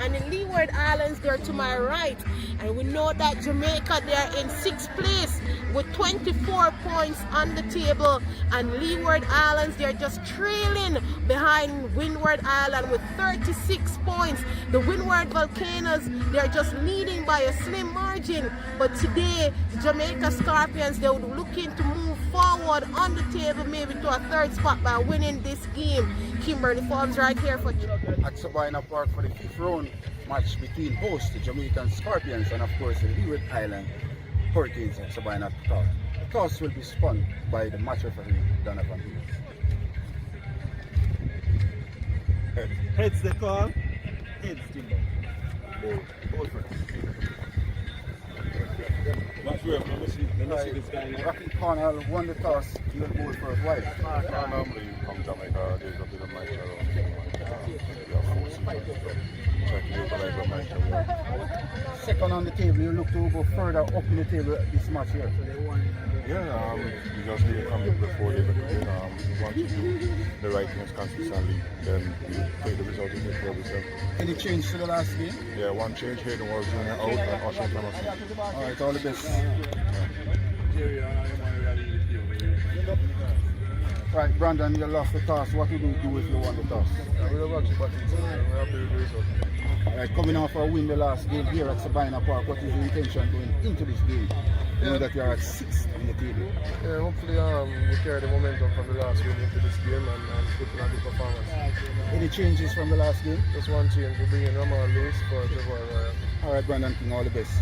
And the Leeward Islands, they're to my right. And we know that Jamaica, they are in 6th place with 24 points on the table. And Leeward Islands, they're just trailing behind Windward Island with 36 points. The Windward Volcanoes, they're just leading by a slim margin. But today, Jamaica Scorpions, they would looking to move forward on the table, maybe to a 3rd spot by winning this game. Kimberly Forbes right here for at Sabina Park for the 5th round match between host the Jamaican Scorpions and of course the Leeward Island Hurricanes at Sabina Park. The toss will be spun by the match referee Donovan Hills. Heads the call. Heads Timber. Ball first. Watch where let me see this guy now. Rocky Cornell won the toss, he will bowl for a while. Normally from Jamaica there's a bit of match around. Second on the table, you look to go further up in the table this match here. Yeah, we just need to come in before they begin. We want to do the right things consistently, then we take the result and take care of ourselves. Any change to the last game? Yeah, one change here, the was Junior out and Ocean Thomas. Alright, all the best. Right, Brandon, you lost the toss. What would you do if you won the toss? We're actually batting, so we're happy with the result. Alright, coming off a win the last game here at Sabina Park, what is the intention going into this game? You know that you are at 6th in the table. Yeah, hopefully we carry the momentum from the last win into this game and put in a good performance. Any changes from the last game? Just one change, we bring in Ramal Lewis for Trevor Royal. Alright, Brandon King, all the best.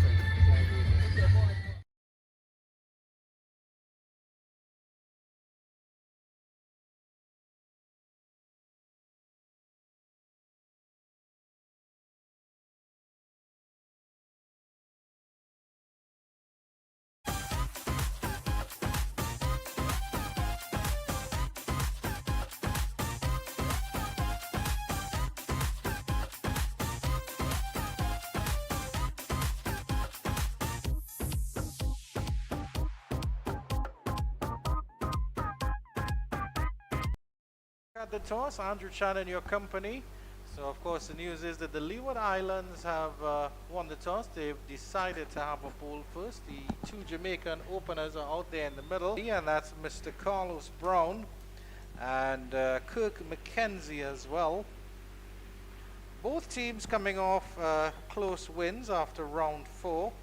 At the toss, Andrew Chan in your company. So of course the news is that the Leeward Islands have won the toss. They've decided to have a ball first. The 2 Jamaican openers are out there in the middle, and that's Mr. Carlos Brown and Kirk McKenzie as well. Both teams coming off close wins after round 4.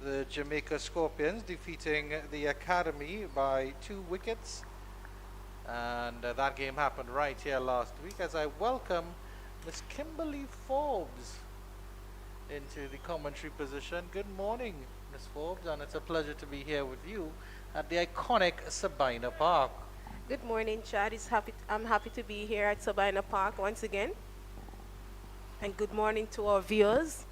The Jamaica Scorpions defeating the Academy by 2 wickets. And that game happened right here last week as I welcome Miss Kimberly Forbes into the commentary position. Good morning, Miss Forbes, and it's a pleasure to be here with you at the iconic Sabina Park. Good morning, Chad. I'm happy to be here at Sabina Park once again. And good morning to our viewers.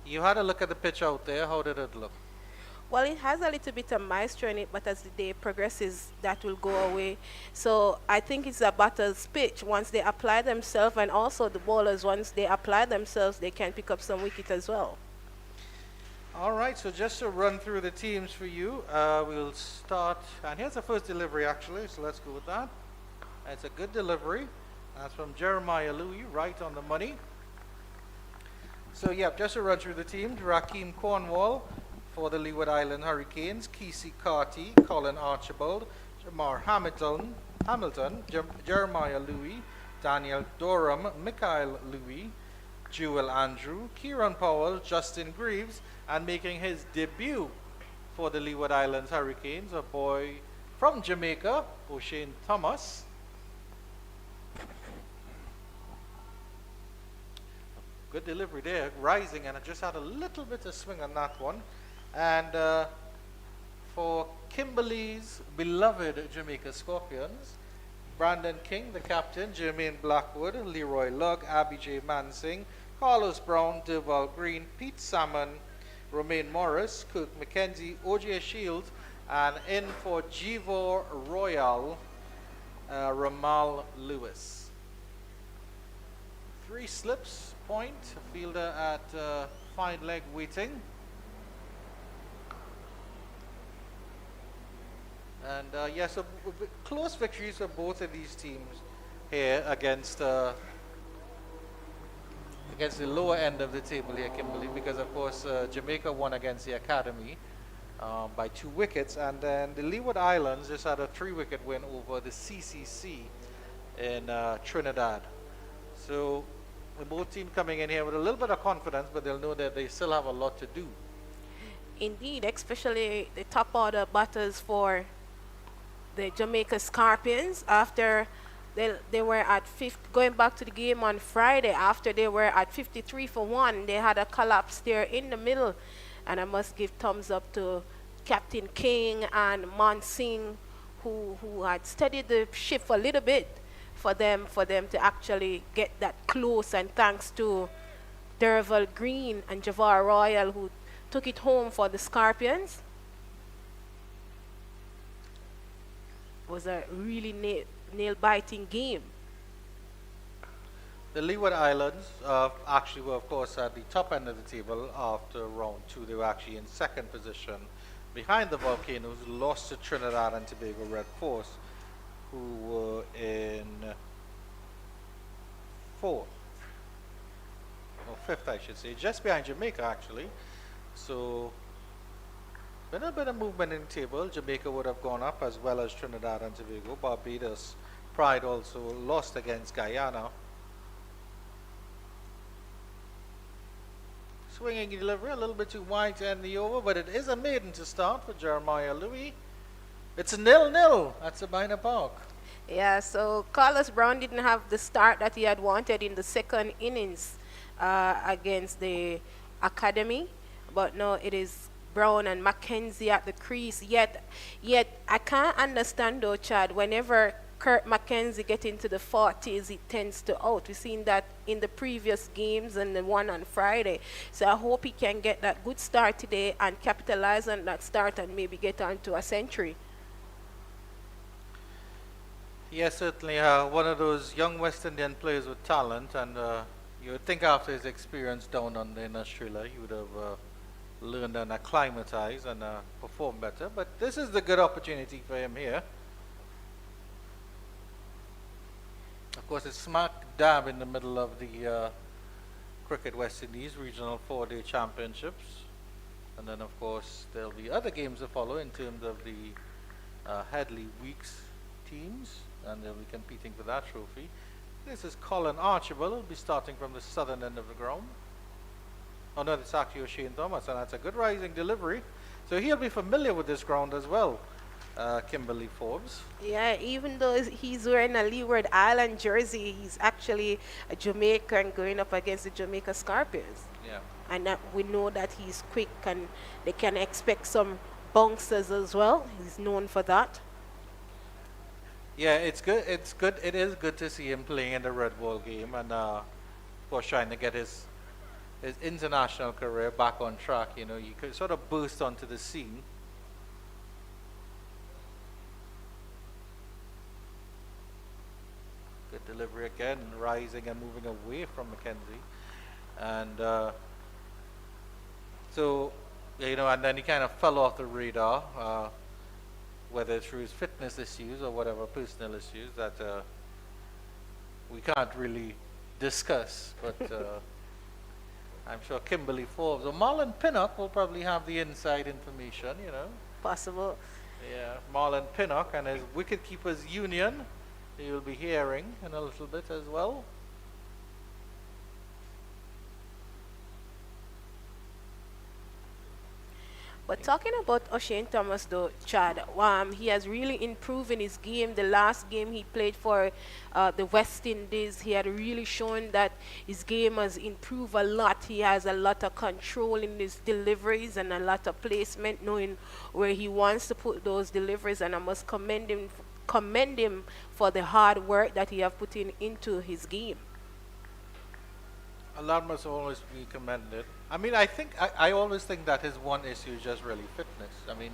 You had a look at the pitch out there. How did it look? Well, it has a little bit of moisture in it, but as the day progresses, that will go away. So I think it's a batter's pitch. Once they apply themselves, and also the bowlers, once they apply themselves, they can pick up some wicket as well. All right, so just to run through the teams for you, we'll start. And here's the first delivery, actually, so let's go with that. It's a good delivery. That's from Jeremiah Louis, right on the money. So, yeah, just to run through the teams, Rakeem Cornwall for the Leeward Island Hurricanes, Kesey Carty, Colin Archibald, Jamar Hamilton, Jeremiah Louis, Daniel Dorham, Mikhail Louis, Jewel Andrew, Kieran Powell, Justin Greaves, and making his debut for the Leeward Islands Hurricanes, a boy from Jamaica, O'Shane Thomas. Good delivery there, rising, and I just had a little bit of swing on that one. And for Kimberly's beloved Jamaica Scorpions, Brandon King, the captain, Jermaine Blackwood, Leroy Lugg, Abby J. Mansing, Carlos Brown, Durval Green, Pete Salmon, Romaine Morris, Kirk McKenzie, O.J. Shields, and in for Jivor Royal, Ramal Lewis. 3 slips, point, fielder at fine leg waiting. And yes, so close victories for both of these teams here against against the lower end of the table here, Kimberly, because of course Jamaica won against the Academy by 2 wickets, and then the Leeward Islands just had a 3-wicket win over the CCC in Trinidad. So the both teams coming in here with a little bit of confidence, but they'll know that they still have a lot to do. Indeed, especially the top order batters for the Jamaica Scorpions after they were at going back to the game on Friday, after they were at 53 for 1, they had a collapse there in the middle, and I must give thumbs up to Captain King and Monsing, who had steadied the ship a little bit for them to actually get that close, and thanks to Derval Green and Javar Royal, who took it home for the Scorpions. It was a really nail-biting game. The Leeward Islands actually were, of course, at the top end of the table after round 2. They were actually in 2nd position behind the Volcanoes, lost to Trinidad and Tobago Red Force, who were in 4th, or 5th, I should say, just behind Jamaica, actually. So, been a bit of movement in the table. Jamaica would have gone up as well as Trinidad and Tobago. Barbados Pride also lost against Guyana. Swinging delivery, a little bit too wide to end the over, but it is a maiden to start for Jeremiah Louis. It's 0-0 at Sabina Park. Yeah, so Carlos Brown didn't have the start that he had wanted in the 2nd innings against the Academy, but no, it is Brown and Mackenzie at the crease. Yet I can't understand though, Chad, whenever Kurt Mackenzie get into the 40s, he tends to out. We've seen that in the previous games and the one on Friday. So I hope he can get that good start today and capitalize on that start and maybe get on to a century. Yes, certainly one of those young West Indian players with talent, and you would think after his experience down under in Australia, he would have learned and acclimatized and performed better. But this is the good opportunity for him here. Of course, it's smack dab in the middle of the Cricket West Indies Regional 4-Day Championships. And then, of course, there'll be other games to follow in terms of the Headley Weeks teams, and they'll be competing for that trophy. This is Colin Archibald. He'll be starting from the southern end of the ground. Oh no, it's actually O'Shane Thomas, and that's a good rising delivery. So he'll be familiar with this ground as well, Kimberly Forbes. Yeah, even though he's wearing a Leeward Island jersey, he's actually a Jamaican going up against the Jamaica Scorpions. Yeah. And we know that he's quick, and they can expect some bouncers as well. He's known for that. Yeah, it's good. It's good. It is good to see him playing in the red ball game, and of course trying to get his international career back on track. You know, you could sort of burst onto the scene. Good delivery again, rising and moving away from Mackenzie, and so you know, and then he kind of fell off the radar. Whether through his fitness issues or whatever personal issues that we can't really discuss, but I'm sure Kimberly Forbes or Marlon Pinnock will probably have the inside information, you know. Possible. Yeah, Marlon Pinnock and his wicketkeepers union, you'll be hearing in a little bit as well. But talking about O'Shane Thomas though, Chad, he has really improved in his game. The last game he played for the West Indies, he had really shown that his game has improved a lot. He has a lot of control in his deliveries and a lot of placement, knowing where he wants to put those deliveries, and I must commend him for the hard work that he have put into his game. A lot must always be commended. I mean, I always think that his one issue is just really fitness. I mean,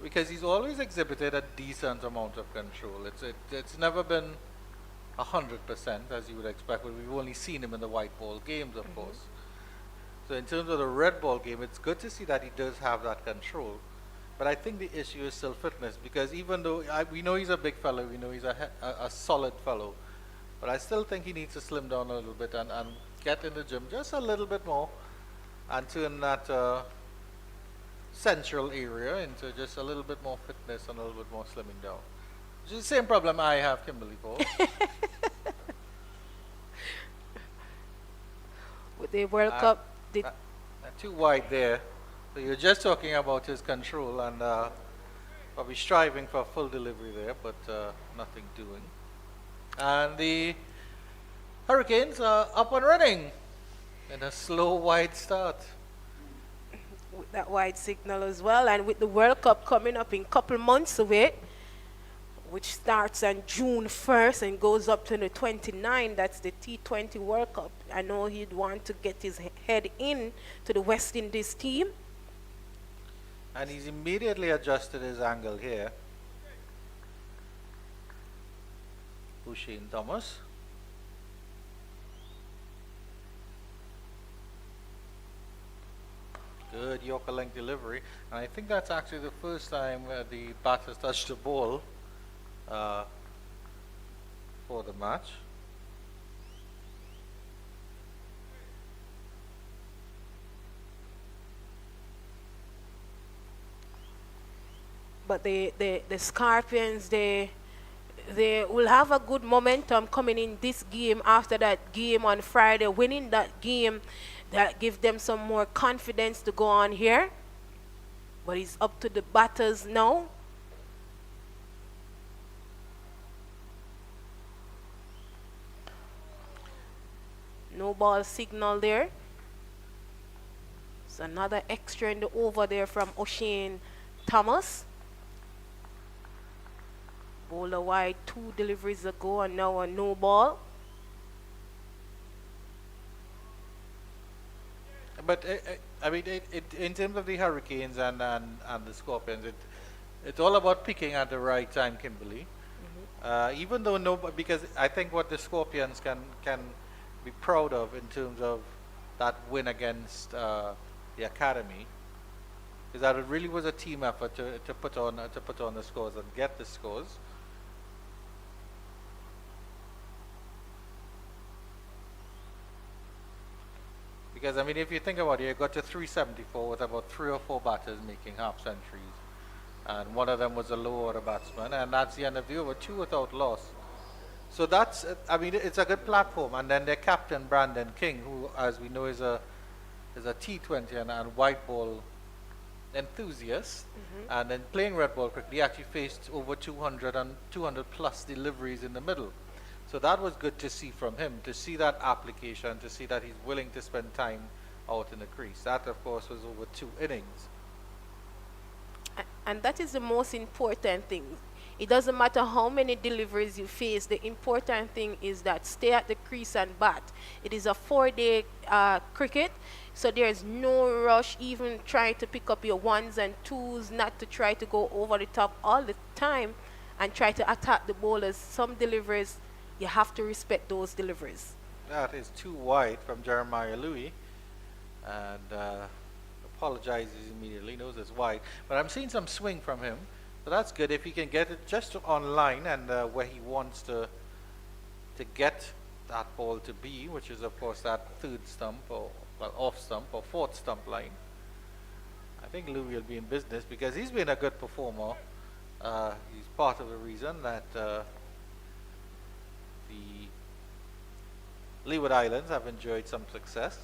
because he's always exhibited a decent amount of control. It's never been 100% as you would expect, but we've only seen him in the white ball games, of course. So in terms of the red ball game, it's good to see that he does have that control. But I think the issue is still fitness because even though we know he's a big fellow, we know he's a solid fellow, but I still think he needs to slim down a little bit and get in the gym just a little bit more and turn that central area into just a little bit more fitness and a little bit more slimming down. Which is the same problem I have, Kimberly, for. With the World Cup, Too wide there. So you're just talking about his control and probably striving for full delivery there, but nothing doing. And the Hurricanes are up and running in a slow, wide start. with that wide signal as well, and with the World Cup coming up in a couple months away, which starts on June 1st and goes up to the 29th. That's the T20 World Cup. I know he'd want to get his head in to the West Indies team. And he's immediately adjusted his angle here. Shane Thomas. Good Yorker length delivery. And I think that's actually the first time the bat has touched the ball for the match. But the Scorpions, they will have a good momentum coming in this game after that game on Friday. Winning that game, that gives them some more confidence to go on here. But it's up to the batters now. No ball signal there. It's another extra in the over there from O'Shane Thomas. Bowler wide 2 deliveries ago and now a no ball. But I mean, in terms of the Hurricanes and the Scorpions, it's all about picking at the right time, Kimberly. Even though because I think what the Scorpions can be proud of in terms of that win against the Academy is that it really was a team effort to put on the scores and get the scores. Because, I mean, if you think about it, you got to 374 with about 3 or 4 batters making half centuries. And one of them was a low order batsman. And that's the end of the over, 2 without loss. So that's, I mean, it's a good platform. And then their captain, Brandon King, who, as we know, is a T20 and white ball enthusiast. And then playing red ball cricket, he actually faced over 200 plus deliveries in the middle. So that was good to see from him, to see that application, to see that he's willing to spend time out in the crease. That, of course, was over 2 innings. And that is the most important thing. It doesn't matter how many deliveries you face. The important thing is that stay at the crease and bat. It is a 4-day cricket, so there's no rush even trying to pick up your 1s and 2s, not to try to go over the top all the time and try to attack the bowlers. Some deliveries, you have to respect those deliveries. That is too wide from Jeremiah Louis, and apologizes immediately, knows it's wide. But I'm seeing some swing from him, so that's good. If he can get it just on line and where he wants to get that ball to be, which is of course that 3rd stump or off stump or 4th stump line, I think Louis will be in business because he's been a good performer. He's part of the reason that the Leeward Islands have enjoyed some success.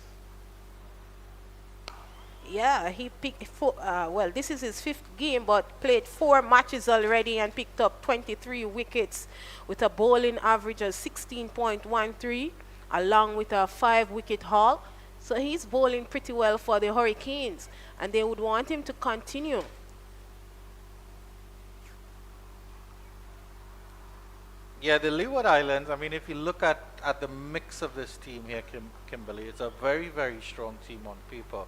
Yeah, he picked well, this is his 5th game, but played 4 matches already and picked up 23 wickets with a bowling average of 16.13 along with a 5-wicket haul. So he's bowling pretty well for the Hurricanes, and they would want him to continue. Yeah, the Leeward Islands, I mean, if you look at the mix of this team here, Kimberly, it's a very, very strong team on paper.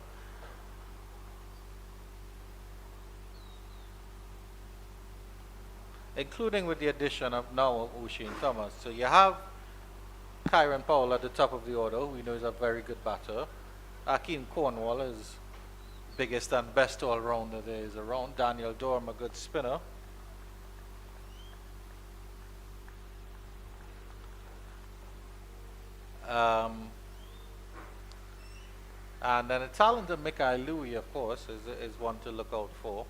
Including with the addition of now O'Shane Thomas. So you have Kyron Powell at the top of the order, who we know is a very good batter. Akeem Cornwall has biggest and best all-rounder there is around. Daniel Dorm, a good spinner. And then a talented Mikhail Louis, of course, is one to look out for.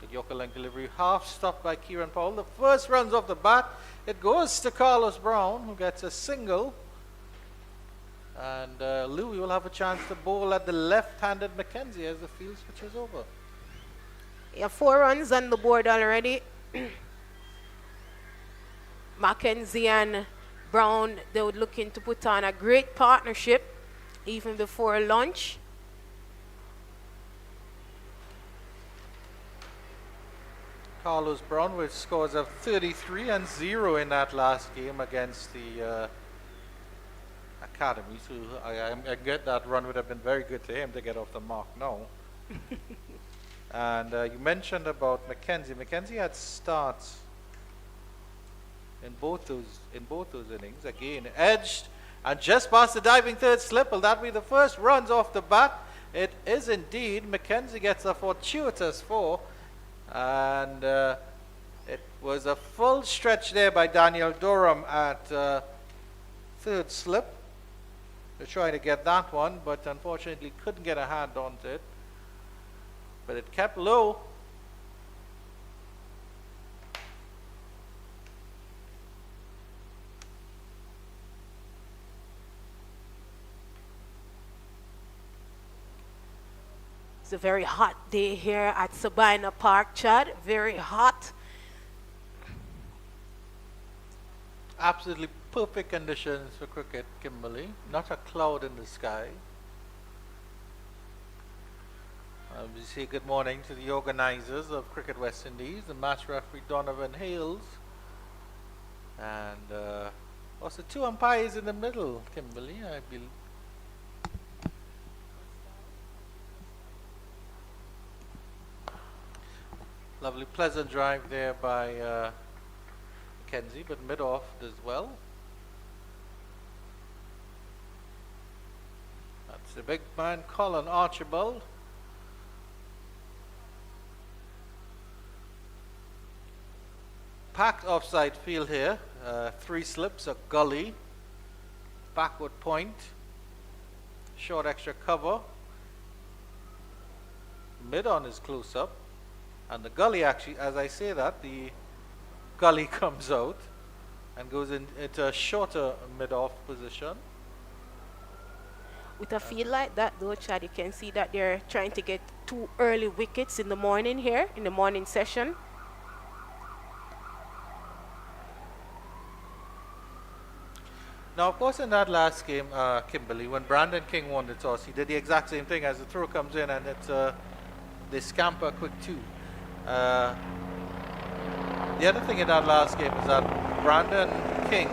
Good Yorker length delivery, half stopped by Kieran Powell. The first runs off the bat. It goes to Carlos Brown, who gets a single. And Louis will have a chance to bowl at the left-handed Mackenzie as the field switches over. Yeah, 4 runs on the board already. Mackenzie and Brown, they were looking to put on a great partnership even before lunch. Carlos Brown with scores of 33 and 0 in that last game against the Academy. So I get that run would have been very good to him to get off the mark now. And you mentioned about Mackenzie. Mackenzie had starts in both those innings. Again, edged and just past the diving third slip. Will that be the first runs off the bat? It is indeed. Mackenzie gets a fortuitous 4. And it was a full stretch there by Daniel Durham at third slip. They're trying to get that one, but unfortunately couldn't get a hand onto it. But it kept low. It's a very hot day here at Sabina Park, Chad. Very hot. Absolutely perfect conditions for cricket, Kimberly. Not a cloud in the sky. We say good morning to the organizers of Cricket West Indies, the match referee Donovan Hales, and also 2 umpires in the middle, Kimberly, I believe. Lovely pleasant drive there by Mackenzie, but mid-off as well. That's the big man, Colin Archibald. Packed offside field here. 3 slips, a gully, backward point, short extra cover. Mid-on is close up. And the gully actually, as I say that, the gully comes out and goes into a shorter mid-off position. With a field like that though, Chad, you can see that they're trying to get 2 early wickets in the morning here, in the morning session. Now, of course, in that last game, Kimberly, when Brandon King won the toss, he did the exact same thing as the throw comes in and it's they scamper quick 2. The other thing in that last game is that Brandon King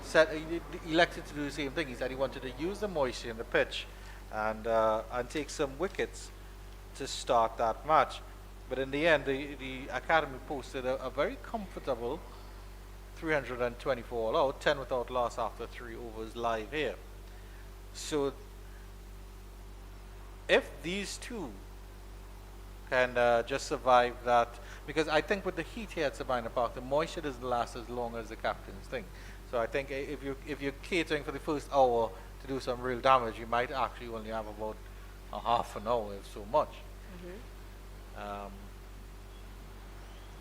said he elected to do the same thing. He said he wanted to use the moisture in the pitch and take some wickets to start that match. But in the end, the Academy posted a very comfortable 324 all out, 10 without loss after 3 overs live here. So if these two can just survive that, because I think with the heat here at Sabina Park, the moisture doesn't last as long as the captain's thing. So I think if you're catering for the first hour to do some real damage, you might actually only have about a half an hour, if so much.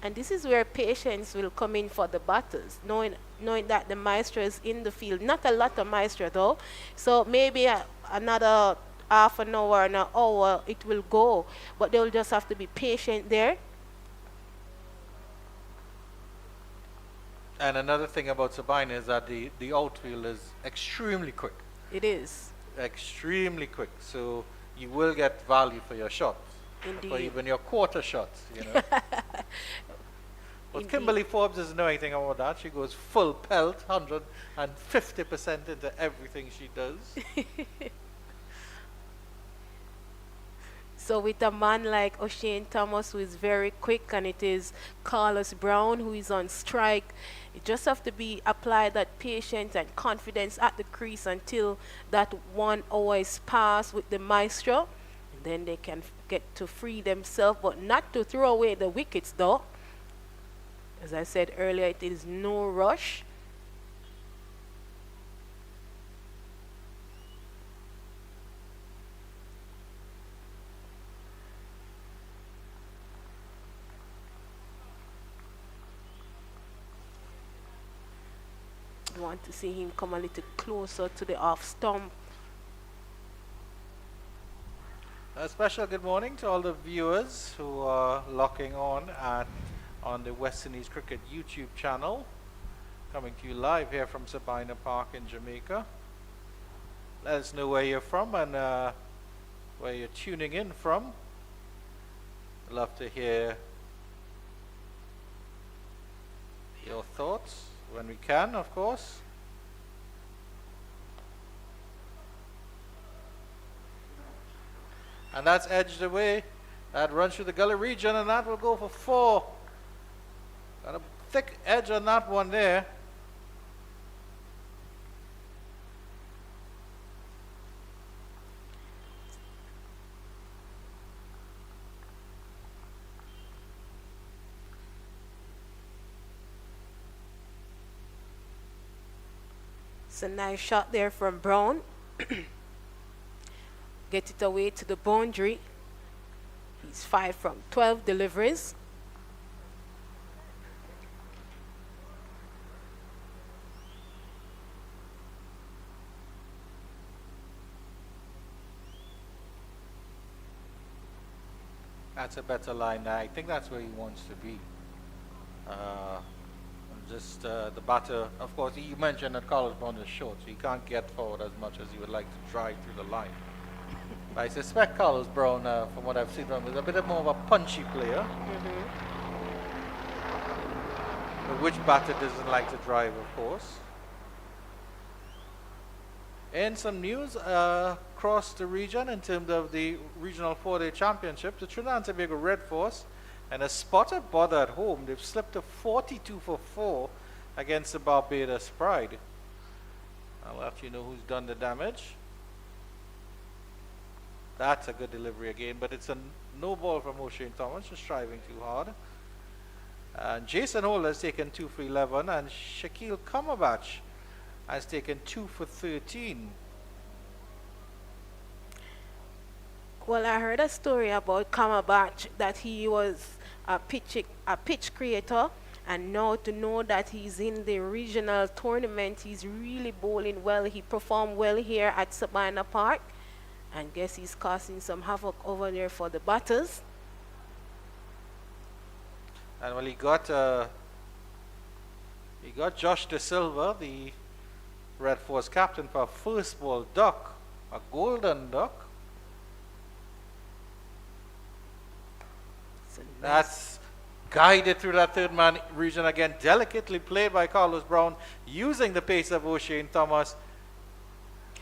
And this is where patience will come in for the batters, knowing that the maestro is in the field. Not a lot of maestro though, so maybe another half an hour, an hour, it will go. But they will just have to be patient there. And another thing about Sabina is that the outfield is extremely quick. It is. Extremely quick. So you will get value for your shots. Indeed. For even your quarter shots, you know. But Kimberly Forbes doesn't know anything about that. She goes full pelt, 150% into everything she does. So with a man like O'Shane Thomas, who is very quick, and it is Carlos Brown who is on strike, You just have to apply that patience and confidence at the crease until that 1 hour is passed with the maestro. And then they can get to free themselves, but not to throw away the wickets though. As I said earlier, it is no rush. I want to see him come a little closer to the off stump. A special good morning to all the viewers who are locking on the West Indies Cricket YouTube channel. Coming to you live here from Sabina Park in Jamaica. Let us know where you're from and where you're tuning in from. I'd love to hear your thoughts when we can, of course. And that's edged away. That runs through the gully region, and that will go for 4. Got a thick edge on that one there. It's a nice shot there from Brown. Get it away to the boundary. He's 5 from 12 deliveries. That's a better line. I think that's where he wants to be. The batter, of course, you mentioned that Carlos Brown is short, so he can't get forward as much as he would like to drive through the line. But I suspect Carlos Brown, from what I've seen from him, is a bit more of a punchy player. But which batter doesn't like to drive, of course? And some news across the region in terms of the Regional 4-Day Championship. The Trinidad and Tobago Red Force and a spotted bother at home. They've slipped to 42 for 4 against the Barbados Pride. I'll let you know who's done the damage. That's a good delivery again, but it's a no ball from O'Shane Thomas, just driving too hard. And Jason Hole has taken 2 for 11, and Shaquille Kamabach has taken 2 for 13. Well, I heard a story about Kamabach that he was a pitch creator, and now to know that he's in the regional tournament, he's really bowling well. He performed well here at Sabina Park, and guess he's causing some havoc over there for the batters. And well, he got Josh De Silva, the Red Force captain, for a first ball duck, a golden duck. That's guided through that third man region again, delicately played by Carlos Brown, using the pace of O'Shane Thomas.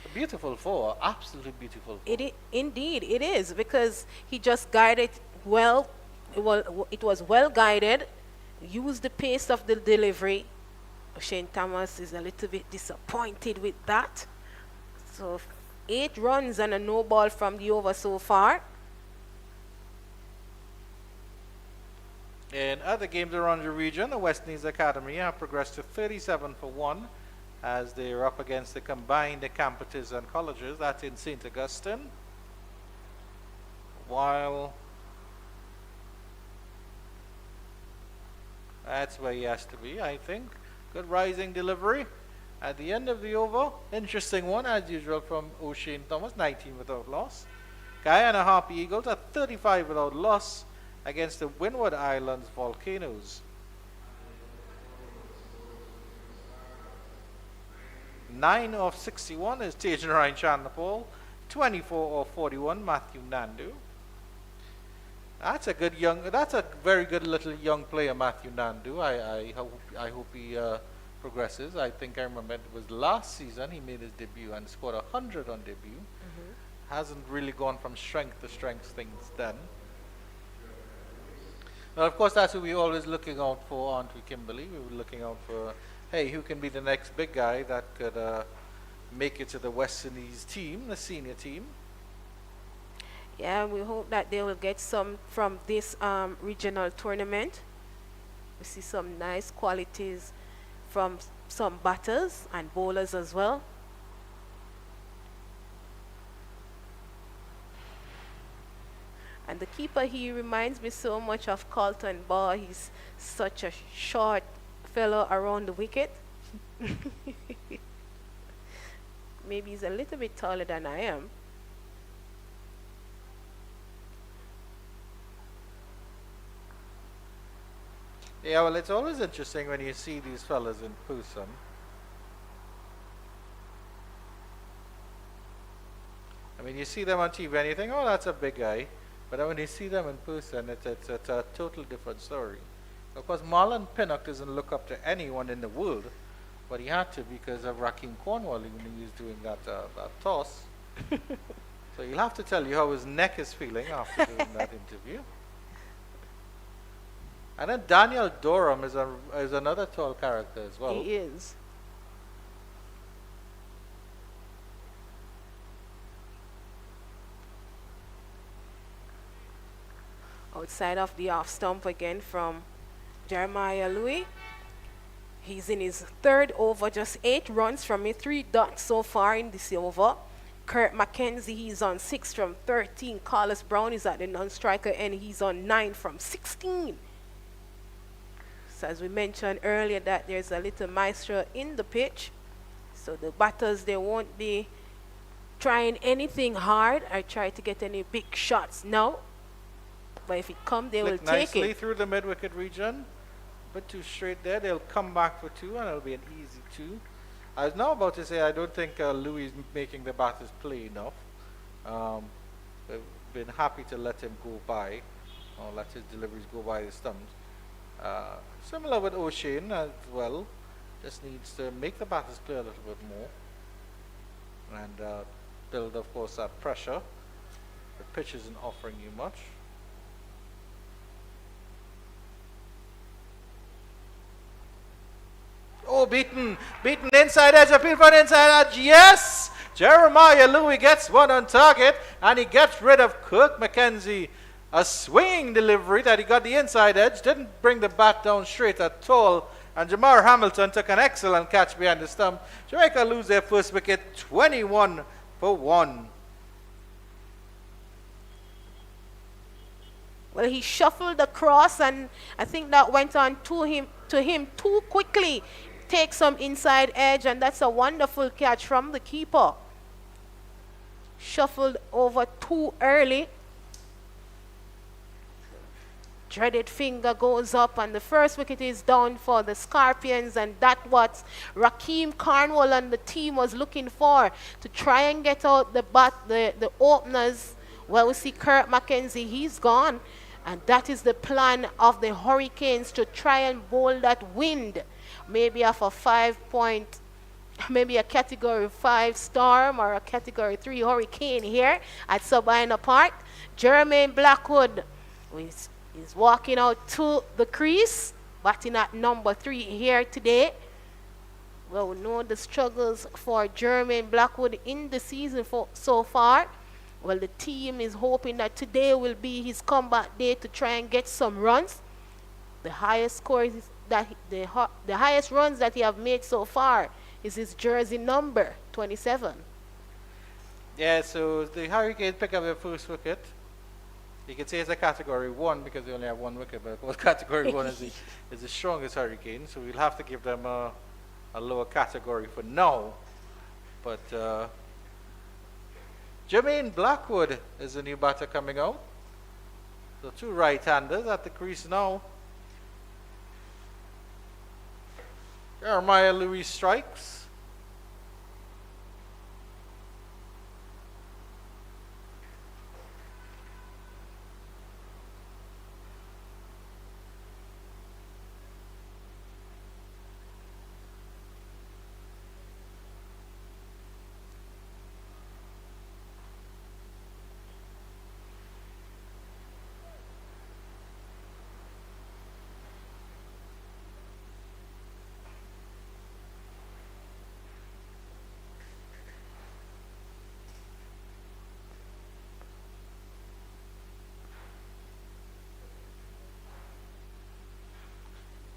A beautiful 4, absolutely beautiful 4. Indeed, it is, because he just guided well. It was well guided, used the pace of the delivery. O'Shane Thomas is a little bit disappointed with that. So 8 runs and a no ball from the over so far. In other games around the region, the West Indies Academy have progressed to 37 for 1 as they're up against the combined campuses and colleges. That's in St. Augustine. While that's where he has to be, I think. Good rising delivery at the end of the over. Interesting one, as usual, from O'Shane Thomas, 19 without loss. Guyana Harpy Eagles at 35 without loss against the Windward Islands Volcanoes. 9 of 61 is Tejan Ryan Chandapal. 24 of 41, Matthew Nandu. That's a very good little young player, Matthew Nandu. I hope he progresses. I think I remember it was last season he made his debut and scored 100 on debut. Hasn't really gone from strength to strength since then. Well, of course, that's who we're always looking out for, aren't we, Kimberly? We were looking out for, hey, who can be the next big guy that could make it to the West Indies team, the senior team. Yeah, we hope that they will get some from this regional tournament. We see some nice qualities from some batters and bowlers as well. And the keeper, he reminds me so much of Carlton Ball. He's such a short fellow around the wicket. Maybe he's a little bit taller than I am. Yeah, well, it's always interesting when you see these fellas in person. I mean, you see them on TV and you think, oh, that's a big guy. But then when you see them in person, it's a total different story. Of course, Marlon Pinnock doesn't look up to anyone in the world, but he had to because of Raheem Cornwall when he was doing that toss. So he'll have to tell you how his neck is feeling after doing that interview. And then Daniel Durham is another tall character as well. He is. Outside of the off stump again from Jeremiah Louis. He's in his third over, just 8 runs from it, 3 dots so far in this over. Kurt McKenzie, he's on 6 from 13. Carlos Brown is at the non-striker and he's on 9 from 16. So as we mentioned earlier that there's a little maestro in the pitch. So the batters, they won't be trying anything hard or try to get any big shots now. But if it comes, they will take nicely it. through the mid-wicket region. A bit too straight there. They'll come back for 2 and it'll be an easy 2. I was now about to say I don't think Louis is making the batters play enough. They've been happy to let him go by, or let his deliveries go by the stumps. Similar with O'Shane as well. Just needs to make the batters play a little bit more and build, of course, that pressure. The pitch isn't offering you much. Oh, beaten inside edge, appeal for an inside edge, yes! Jeremiah Louis gets one on target, and he gets rid of Kirk McKenzie. A swinging delivery that he got the inside edge, didn't bring the bat down straight at all, and Jamar Hamilton took an excellent catch behind the stump. Jamaica lose their first wicket, 21 for 1. Well, he shuffled across, and I think that went on to him too quickly. Take some inside edge, and that's a wonderful catch from the keeper. Shuffled over too early. Dreaded finger goes up, and the first wicket is down for the Scorpions, and that's what Raheem Cornwall and the team was looking for, to try and get out the openers. Well, we see Kurt McKenzie, he's gone, and that is the plan of the Hurricanes, to try and bowl that wind. Maybe off a maybe a category 5 storm or a category 3 hurricane here at Sabina Park. Jermaine Blackwood is walking out to the crease, batting at number 3 here today. Well, we know the struggles for Jermaine Blackwood in the season so far. Well, the team is hoping that today will be his comeback day to try and get some runs. The highest scores is that the highest runs that he have made so far is his jersey number 27. Yeah, so the Hurricanes pick up their first wicket. You can say it's a category 1 because they only have 1 wicket, but of course category 1 is the strongest Hurricane, so we'll have to give them a lower category for now. But Jermaine Blackwood is the new batter coming out. So 2 right-handers at the crease now. Jeremiah Louis strikes.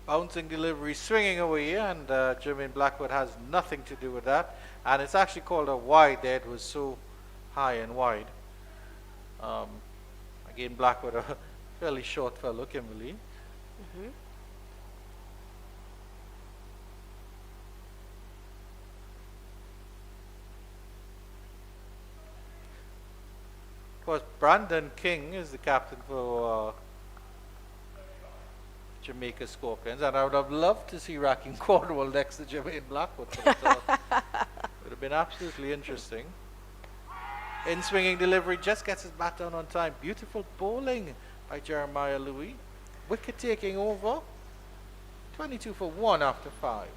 Bouncing delivery, swinging away, and Jermaine Blackwood has nothing to do with that. And it's actually called a wide there. It was so high and wide. Again, Blackwood, a fairly short fellow, Kimberly. Of course, Brandon King is the captain for Jamaica Scorpions, and I would have loved to see Raheem Caldwell next to Jermaine Blackwood. It would have been absolutely interesting. In swinging delivery, just gets his bat down on time. Beautiful bowling by Jeremiah Louis. Wicket taking over. 22 for 1 after 5.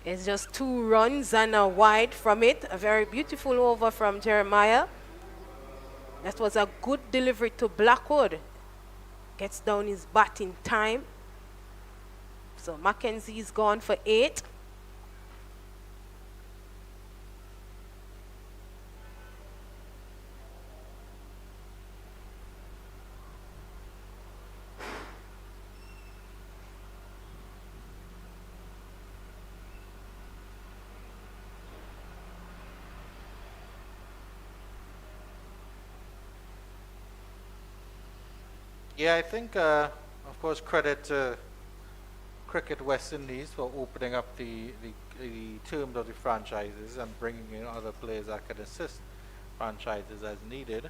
It's just 2 runs and a wide from it. A very beautiful over from Jeremiah. That was a good delivery to Blackwood. Gets down his bat in time. So Mackenzie's gone for 8. Yeah, I think, of course, credit to Cricket West Indies for opening up the terms of the franchises and bringing in other players that can assist franchises as needed.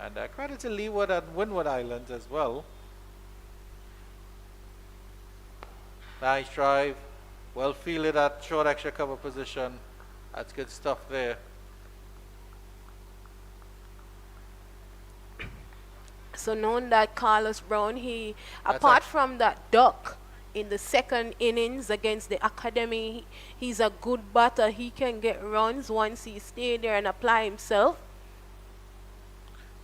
And credit to Leeward and Windward Islands as well. Nice drive, well fielded at short extra cover position. That's good stuff there. So knowing that Carlos Brown, apart from that duck in the second innings against the Academy, he's a good batter. He can get runs once he stay there and apply himself.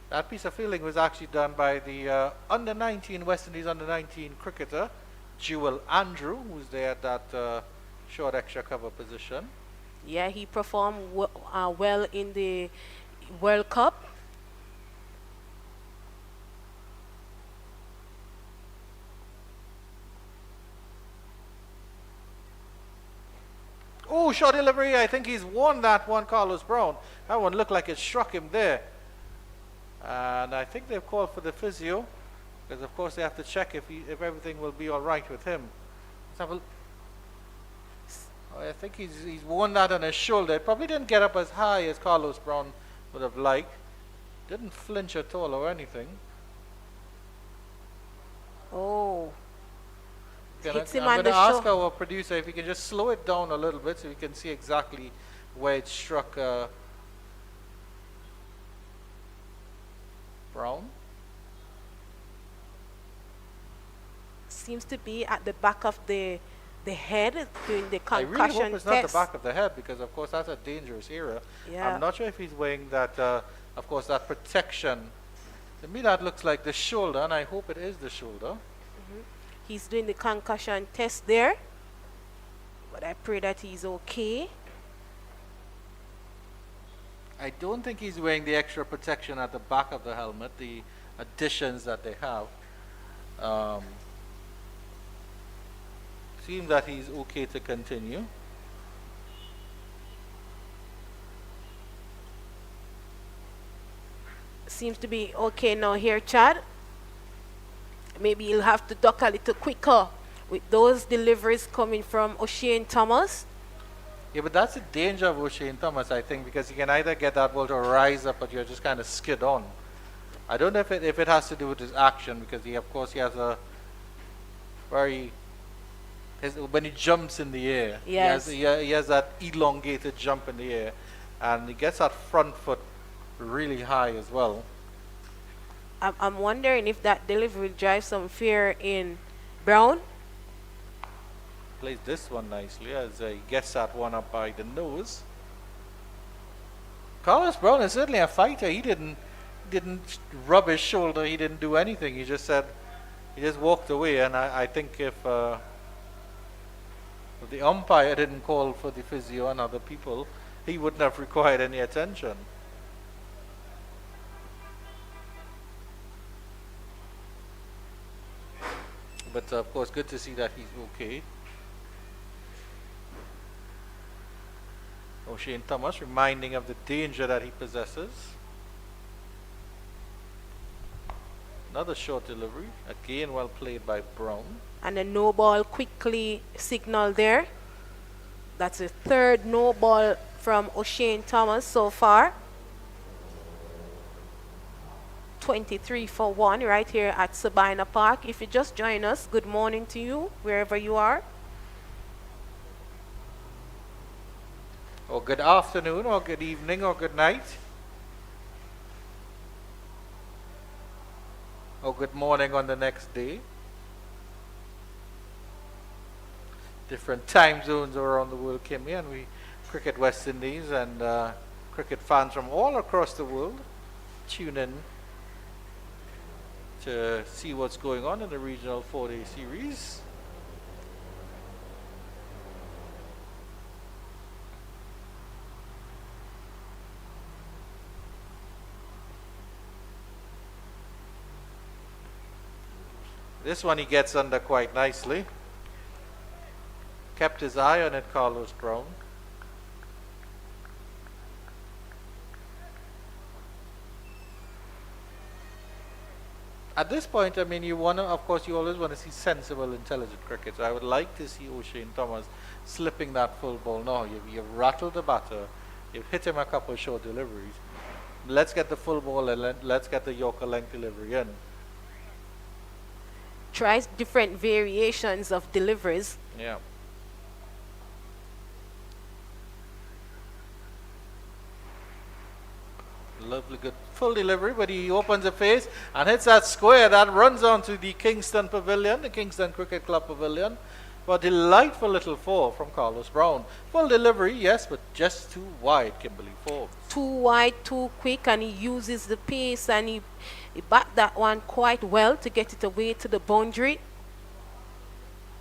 That piece of fielding was actually done by the under-19 West Indies under-19 cricketer, Jewel Andrew, who's there at that short extra cover position. Yeah, he performed well in the World Cup. Oh, short delivery. I think he's won that one, Carlos Brown. That one looked like it struck him there. And I think they've called for the physio, because of course they have to check if everything will be all right with him. Let's have I think he's worn that on his shoulder. It probably didn't get up as high as Carlos Brown would have liked. Didn't flinch at all or anything. Oh. Hits him I'm on going to the ask our producer if he can just slow it down a little bit so we can see exactly where it struck Brown. Seems to be at the back of the head during the I concussion really hope it's test. not the back of the head, because of course that's a dangerous area. Yeah. I'm not sure if he's wearing that, of course, that protection. To me that looks like the shoulder, and I hope it is the shoulder. He's doing the concussion test there, but I pray that he's okay. I don't think he's wearing the extra protection at the back of the helmet, the additions that they have. Seems that he's okay to continue. Seems to be okay now here, Chad. Maybe he'll have to duck a little quicker with those deliveries coming from O'Shane Thomas. Yeah, but that's the danger of O'Shane Thomas, I think, because you can either get that ball to rise up, but you're just kind of skid on. I don't know if it has to do with his action, because he has a very when he jumps in the air, yes, he has that elongated jump in the air, and he gets that front foot really high as well. I'm wondering if that delivery will drive some fear in Brown. Plays this one nicely as he gets that one up by the nose. Carlos Brown is certainly a fighter. He didn't rub his shoulder. He didn't do anything. He just walked away. And I think if the umpire didn't call for the physio and other people, he wouldn't have required any attention. but of course, good to see that he's okay. O'Shane Thomas reminding of the danger that he possesses. Another short delivery, again well played by Brown. And a no ball quickly signaled there. That's the third no ball from O'Shane Thomas so far. 23 for 1 right here at Sabina Park. If you just join us, good morning to you, wherever you are. Or good afternoon, or good evening, or good night. Or good morning on the next day. Different time zones around the world, Kimmy, and we cricket West Indies and cricket fans from all across the world tune in to see what's going on in the regional 4-day series. This one he gets under quite nicely. Kept his eye on it, Carlos Brown. At this point, I mean, you want to, of course, you always want to see sensible, intelligent cricket. So I would like to see O'Shane Thomas slipping that full ball. No, you've rattled the batter. You've hit him a couple of short deliveries. Let's get the full ball and let's get the Yorker length delivery in. Tries different variations of deliveries. Yeah. Lovely, good full delivery, but he opens the face and hits that square that runs onto the Kingston Pavilion, the Kingston Cricket Club Pavilion. But delightful little four from Carlos Brown. Full delivery, yes, but just too wide, Kimberly Forbes. Too wide, too quick, and he uses the pace, and he backed that one quite well to get it away to the boundary.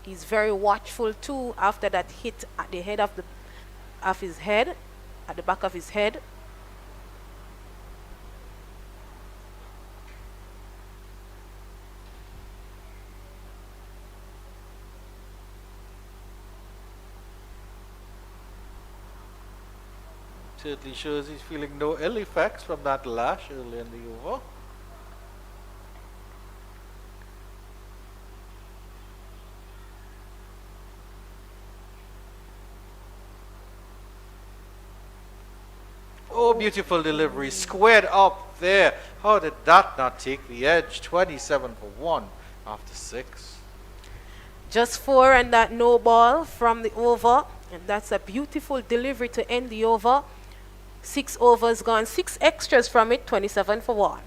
He's very watchful too after that hit at the head of his head, at the back of his head. Certainly shows he's feeling no ill effects from that lash early in the over. Oh, beautiful delivery, squared up there. How did that not take the edge? 27 for 1 after 6. Just 4 and that no ball from the over, and that's a beautiful delivery to end the over. 6 overs gone, 6 extras from it, 27 for 1.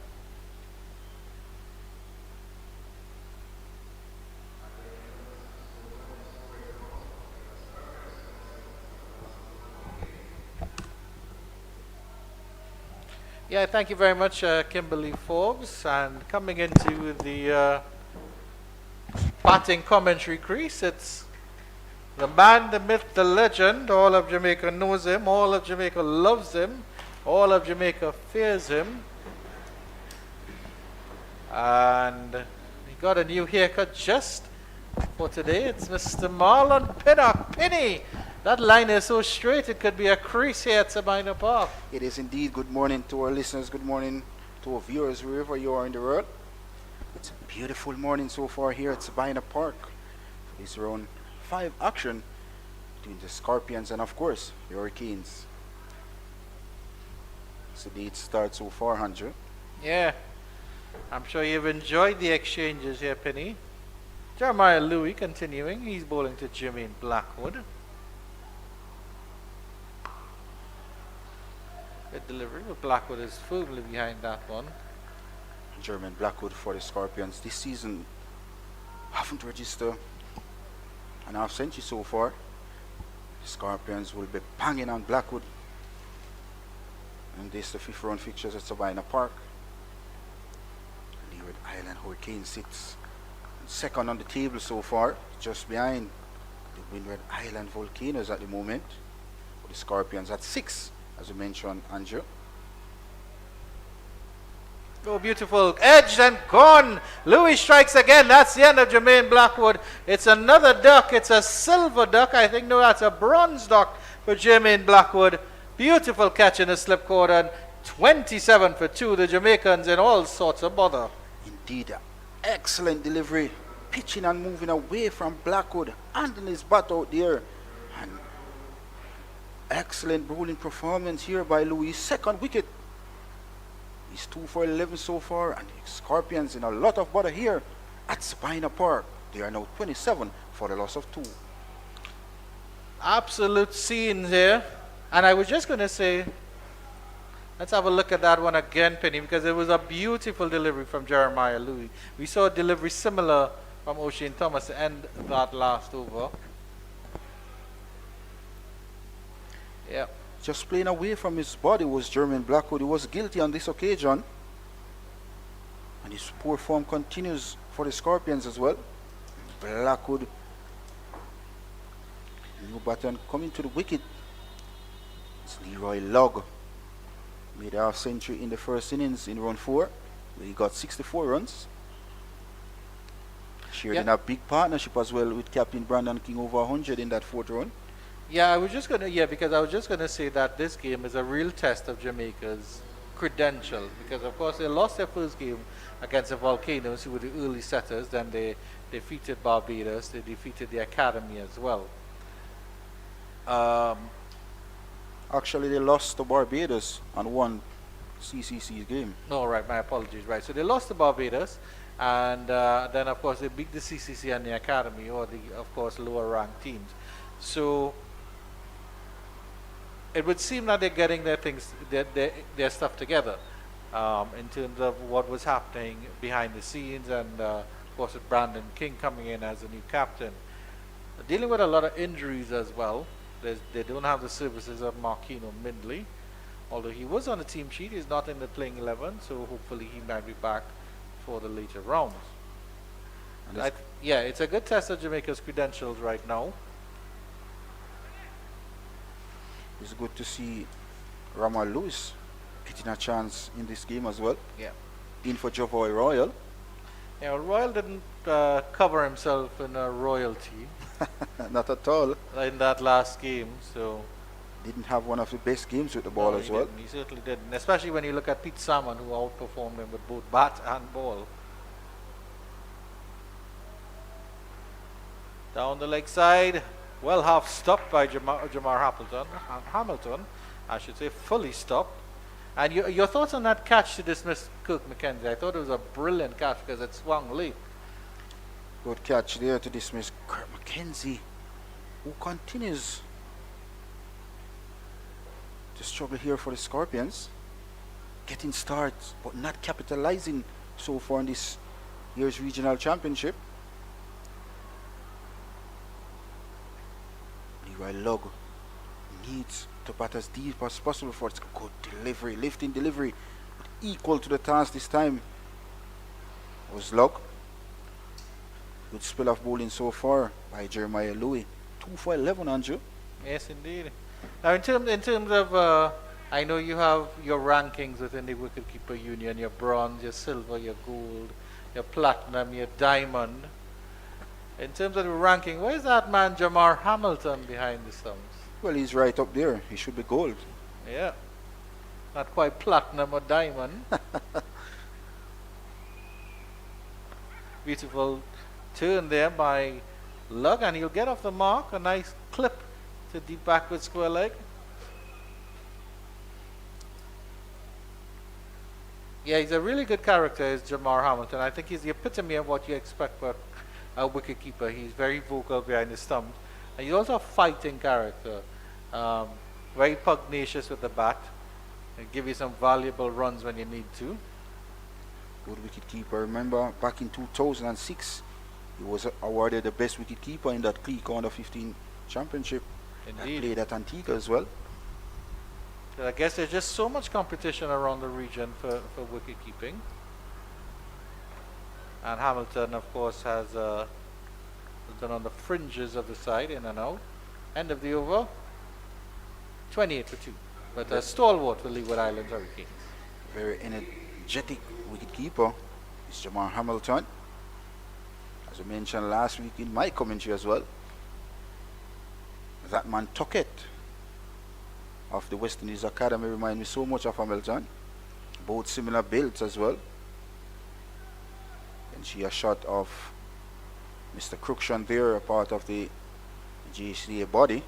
Yeah, thank you very much, Kimberly Forbes. And coming into the batting commentary crease, it's the man, the myth, the legend. All of Jamaica knows him. All of Jamaica loves him. All of Jamaica fears him. And he got a new haircut just for today. It's Mr. Marlon Pinnock. Pinny! That line is so straight it could be a crease here at Sabina Park. It is indeed. Good morning to our listeners. Good morning to our viewers wherever you are in the world. It's a beautiful morning so far here at Sabina Park. It's around 5 action between the Scorpions and, of course, the Hurricanes. So the 8 start so far, 100. Yeah, I'm sure you've enjoyed the exchanges here, Penny. Jeremiah Louis continuing. He's bowling to Jermaine Blackwood. Good delivery, but Blackwood is firmly behind that one. Jermaine Blackwood for the Scorpions this season haven't registered an half century so far. The Scorpions will be banging on Blackwood. And this is the 5th round fixtures at Sabina Park. Leeward Island Hurricane sits second on the table so far, just behind the Windward Island Volcanoes at the moment. With the Scorpions at 6, as we mentioned, Andrew. Oh, beautiful. Edged and gone. Louis strikes again. That's the end of Jermaine Blackwood. It's another duck. It's a silver duck. I think, no, that's a bronze duck for Jermaine Blackwood. Beautiful catch in the slip cordon. 27 for 2. The Jamaicans in all sorts of bother. Indeed, excellent delivery. Pitching and moving away from Blackwood. Handing his bat out there. And excellent bowling performance here by Louis. Second wicket. He's 2 for 11 so far, and the Scorpions in a lot of bother here at Sabina Park. They are now 27 for the loss of 2. Absolute scenes here. And I was just going to say, let's have a look at that one again, Penny, because it was a beautiful delivery from Jeremiah Louis. We saw a delivery similar from O'Shane Thomas to end that last over. Yeah. Just playing away from his body was Jermaine Blackwood. He was guilty on this occasion. And his poor form continues for the Scorpions as well. Blackwood. New button coming to the wicket. It's Leroy Logg. Made a half century in the first innings in round 4, where he got 64 runs. Shared in a big partnership as well with Captain Brandon King, over 100 in that 4th round. Yeah, I was just gonna say that this game is a real test of Jamaica's credential, because of course they lost their first game against the Volcanoes, who were the early setters. Then they defeated Barbados. They defeated the Academy as well. Actually, they lost to Barbados and won CCC's game. No, right, my apologies. Right, so they lost to Barbados, and then of course they beat the CCC and the Academy, or the, of course, lower ranked teams. So it would seem that they're getting their things, their stuff together, in terms of what was happening behind the scenes, and of course with Brandon King coming in as a new captain, dealing with a lot of injuries as well. They don't have the services of Marquino Mindley, although he was on the team sheet. He's not in the playing 11, so hopefully he might be back for the later rounds. And yeah, it's a good test of Jamaica's credentials right now. It's good to see Ramal Lewis getting a chance in this game as well. Yeah. In for Javoy Royal. Yeah, well, Royal didn't cover himself in a royalty Not at all. in that last game, so Didn't have one of the best games with the ball no, as well. He certainly didn't, especially when you look at Pete Salmon, who outperformed him with both bat and ball. Down the leg side, well half stopped by Jamar Hamilton, I should say, fully stopped. And your thoughts on that catch to dismiss Kirk McKenzie? I thought it was a brilliant catch because it swung late. Good catch there to dismiss Kirk McKenzie, who continues to struggle here for the Scorpions. Getting starts, but not capitalizing so far in this year's regional championship. Leroy Logg needs to bat as deep as possible for its good delivery, lifting delivery, but equal to the task this time was Logg. Good spell of bowling so far by Jeremiah Louis. 2 for 11, Andrew. Yes, indeed. Now, in terms of, I know you have your rankings within the Wicketkeeper Union: your bronze, your silver, your gold, your platinum, your diamond. In terms of the ranking, where's that man Jamar Hamilton behind the stumps? Well, he's right up there. He should be gold. Yeah, not quite platinum or diamond. Beautiful turn there by Lugg, and he'll get off the mark. A nice clip to deep backward square leg. Yeah, he's a really good character, is Jamar Hamilton. I think he's the epitome of what you expect for a wicketkeeper. He's very vocal behind the stumps, and he's also a fighting character. Very pugnacious with the bat, and give you some valuable runs when you need to. Good wicketkeeper. Remember, back in 2006, he was awarded the best wicketkeeper in that Clique Under 15 championship. Indeed. Played at Antigua as well. So I guess there's just so much competition around the region for wicket keeping. And Hamilton, of course, has done on the fringes of the side, in and out. End of the over, 28 for 2. But a stalwart for Leeward Islands Hurricanes. Very energetic wicketkeeper is Jamar Hamilton. As I mentioned last week in my commentary as well, that man Tuckett of the West Indies Academy reminds me so much of Hamilton. Both similar builds as well. And she a shot of Mr. Cruikshank there, a part of the GCA body.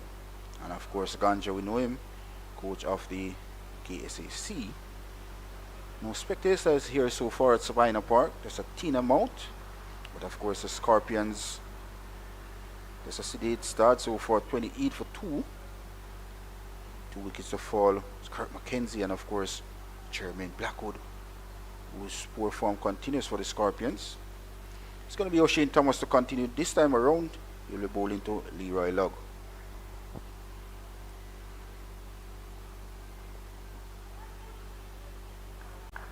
And of course Ganja, we know him, coach of the KSAC. No spectators here so far at Sabina Park. There's a teen amount. But of course the Scorpions, there's a sedate start so far, 28 for 2. 2 wickets to fall. It's Kirk McKenzie and of course Jermaine Blackwood, whose poor form continues for the Scorpions. It's going to be O'Shane Thomas to continue. This time around, he'll be bowling to Leroy Lugg.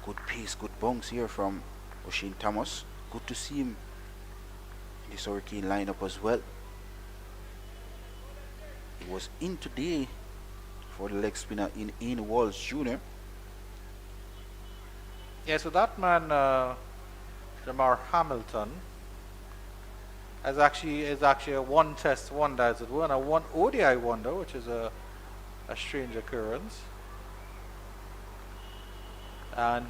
Good pace, good bounce here from O'Shane Thomas. Good to see him in this Hurricane lineup as well. He was in today for the leg spinner in Ian Walsh Jr. Yeah, so that man, Jamar Hamilton, is actually a one test wonder, as it were, and a one ODI wonder, which is a strange occurrence. And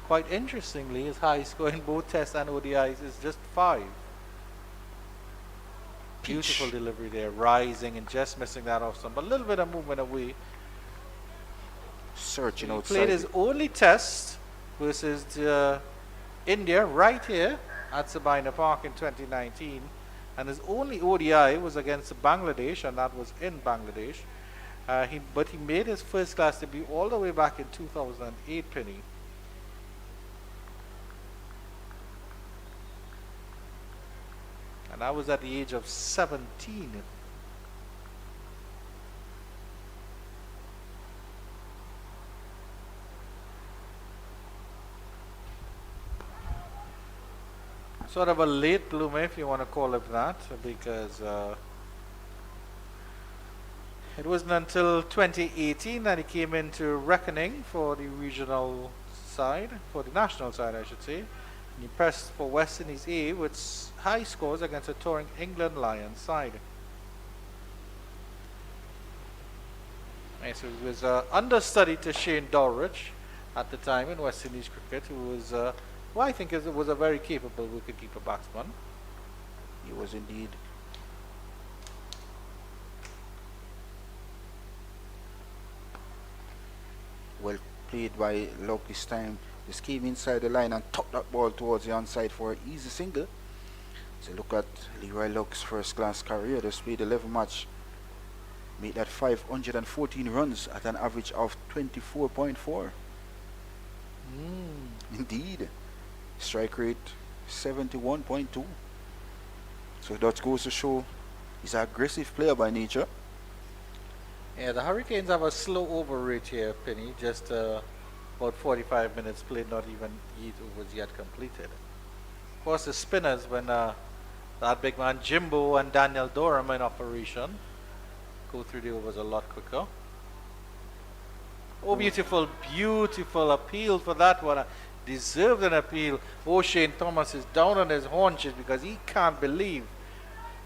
quite interestingly, his high score in both tests and ODIs is just 5. Beautiful delivery there, rising and just missing that off some, but a little bit of movement away. Searching He outside. played his only test versus India right here at Sabina Park in 2019, and his only ODI was against Bangladesh, and that was in Bangladesh. But he made his first class debut all the way back in 2008, Penny. And I was at the age of 17. Sort of a late bloomer, if you want to call it that, because it wasn't until 2018 that he came into reckoning for the regional side, for the national side I should say. And he pressed for West Indies A with high scores against a touring England Lions side. And so he was understudy to Shane Dulwich at the time in West Indies cricket, who was who I think was a very capable wicketkeeper batsman. He was indeed. Well played by Locke this time. Just came inside the line and topped that ball towards the onside for an easy single. So look at Leroy Locke's first class career. Just played 11 match. Made that 514 runs at an average of 24.4. Indeed. Strike rate 71.2. So that goes to show he's an aggressive player by nature. Yeah, the Hurricanes have a slow over rate here, Penny. Just about 45 minutes played, not even 8 overs yet completed. Of course, the spinners, when that big man Jimbo and Daniel Dorham in operation, go through the overs a lot quicker. Oh, beautiful, beautiful appeal for that one. Deserved an appeal. O'Shane Thomas is down on his haunches because he can't believe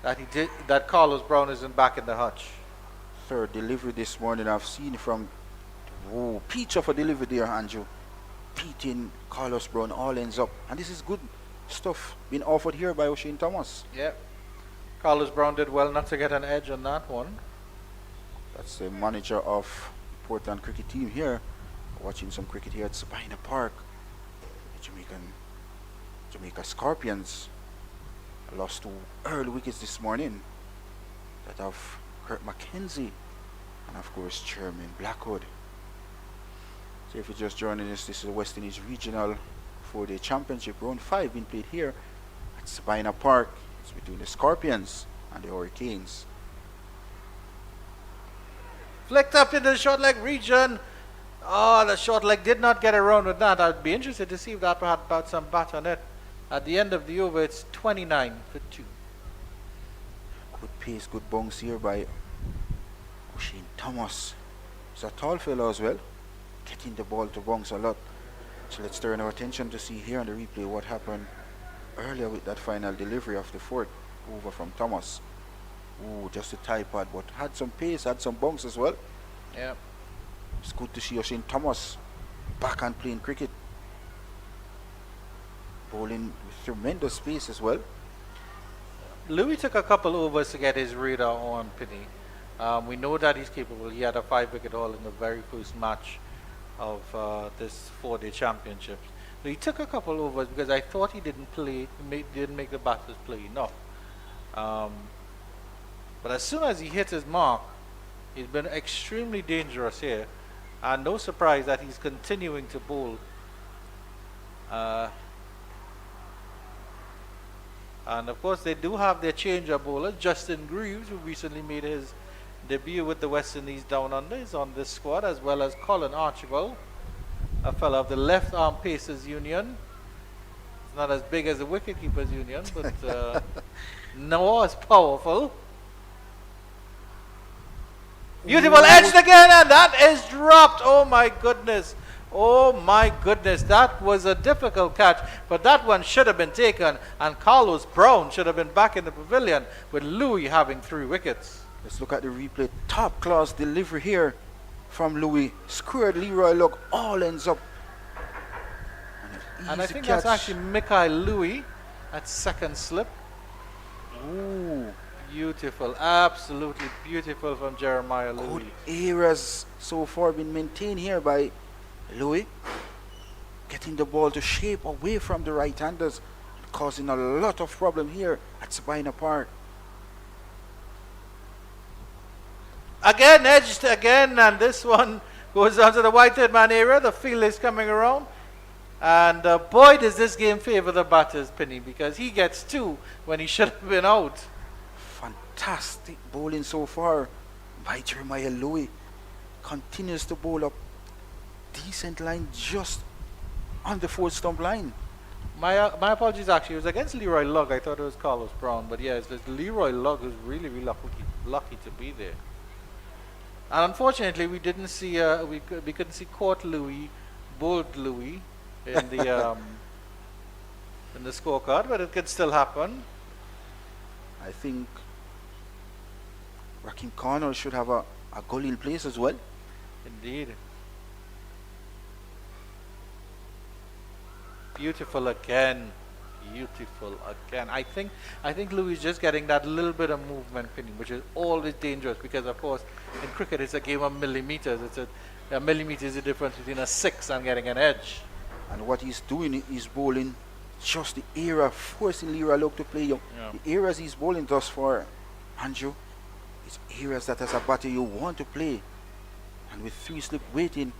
that Carlos Brown isn't back in the hutch. Third delivery this morning I've seen from peach of a delivery there, Andrew. Beating Carlos Brown, all ends up. And this is good stuff being offered here by O'Shane Thomas. Yeah. Carlos Brown did well not to get an edge on that one. That's the manager of Portland cricket team here. Watching some cricket here at Sabina Park. Jamaica Scorpions lost 2 early wickets this morning. That of Kirk McKenzie and of course Jermaine Blackwood. So if you're just joining us, this is the West Indies Regional 4-Day Championship. Round 5 being played here at Sabina Park. It's between the Scorpions and the Hurricanes. Flicked up into the short leg region. Oh, the short leg did not get around with that. I'd be interested to see if that had about some bat on it. At the end of the over, it's 29 for 2. Good pace, good bounce here by O'Shane Thomas. He's a tall fellow as well, getting the ball to bounce a lot. So let's turn our attention to see here on the replay what happened earlier with that final delivery of the fourth over from Thomas. Ooh, just a tie pad, but had some pace, had some bounce as well. Yeah. It's good to see Oshane Thomas back and playing cricket. Bowling with tremendous pace as well. Louis took a couple overs to get his radar on Penny. We know that he's capable. He had a 5-wicket haul in the very first match of this 4-day championship. So he took a couple overs because I thought he didn't make the batters play enough. But as soon as he hit his mark, he's been extremely dangerous here. And no surprise that he's continuing to bowl. And of course they do have their changer bowler, Justin Greaves, who recently made his debut with the West Indies Down Under, is on this squad, as well as Colin Archibald, a fellow of the Left Arm Pacers Union. It's not as big as the Wicketkeepers Union, but no, it's powerful. Beautiful edged again, and that is dropped. Oh my goodness. Oh my goodness, that was a difficult catch, but that one should have been taken, and Carlos Brown should have been back in the pavilion with Louis having 3 wickets. Let's look at the replay. Top class delivery here from Louis. Squared Leroy Lugg, all ends up. And I think that's actually Mikhail Louis at second slip. Ooh, Beautiful, absolutely beautiful from Jeremiah Louis. good areas so far been maintained here by Louis, getting the ball to shape away from the right-handers, causing a lot of problem here at Sabina Park. Again edged again, and this one goes onto the white-head man area. The field is coming around, and boy does this game favor the batters, Penny, because he gets 2 when he should have been out. Fantastic bowling so far by Jeremiah Louis. Continues to bowl up decent line just on the 4th stump line. My apologies, actually, it was against Leroy Lugg. I thought it was Carlos Brown, but yeah, it's Leroy Lugg who's really lucky to be there. And unfortunately, we didn't see we couldn't see Court Louis, bowled Louis in the in the scorecard, but it could still happen. I think Rakim Connor should have a goal in place as well. Indeed. Beautiful again. Beautiful again. I think Louis is just getting that little bit of movement, Penny, which is always dangerous because, of course, in cricket it's a game of millimeters. A millimeter is the difference between a 6 and getting an edge. And what he's doing is bowling just the area, forcing Leroy Lugg to play. The areas he's bowling thus far, Andrew, it's areas that as a batter you want to play. And with 3 slip waiting,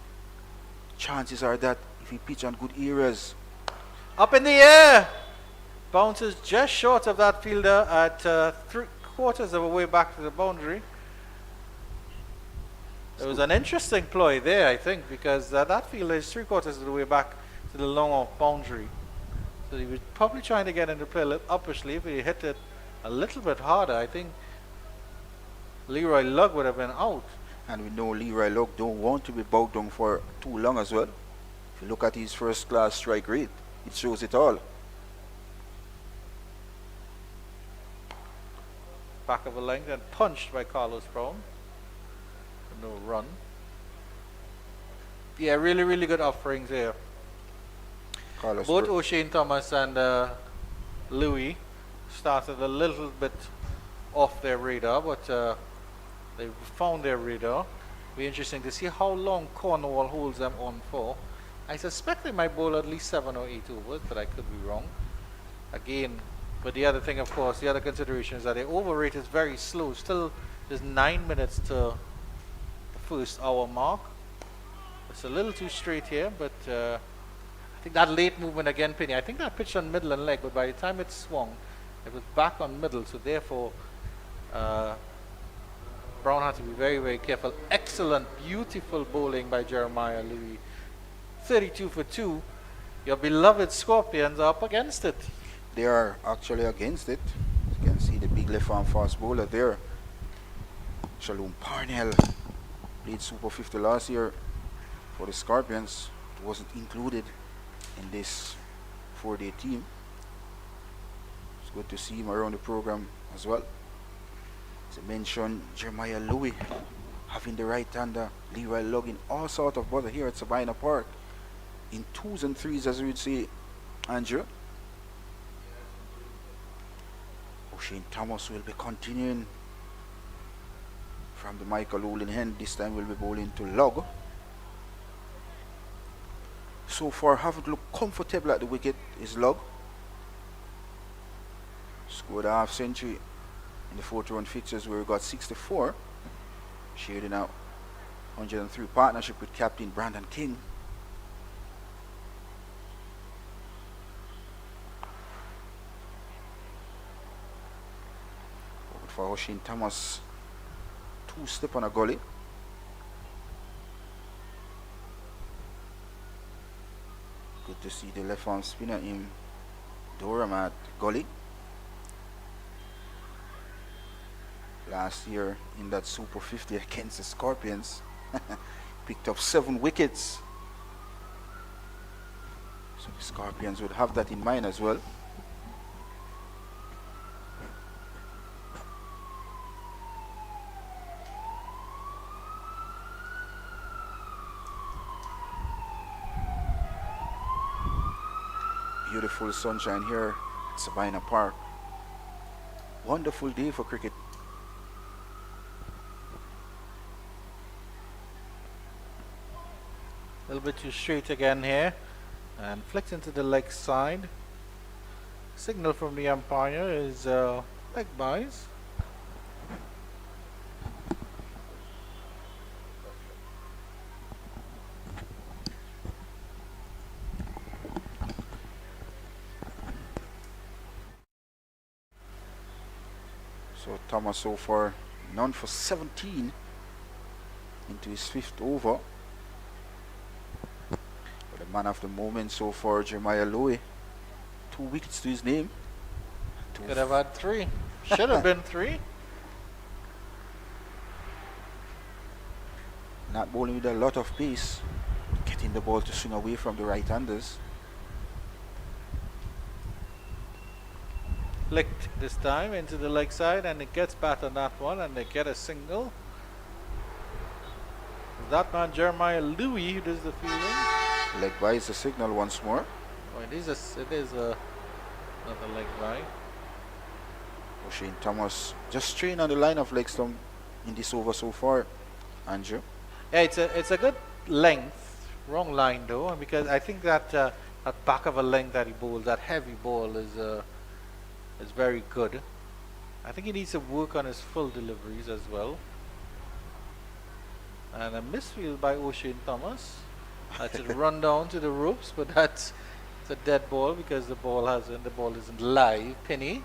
chances are that if he pitch on good areas. Up in the air! Bounces just short of that fielder at 3/4 of a way back to the boundary. It was an interesting ploy there, I think, because that fielder is 3/4 of the way back to the long off boundary. So he was probably trying to get into play a little uppishly. If he hit it a little bit harder, I think Leroy Lugg would have been out. And we know Leroy Lugg don't want to be bogged down for too long as well. If you look at his first class strike rate, it shows it all. Back of a length and punched by Carlos Brown. No run. Yeah, really, really good offerings here. Carlos Both Oshane Thomas and Louis started a little bit off their radar, but they found their radar. Be interesting to see how long Cornwall holds them on for. I suspect they might bowl at least 7 or 8 overs, but I could be wrong. Again, but the other thing, of course, the other consideration is that their over rate is very slow. Still, there's 9 minutes to the first hour mark. It's a little too straight here, but I think that late movement again, Penny, I think that pitched on middle and leg, but by the time it swung, it was back on middle, so therefore Brown had to be very, very careful. Excellent, beautiful bowling by Jeremiah Louis. 32 for 2. Your beloved Scorpions are up against it. They are actually against it. You can see the big left arm fast bowler there. Shalom Parnell played Super 50 last year for the Scorpions. It wasn't included in this 4-day team. It's good to see him around the program as well. As I mentioned, Jeremiah Louis having the right-hander, Leroy Lugg in all sort of bother here at Sabina Park. In 2s and 3s, as we would say, Andrew. O'Shane Thomas will be continuing from the Michael Olin hand. This time we'll be bowling to Lugg. So far, haven't looked comfortable at the wicket is Lugg. Scored a half century in the 40-run fixtures where he got 64. Shared in out 103 partnership with captain Brandon King. But for O'Shane Thomas, 2-step on a gully. Good to see the left arm spinner in Durham at gully. Last year in that Super 50 against the Scorpions, picked up 7 wickets. So the Scorpions would have that in mind as well. Beautiful sunshine here at Sabina Park. Wonderful day for cricket. A little bit too straight again here, and flicks into the leg side. Signal from the umpire is leg byes. So Thomas so far none for 17 into his 5th over. But the man of the moment so far, Jeremiah Lowe, 2 wickets to his name. Could have had 3. Should have been 3. Not bowling with a lot of pace, getting the ball to swing away from the right-handers. Flicked this time into the leg side, and it gets back on that one, and they get a single. That man Jeremiah Louis who does the fielding. Leg by is a signal once more. Oh, it is a another leg by. O'Shane Thomas just straying on the line of leg stump in this over so far, Andrew. Yeah, it's a good length. Wrong line though, because I think that that back of a length that he bowls, that heavy ball is very good. I think he needs to work on his full deliveries as well. And a misfield by O'Shane Thomas. That should run down to the ropes, but it's a dead ball because the ball isn't live. Penny.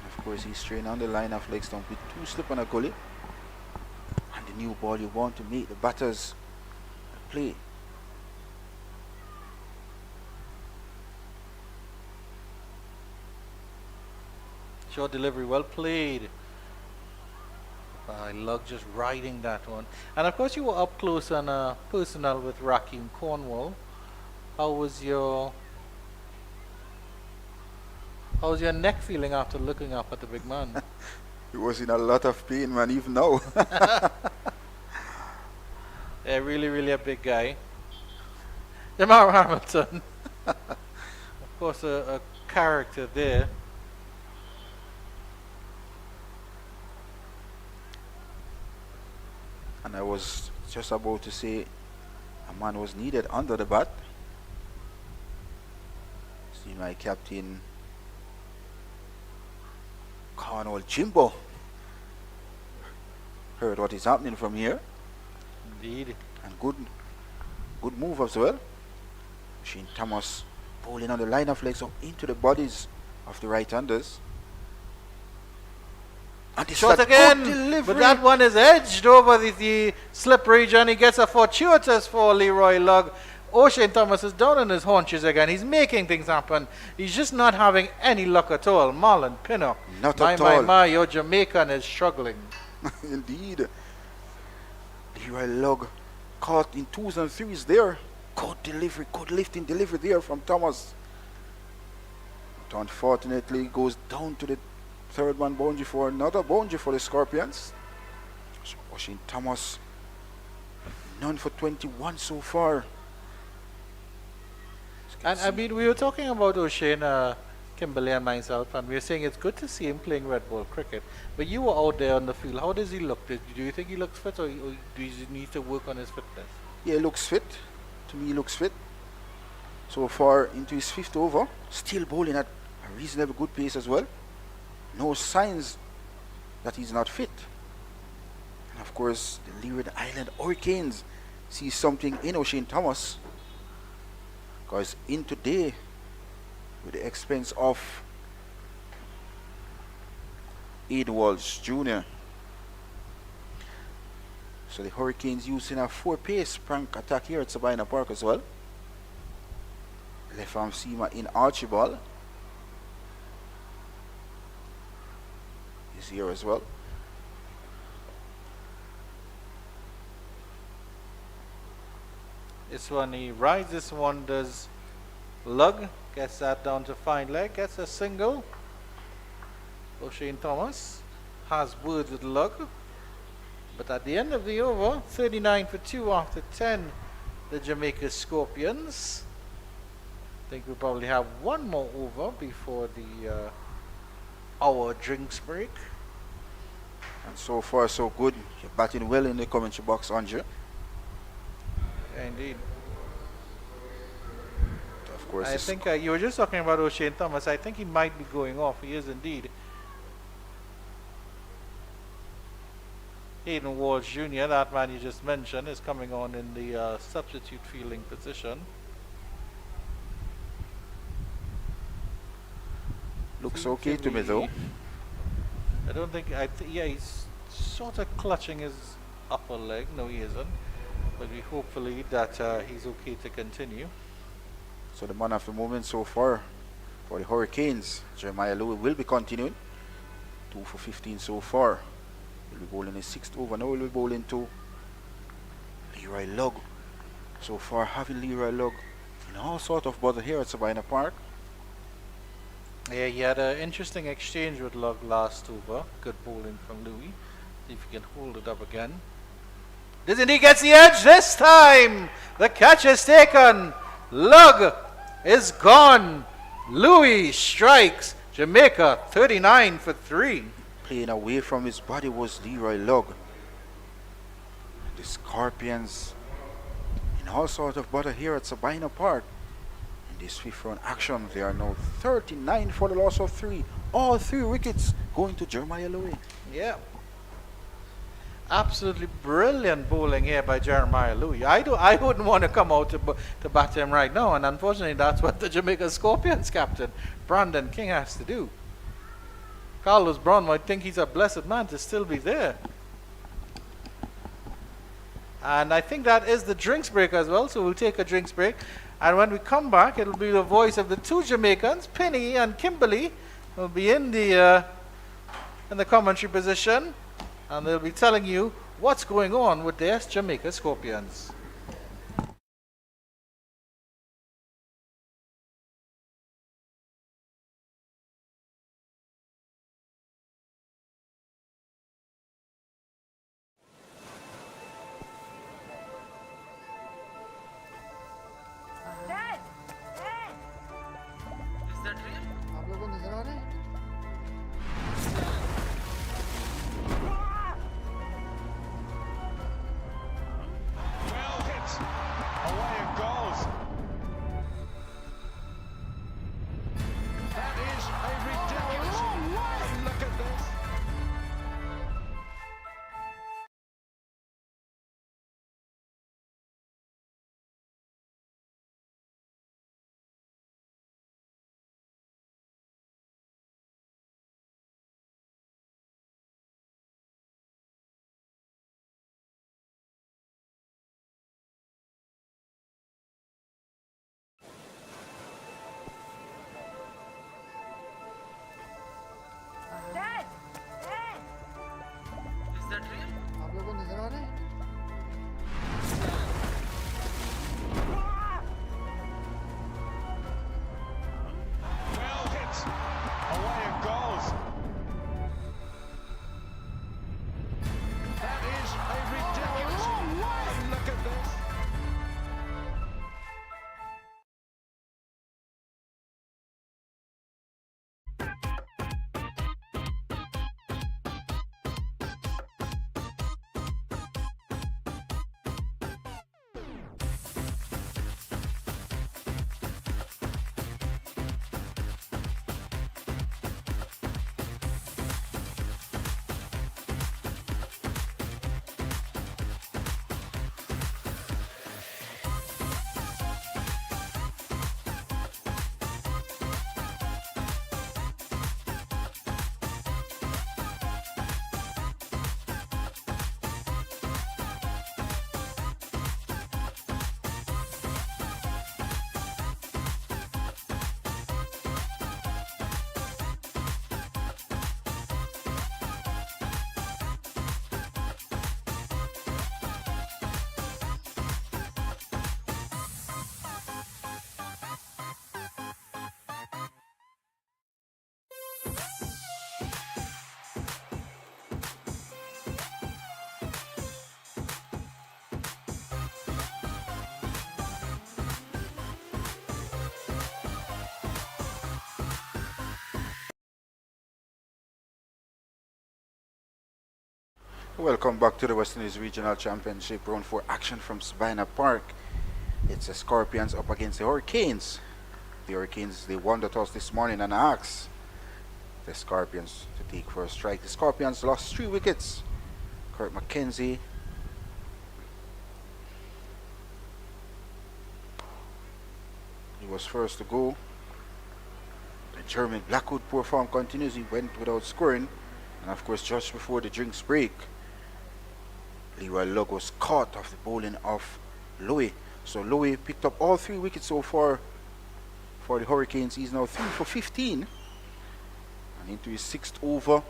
Of course, he's straying on the line of leg stump with 2 slip on a gully. And the new ball, you want to make the batters play. Short delivery, well played. Lugg just riding that one. And of course you were up close and personal with Raheem Cornwall. How was your neck feeling after looking up at the big man? He was in a lot of pain, man, even now. Yeah, really a big guy. Jamar Hamilton. Of course a character there. And I was just about to say a man was needed under the bat. See my captain Cornwall Jimbo heard what is happening from here. Indeed. And good move as well. O'Shane Thomas bowling on the line of legs up into the bodies of the right-handers. And Shot again, but that one is edged over the slip region. He gets a fortuitous for Leroy Lugg. O'Shane Thomas is down on his haunches again. He's making things happen. He's just not having any luck at all. Marlon Pinnock. Not at all. My, your Jamaican is struggling. Indeed. Leroy Lugg caught in 2s and 3s there. Good delivery, good lifting delivery there from Thomas. But unfortunately, goes down to the third man boundary for another boundary for the Scorpions. So O'Shane Thomas, none for 21 so far. And I mean, we were talking about O'Shane, Kimberly and myself, and we were saying it's good to see him playing red ball cricket. But you were out there on the field. How does he look? Do you think he looks fit, or do you need to work on his fitness? Yeah, he looks fit. To me, he looks fit. So far into his 5th over, still bowling at a reasonably good pace as well. No signs that he's not fit. And of course, the Leeward Island Hurricanes see something in O'Shane Thomas, because in today, with the expense of Edwards Jr. So the Hurricanes using a 4-pace prank attack here at Sabina Park as well. Left arm seamer in Archibald is here as well. This one he rides, this one does lug, gets that down to fine leg, gets a single. O'Shane Thomas has words with lug. But at the end of the over, 39 for 2 after 10, the Jamaica Scorpions. I think we probably have one more over before the hour drinks break. And so far so good. You're batting well in the commentary box, Andre. Yeah, indeed. Of course, I think you were just talking about O'Shane Thomas. I think he might be going off. He is indeed. Hayden Walsh Jr., that man you just mentioned, is coming on in the substitute fielding position. looks okay to me though. I don't think, yeah, he's sort of clutching his upper leg. No, he isn't. But we hopefully that he's okay to continue. So the man of the moment so far for the Hurricanes, Jeremiah Louis, will be continuing. 2 for 15 so far. He'll be bowling his 6th over. Now he'll be bowling to Leroy Lugg. So far having Leroy Lugg in all sort of bother here at Sabina Park. Yeah, he had an interesting exchange with Lugg last over. Good bowling from Louis. See if he can hold it up again. Disney gets the edge this time. The catch is taken. Lugg is gone. Louis strikes. Jamaica 39 for 3. Playing away from his body was Leroy Lugg. The Scorpions in all sort of bother here at Sabina Park. In this 5th round action, they are now 39 for the loss of 3. All 3 wickets going to Jeremiah Louis. Yeah. Absolutely brilliant bowling here by Jeremiah Louis. I wouldn't want to come out to bat him right now, and unfortunately that's what the Jamaica Scorpions captain Brandon King has to do. Carlos Brown might think he's a blessed man to still be there. And I think that is the drinks break as well, so we'll take a drinks break. And when we come back, it'll be the voice of the 2 Jamaicans, Penny and Kimberly, will be in the commentary position. And they'll be telling you what's going on with their Jamaica Scorpions. Dad! Dad! Is that real? Well Welcome back to the West Indies Regional Championship round 4 action from Sabina Park. It's the Scorpions up against the Hurricanes. The Hurricanes, they won the toss this morning and asked the Scorpions to take first strike. The Scorpions lost 3 wickets. Kurt McKenzie, he was first to go. The German Blackwood poor form continues. He went without scoring. And of course, just before the drinks break, Leeward Lug was caught off the bowling of Louis. So Louis picked up all 3 wickets so far for the Hurricanes. He's now 3 for 15 and into his 6th over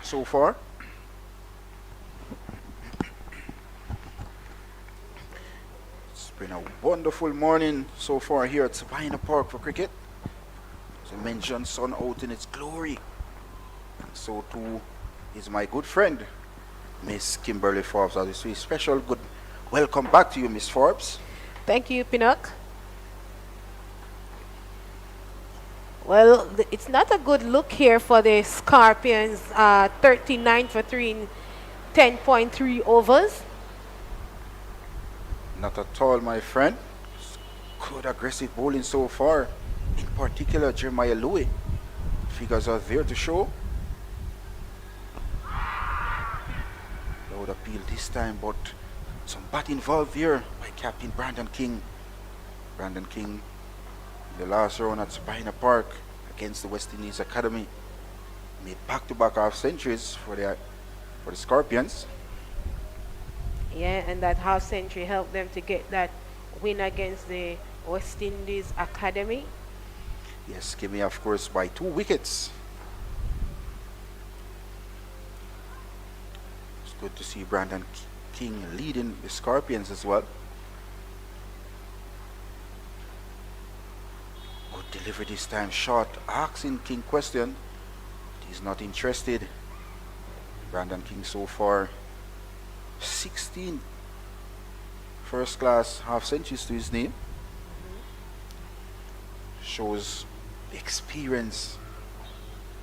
so far. It's been a wonderful morning so far here at Sabina Park for cricket. As I mentioned, sun out in its glory. So too is my good friend, Miss Kimberly Forbes. As a special good welcome back to you, Miss Forbes. Thank you, Pinnock. Well, it's not a good look here for the Scorpions. 39 for 3 in 10.3 overs. Not at all, my friend. Good aggressive bowling so far. In particular, Jeremiah Louis. Figures are there to show. Loud appeal this time, but some bat involved here by Captain Brandon King. Brandon King in the last round at Sabina Park against the West Indies Academy made back-to-back half centuries for the Scorpions. Yeah, and that half century helped them to get that win against the West Indies Academy. Yes, Kimmy, of course, by 2 wickets. It's good to see Brandon King leading the Scorpions as well. Good delivery this time, short, asking King question. He's not interested. Brandon King so far 16 first class half centuries to his name. Shows the experience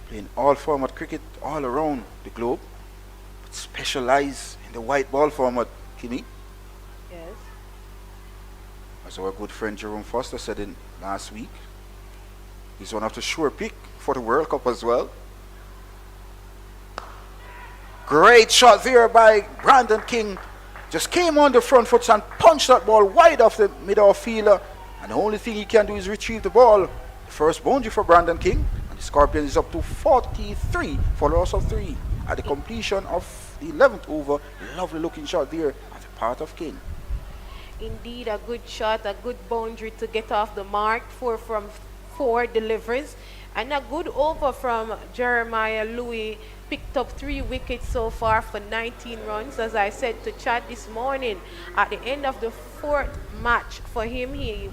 playing all format cricket all around the globe, but specialize in the white ball format, Kimmy. Yes. As our good friend Jerome Foster said in last week, he's one of the sure pick for the World Cup as well. Great shot there by Brandon King. Just came on the front foot and punched that ball wide off the middle fielder. And the only thing he can do is retrieve the ball. The first boundary for Brandon King. And the Scorpions is up to 43 for loss of 3 at the completion of the 11th over. Lovely looking shot there at the part of King. Indeed, a good shot, a good boundary to get off the mark. 4 from 4 deliveries. And a good over from Jeremiah Louis. Picked up 3 wickets so far for 19 runs. As I said to Chad this morning, at the end of the 4th match for him, he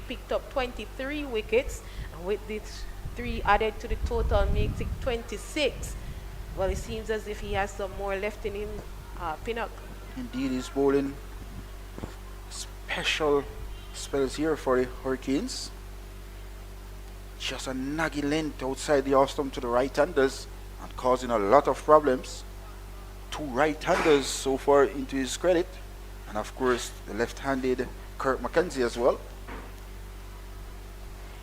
picked up 23 wickets. And with these 3 added to the total makes it 26. Well, it seems as if he has some more left in him, Pinnock. Indeed, he's bowling special spells here for the Hurricanes. Just a nagging length outside the off stump to the right-handers and causing a lot of problems. 2 right-handers so far into his credit, and of course the left-handed Kurt McKenzie as well.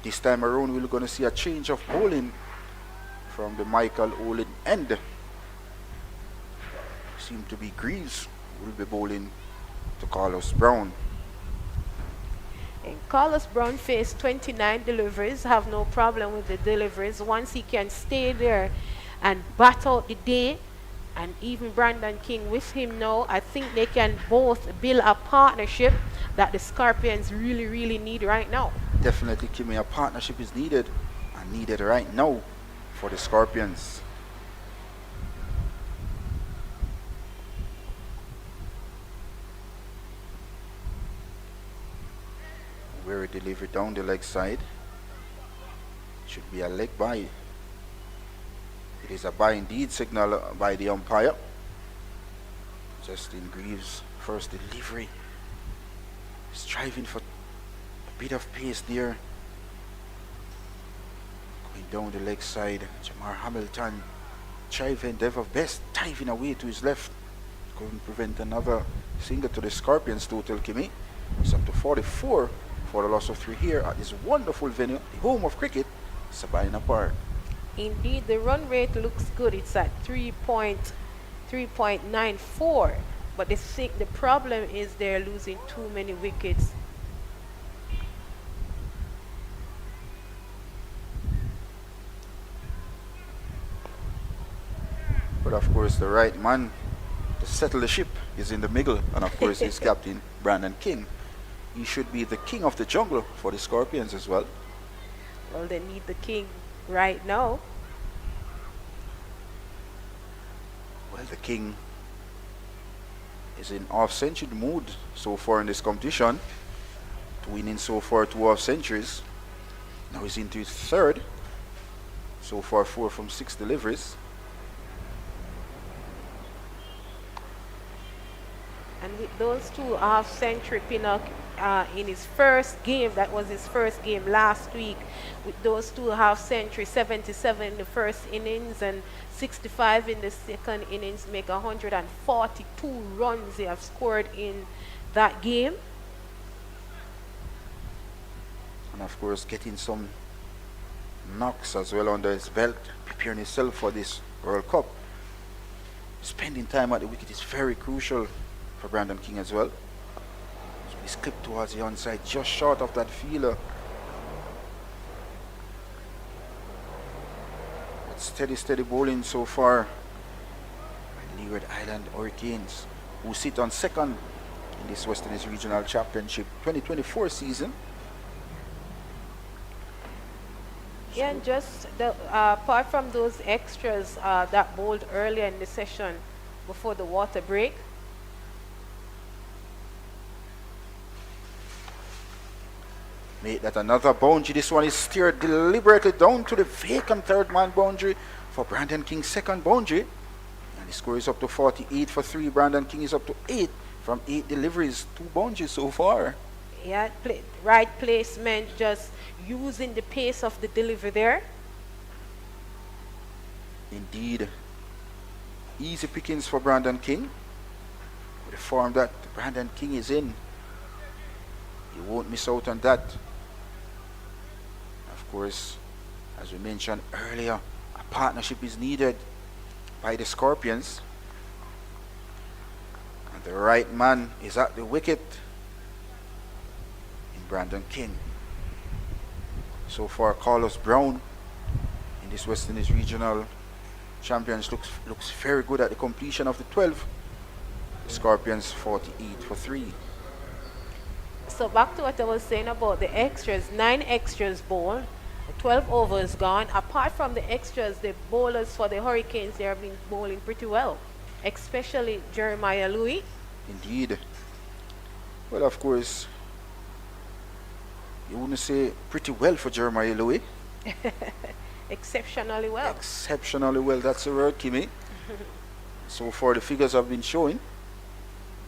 This time around we're going to see a change of bowling from the Michael Olin end. Seem to be Greaves who will be bowling to Carlos Brown. And Carlos Brown faced 29 deliveries, have no problem with the deliveries. Once he can stay there and bat out the day, and even Brandon King with him now, I think they can both build a partnership that the Scorpions really, really need right now. Definitely, Kimmy, a partnership is needed, and needed right now for the Scorpions. Very delivery down the leg side. Should be a leg by. It is a by indeed, signal by the umpire. Justin Greaves, first delivery. Striving for a bit of pace there. Going down the leg side. Jamar Hamilton, try endeavor best, diving away to his left. couldn't prevent another single to the Scorpions total, Kimi. It's up to 44 for the loss of 3 here at this wonderful venue, the home of cricket, Sabina Park. Indeed, the run rate looks good. It's at 3.94. But the problem is they're losing too many wickets. But of course, the right man to settle the ship is in the middle, and of course, his captain, Brandon King. He should be the king of the jungle for the Scorpions as well. Well, they need the king right now. Well, the king is in half-century mood so far in this competition, winning so far 2 half-centuries. Now he's into his 3rd. So far 4 from 6 deliveries. And with those 2 half-century, Pinnock, in his first game, that was his first game last week, with those 2 half-century, 77 in the first innings and 65 in the second innings, make 142 runs they have scored in that game. And of course, getting some knocks as well under his belt, preparing himself for this World Cup. Spending time at the wicket is very crucial for Brandon King as well. So he's clipped towards the onside, just short of that fielder. But steady bowling so far by Leeward Island Hurricanes, who sit on 2nd in this West Indies Regional Championship 2024 season. Yeah, and just apart from those extras that bowled earlier in the session before the water break, Make that another boundary. This one is steered deliberately down to the vacant 3rd man boundary for Brandon King's 2nd boundary. And the score is up to 48 for 3. Brandon King is up to 8 from 8 deliveries, 2 boundaries so far. yeah, right placement, just using the pace of the delivery there. Indeed. Easy pickings for Brandon King. With the form that Brandon King is in, you won't miss out on that. Of course, as we mentioned earlier, a partnership is needed by the Scorpions. And the right man is at the wicket in Brandon King. So far, Carlos Brown in this West Indies Regional Champions looks very good at the completion of the 12. The Scorpions 48 for 3. So back to what I was saying about the extras, 9 extras bowled, 12 overs gone. Apart from the extras, the bowlers for the Hurricanes, they have been bowling pretty well, especially Jeremiah Louis. Indeed. Well, of course, you wouldn't say pretty well for Jeremiah Louis. Exceptionally well. Exceptionally well, that's the word, Kimi. So far, the figures have been showing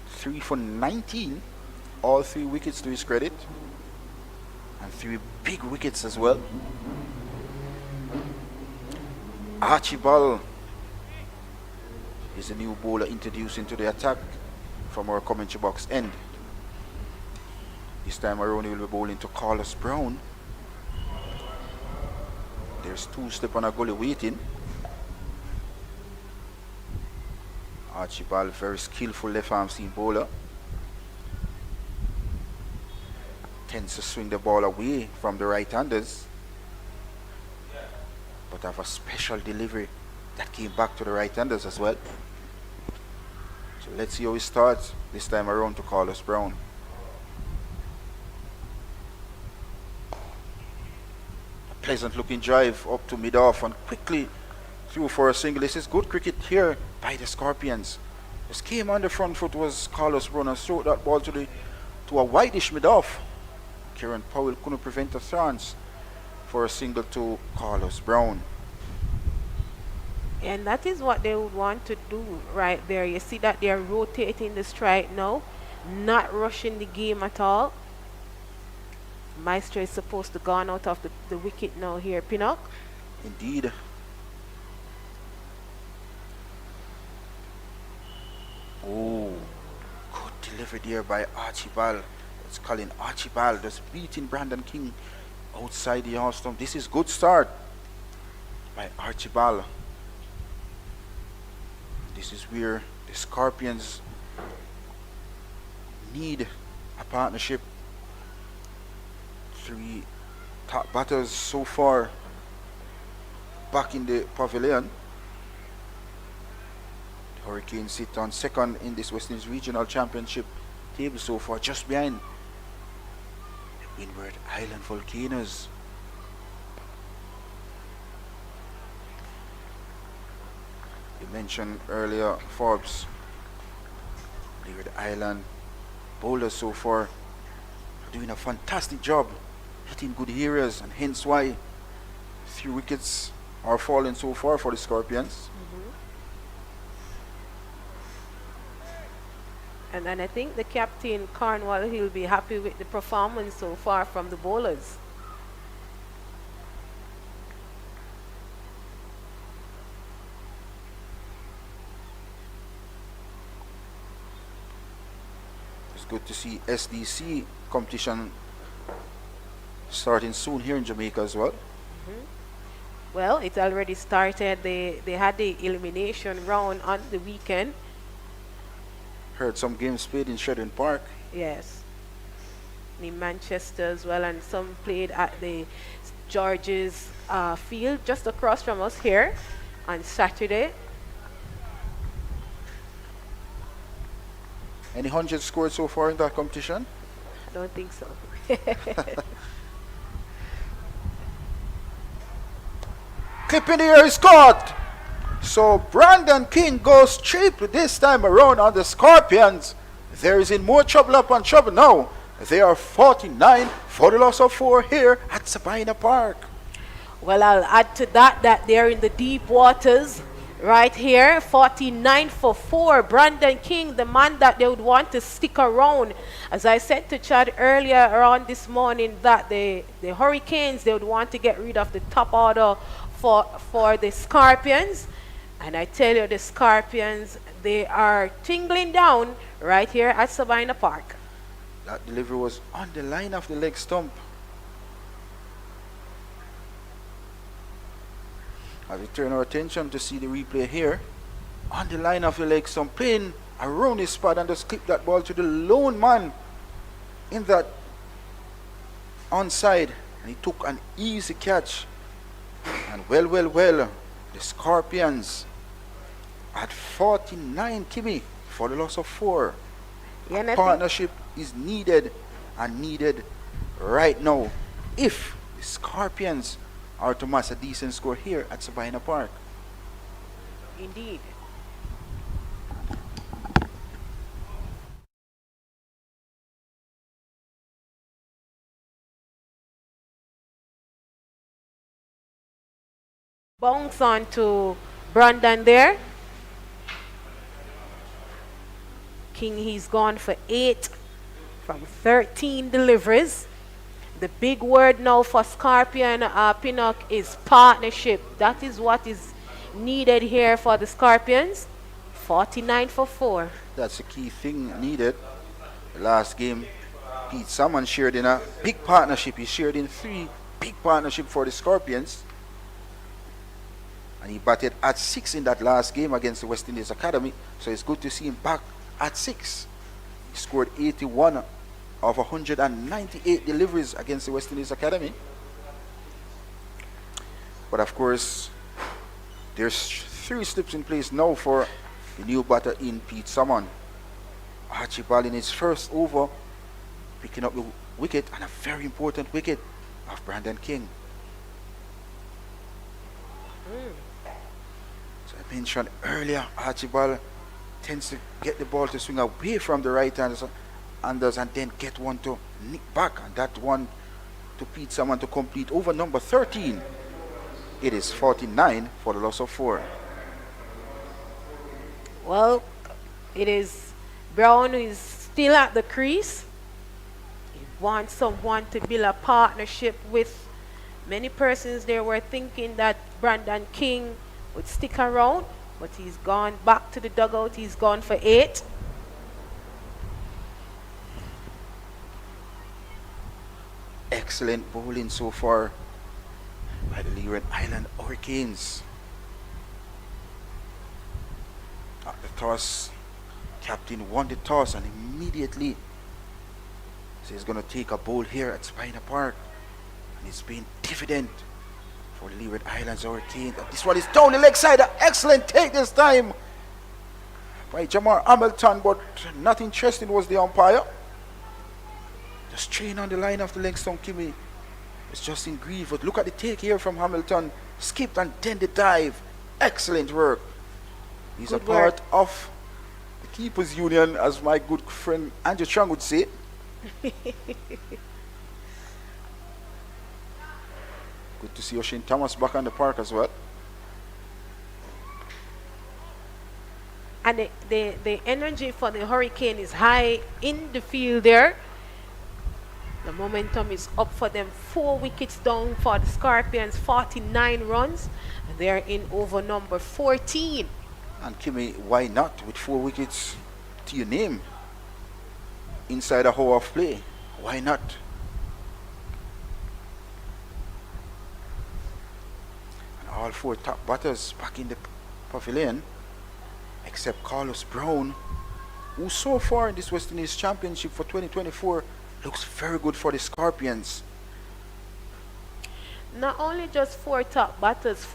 3 for 19, all 3 wickets to his credit, and 3 big wickets as well. Archibald is a new bowler introduced into the attack from our commentary box end. This time around, he will be bowling to Carlos Brown. There's 2 slip on a gully waiting. Archibald, very skillful left-arm seam bowler. Tends to swing the ball away from the right-handers, but have a special delivery that came back to the right-handers as well. So let's see how he starts this time around to Carlos Brown. Pleasant looking drive up to mid-off and quickly through for a single. This is good cricket here by the Scorpions. Just came on the front foot was Carlos Brown and threw that ball to a wideish mid-off. Kieran Powell couldn't prevent a chance for a single to Carlos Brown. And that is what they would want to do right there. You see that they are rotating the strike now, not rushing the game at all. Maestro is supposed to go on out of the wicket now here, Pinnock. Indeed. Oh, delivered there by Archibald. It's Colin Archibald just beating Brandon King outside the half stump. This is good start by Archibald. This is where the Scorpions need a partnership. 3 top batters so far back in the pavilion. The Hurricanes sit on second in this West Indies Regional Championship table so far, just behind the Windward Island Volcanoes. You mentioned earlier, Forbes, Leeward Island bowlers so far are doing a fantastic job, hitting good areas, and hence why 3 wickets are falling so far for the Scorpions. And then I think the captain, Cornwall, he'll be happy with the performance so far from the bowlers. It's good to see SDC competition starting soon here in Jamaica as well. Well, it's already started. They had the elimination round on the weekend. Heard some games played in Sheridan Park. Yes. In Manchester as well, and some played at the George's field just across from us here on Saturday. Any hundreds scored so far in that competition? I don't think so. Clip in the air is caught. So Brandon King goes cheap this time around on the Scorpions. There is in more trouble upon trouble now. They are 49 for the loss of 4 here at Sabina Park. Well, I'll add to that they're in the deep waters right here. 49 for 4. Brandon King, the man that they would want to stick around. As I said to Chad earlier on this morning, that the Hurricanes, they would want to get rid of the top order for the Scorpions. And I tell you, the Scorpions, they are tingling down right here at Sabina Park. That delivery was on the line of the leg stump. As we turn our attention to see the replay here, on the line of the leg stump, playing around his spot and just clip that ball to the lone man in that onside. And he took an easy catch. And well, the Scorpions at 49 Kimmy for the loss of 4. Yeah, Partnership is needed and needed right now if the Scorpions are to amass a decent score here at Sabina Park. Indeed. Bounce on to Brandon there. King, he's gone for 8 from 13 deliveries. The big word now for Scorpion Pinnock is partnership. That is what is needed here for the Scorpions. 49 for 4. That's the key thing needed. The last game, Pete Salmon shared in a big partnership. He shared in 3 big partnership for the Scorpions. And he batted at 6 in that last game against the West Indies Academy. So it's good to see him back at 6. He scored 81 of 198 deliveries against the West Indies Academy. But of course, there's 3 slips in place now for the new batter in Pete Salmon. Archibald in his first over, picking up the wicket, and a very important wicket of Brandon King. So I mentioned earlier, Archibald tends to get the ball to swing away from the right-handers and then get one to nick back, and that one to Pete Salmon to complete over number 13. It is 49 for the loss of 4. Well, it is Brown who is still at the crease. He wants someone to build a partnership with. Many persons there were thinking that Brandon King would stick around, but he's gone back to the dugout. He's gone for 8. excellent bowling so far by the Leeward Island Hurricanes. At the toss, captain won the toss and immediately so he's going to take a bowl here at Spina Park, and it's been dividend for the Leeward Islands Hurricanes. This one is down the leg side. An excellent take this time by Jamar Hamilton, but not interesting was the umpire. Just straight on the line of the leg stump, Kimmy. It's just in grief, but look at the take here from Hamilton. Skipped and then the dive. Excellent work. He's Good a part of the Keepers Union, as my good friend Andrew Chung would say. Good to see O'Shane Thomas back on the park as well. And the energy for the Hurricane is high in the field there. The momentum is up for them. 4 wickets down for the Scorpions, 49 runs. And they're in over number 14. And Kimmy, why not with 4 wickets to your name inside a hour of play? Why not? And all 4 top batters back in the pavilion, except Carlos Brown, who so far in this West Indies Championship for 2024 looks very good for the Scorpions. Not only just 4 top batters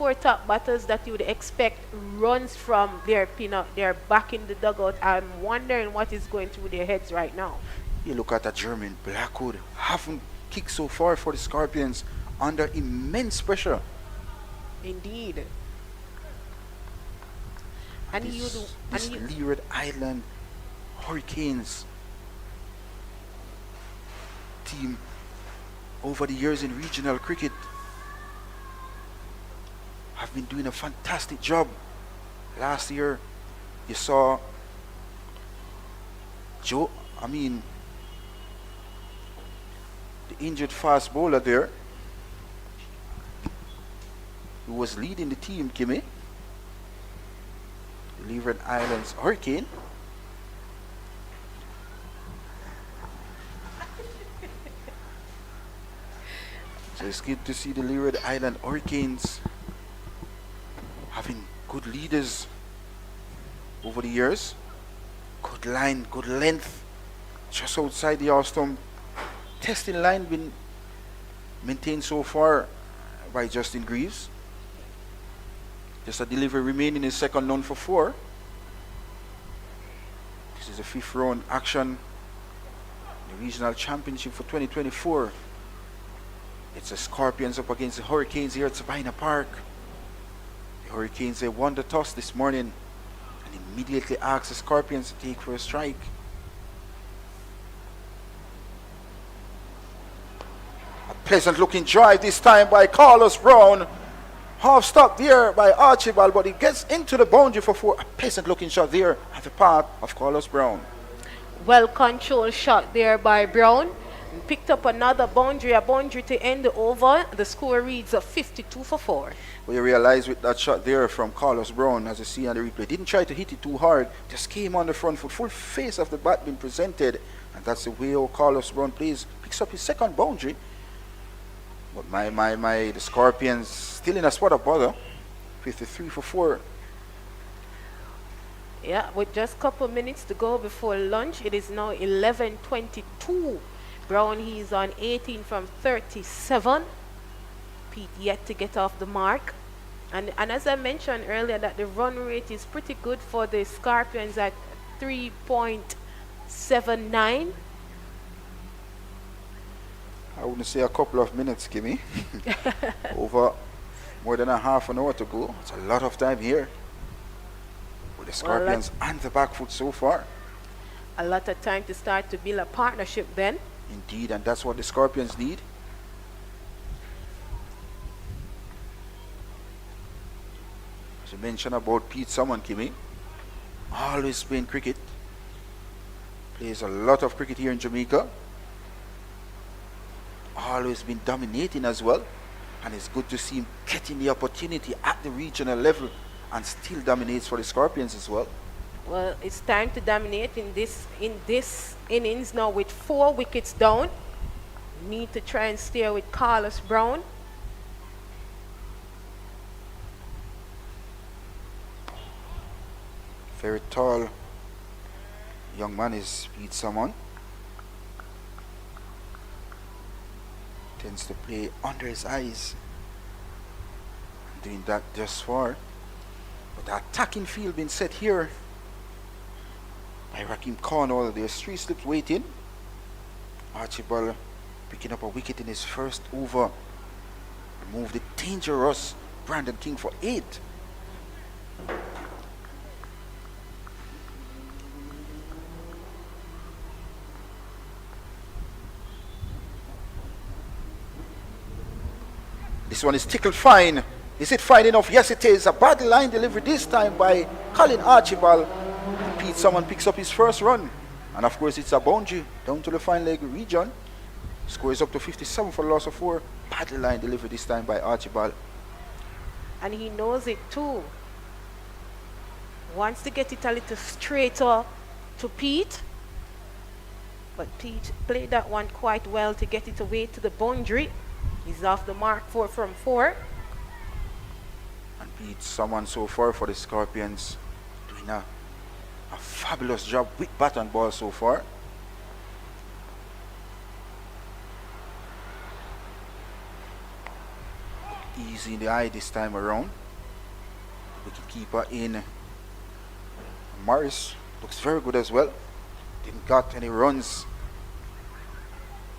that you would expect runs from their peanut. They're back in the dugout. I'm wondering what is going through their heads right now. You look at a German Blackwood, haven't kicked so far for the Scorpions under immense pressure. Indeed. And This Leeward Island Hurricanes team over the years in regional cricket have been doing a fantastic job. Last year you saw the injured fast bowler there who was leading the team, Kimmy, the Leeward Islands Hurricane. So it's good to see the Leeward Island Hurricanes having good leaders over the years. Good line, good length, just outside the off stump. Testing line been maintained so far by Justin Greaves. Just a delivery remaining in second known for 4. This is the 5th round action, the regional championship for 2024. It's the Scorpions up against the Hurricanes here at Sabina Park. The Hurricanes, they won the toss this morning and immediately asked the Scorpions to take for a strike. A pleasant looking drive this time by Carlos Brown. Half stop there by Archibald, but he gets into the boundary for 4. A pleasant looking shot there at the part of Carlos Brown. Well controlled shot there by Brown. Picked up another boundary, a boundary to end the over. The score reads a 52 for 4. We realize with that shot there from Carlos Brown, as you see on the replay, didn't try to hit it too hard, just came on the front foot, full face of the bat being presented, and that's the way how Carlos Brown plays. Picks up his second boundary. But the Scorpions still in a spot of bother. 53 for 4. Yeah, with just a couple minutes to go before lunch, it is now 11:22. Brown, he's on 18 from 37. Pete yet to get off the mark. And as I mentioned earlier, that the run rate is pretty good for the Scorpions at 3.79. I wouldn't say a couple of minutes, Kimmy. Over more than a half an hour to go. It's a lot of time here with the Scorpions and the back foot so far. A lot of time to start to build a partnership then. Indeed, and that's what the Scorpions need. As you mentioned about Pete Summon, Kimmy, always playing cricket. Plays a lot of cricket here in Jamaica. Always been dominating as well. And it's good to see him getting the opportunity at the regional level and still dominates for the Scorpions as well. Well, it's time to dominate in this innings now with 4 wickets down. Need to try and steer with Carlos Brown. Very tall young man is Pete someone. Tends to play under his eyes. Doing that just far. But the attacking field being set here by Raheem Cornwall. There's 3 slips waiting. Archibald picking up a wicket in his first over. Remove the dangerous Brandon King for 8. This one is tickled fine. Is it fine enough? Yes, it is. A bad line delivery this time by Colin Archibald. Pete someone picks up his first run. And of course, it's a boundary down to the fine leg region. Score is up to 57 for the loss of 4. Bad line delivery this time by Archibald. And he knows it too. Wants to get it a little straighter to Pete. But Pete played that one quite well to get it away to the boundary. He's off the mark 4 from 4. And Pete someone so far for the Scorpions. Doing a fabulous job with bat and ball so far. Easy in the eye this time around. Wicketkeeper in Morris looks very good as well. Didn't got any runs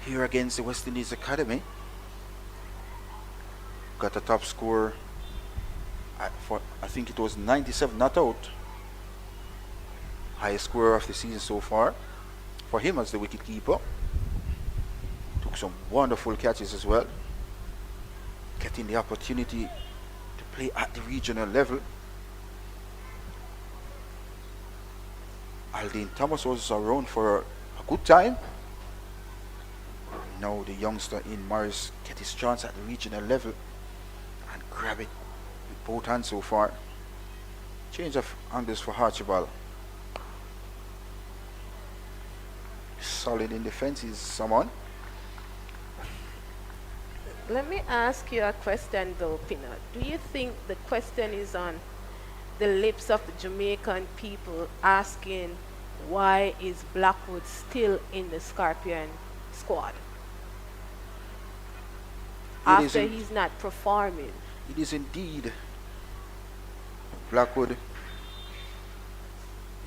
here against the West Indies Academy. Got a top score for, I think it was 97 not out. Highest scorer of the season so far for him as the wicketkeeper. Took some wonderful catches as well. Getting the opportunity to play at the regional level. Aldine Thomas was around for a good time. Now the youngster in Morris get his chance at the regional level and grab it with both hands so far. Change of angles for Archibald. Solid in defense is someone. Let me ask you a question though, Pinot. Do you think the question is on the lips of the Jamaican people asking why is Blackwood still in the Scorpion squad? After he's not performing. It is indeed. Blackwood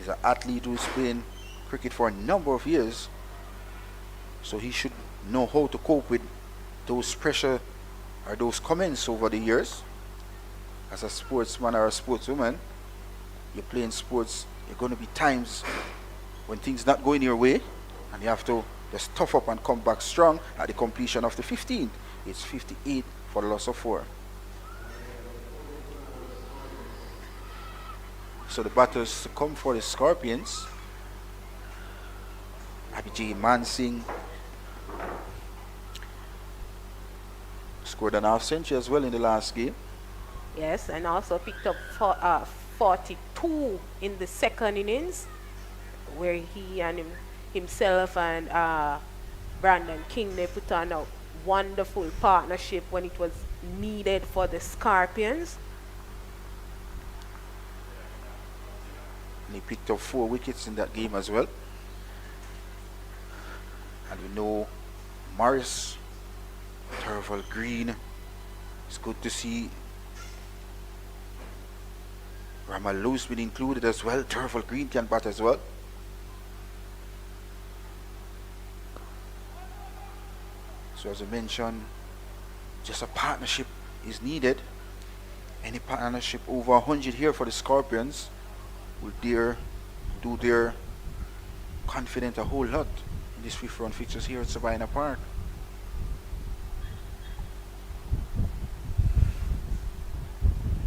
is an athlete who's playing cricket for a number of years, so he should know how to cope with those pressure or those comments over the years. As a sportsman or a sportswoman, you're playing sports, there are going to be times when things not going your way and you have to just tough up and come back strong at the completion of the 15th. It's 58 for the loss of 4. So the batters come for the Scorpions. Abhijay Mansingh scored an half century as well in the last game. Yes, and also picked up 42 in the second innings, where he and himself and Brandon King, they put on a wonderful partnership when it was needed for the Scorpions. And he picked up 4 wickets in that game as well. And we know Morris, Turval Green. It's good to see Ramalou's been included as well. Turval Green can bat as well. So as I mentioned, just a partnership is needed. Any partnership over 100 here for the Scorpions will do their confident a whole lot in these 5th round fixtures here at Sabina Park.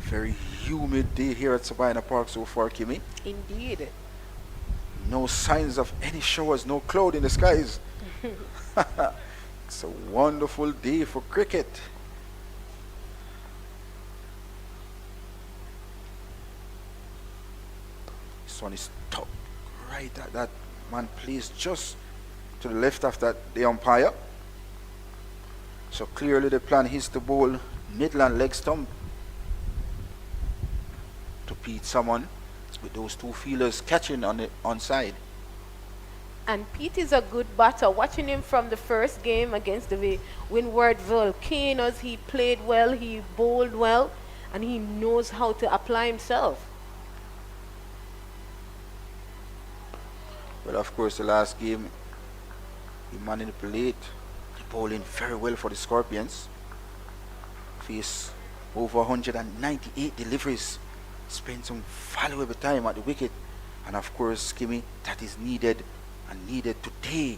Very humid day here at Sabina Park so far, Kimmy. Indeed. No signs of any showers, no cloud in the skies. It's a wonderful day for cricket. This one is top right at that man plays just to the left of that the umpire. So clearly the plan is to bowl Midland leg stump to Pete Salmon with those two fielders catching on the onside. And Pete is a good batter. Watching him from the first game against the Windward Volcanoes, he played well, he bowled well, and he knows how to apply himself. Well, of course, the last game, he manipulated the bowling very well for the Scorpions. Faced over 198 deliveries, spent some valuable time at the wicket, and of course, Kimmy, that is needed and needed today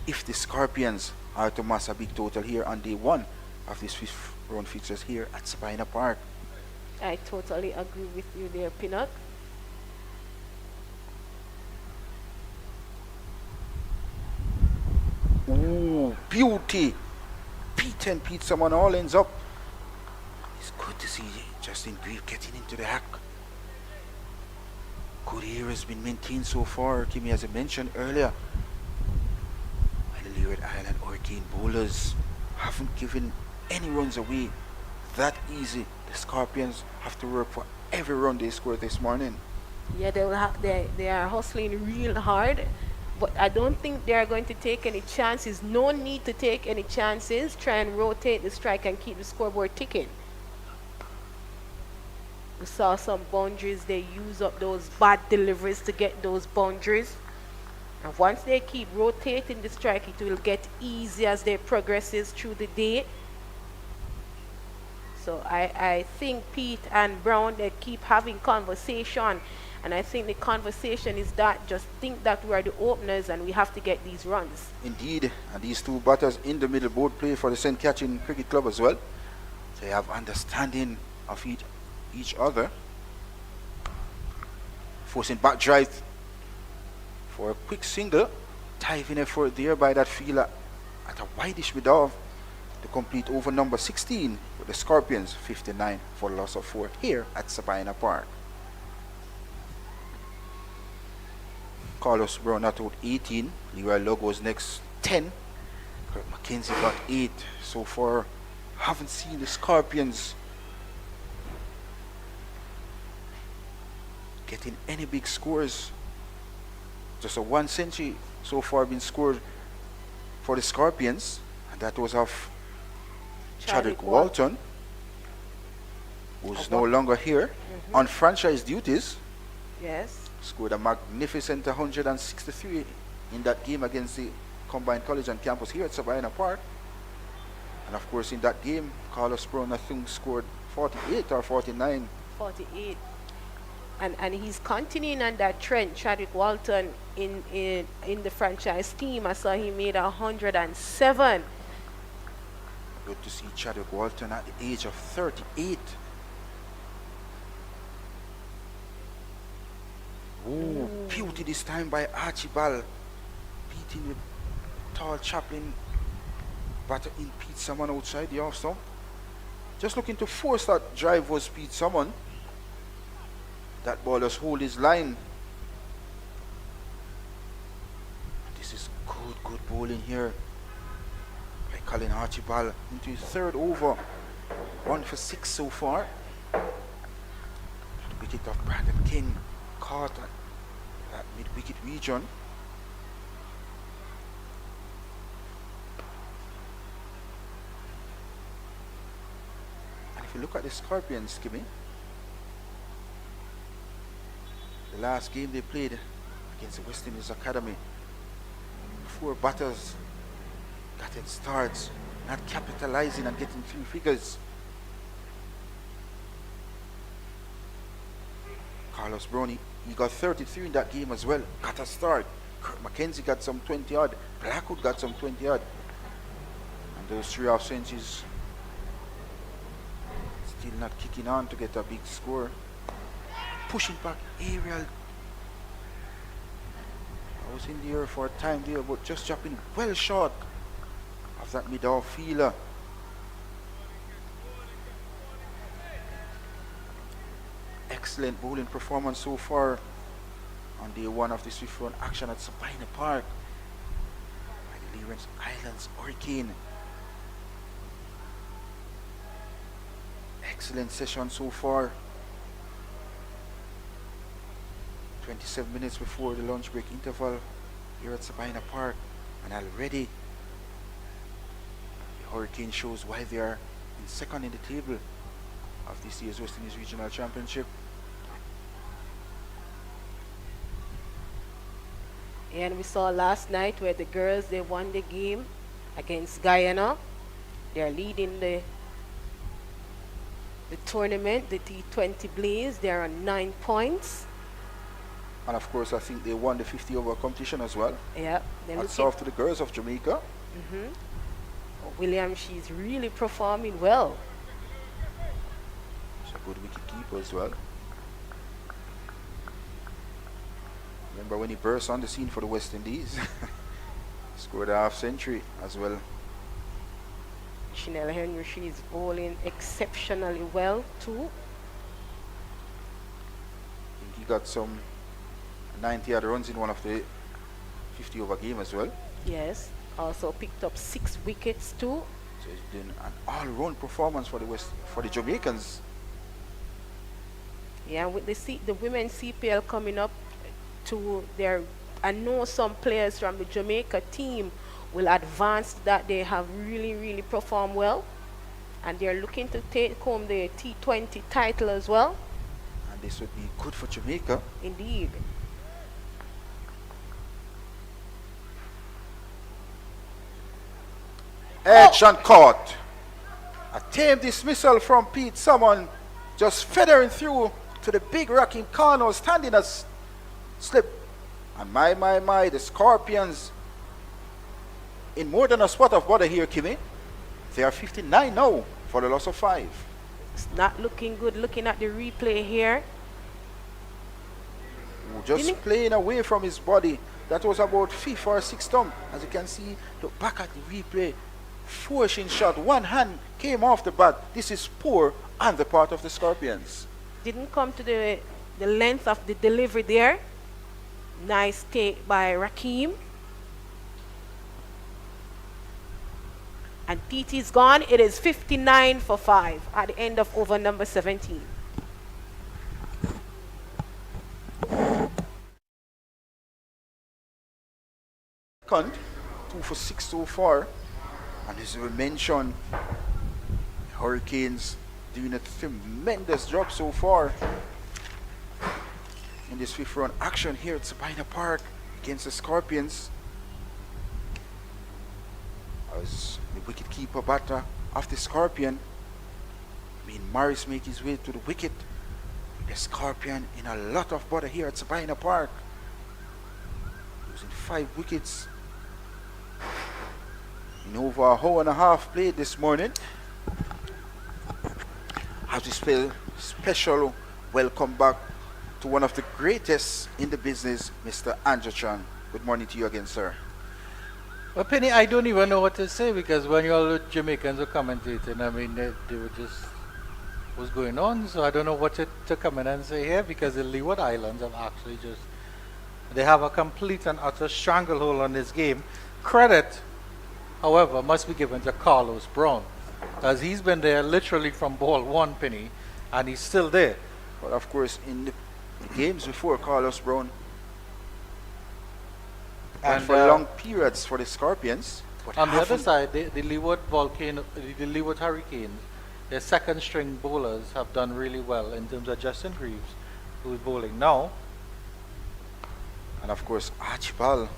if the Scorpions are to mass a big total here on day one of this fifth round fixtures here at Sabina Park. I totally agree with you there, Pinnock. Ooh, beauty! Pete and Pete, someone all ends up. It's good to see Justin Grieve getting into the hack. Good air has been maintained so far, Kimmy, as I mentioned earlier. And the Leeward Island Hurricane bowlers haven't given any runs away that easy. The Scorpions have to work for every run they score this morning. Yeah, they are hustling real hard, but I don't think they are going to take any chances. No need to take any chances. Try and rotate the strike and keep the scoreboard ticking. We saw some boundaries. They use up those bad deliveries to get those boundaries. And once they keep rotating the strike, it will get easy as they progresses through the day. So I think Pete and Brown, they keep having conversation. And I think the conversation is that just think that we are the openers and we have to get these runs. Indeed, and these two batters in the middle both play for the St. Catherine Cricket Club as well. They have understanding of each other. Forcing back drive for a quick single. Diving effort there by that fielder at a wideish mid-off to complete over number 16 with the Scorpions 59 for a loss of 4 here at Sabina Park. Carlos Brown not out 18. Leroy Logos next 10. Kirk McKenzie got 8. So far, haven't seen the Scorpions getting any big scores. Just a 1 century so far been scored for the Scorpions, and that was of Chadwick Walton, who's no longer here on franchise duties. Yes. Scored a magnificent 163 in that game against the Combined College and Campus here at Sabina Park. And of course in that game, Carlos Brown I think scored 48 or 49. 48. And he's continuing on that trend. Chadwick Walton in the franchise team, I saw he made 107. Good to see Chadwick Walton at the age of 38. Oh, beauty this time by Archibald, beating the tall Chaplin batter in Pete Salmon outside the off stump. Just looking to force that drive was Pete Salmon. That ball just hold his line. This is good bowling here by Colin Archibald into his third over. 1 for 6 so far. The wicket of Brandon King caught at that mid-wicket region. And if you look at the Scorpions, Kimmy, the last game they played against the West Indies Academy, 4 batters got in starts, not capitalizing and getting few figures. Carlos Brown, he got 33 in that game as well, got a start. Kirk McKenzie got some 20 odd, Blackwood got some 20 odd. And those 3 off centuries still not kicking on to get a big score. Pushing back aerial. I was in the air for a time there, but just dropping well short of that mid-off fielder. Excellent bowling performance so far on day 1 of this fifth round action at Sabina Park by the Leeward Islands Hurricane. Excellent session so far. 27 minutes before the lunch break interval here at Sabina Park, and already the Hurricane shows why they are in second in the table of this year's West Indies Regional Championship. Yeah, and we saw last night where the girls, they won the game against Guyana. They're leading the tournament, the T20 Blaze. They're on 9 points. And of course, I think they won the 50 over competition as well. Yeah. Hats off to the girls of Jamaica. William, she's really performing well. She's a good wicket keeper as well. Remember when he burst on the scene for the West Indies? Scored a half century as well. Chanel Henry, she's bowling exceptionally well too. I think he got some 90 odd runs in one of the 50 over game as well. Yes. Also picked up 6 wickets too. So he's doing an all-round performance for the Jamaicans. Yeah, with the women's CPL coming up to their, I know some players from the Jamaica team will advance that they have really performed well, and they're looking to take home the T20 title as well. And this would be good for Jamaica. Indeed. Edge and caught. A tame dismissal from Pete. Someone just feathering through to the big rocking corner, standing as slip. And my, the Scorpions in more than a spot of bother here, Kimmy. They are 59 now for the loss of 5. It's not looking good looking at the replay here. Just playing away from his body. That was about 5th or 6th thumb. As you can see, look back at the replay. Forcing shot, one hand came off the bat. This is poor on the part of the Scorpions. Didn't come to the length of the delivery there. Nice take by Rakeem. And TT's gone. It is 59 for 5 at the end of over number 17. Second, 2 for 6 so far. And as we mentioned, Hurricanes doing a tremendous job so far in this 5th round action here at Sabina Park against the Scorpions. As the wicket-keeper batter of the Scorpion, Morris make his way to the wicket. The Scorpion in a lot of bother here at Sabina Park, losing 5 wickets in over an hour and a half played this morning. As we spell special welcome back to one of the greatest in the business, Mr. Andrew Chan. Good morning to you again, sir. Well, Penny, I don't even know what to say, because when all the Jamaicans were commentating, I mean, they were just, what's going on? So I don't know what to come in and say here, because the Leeward Islands have actually just, they have a complete and utter stranglehold on this game. Credit, however, must be given to Carlos Brown, because he's been there literally from ball 1, Penny, and he's still there. But of course, in the games before, Carlos Brown, and for long periods for the Scorpions. But on the other side, the Leeward Hurricanes, their second string bowlers have done really well in terms of Justin Greaves, who's bowling now. And of course, Archibald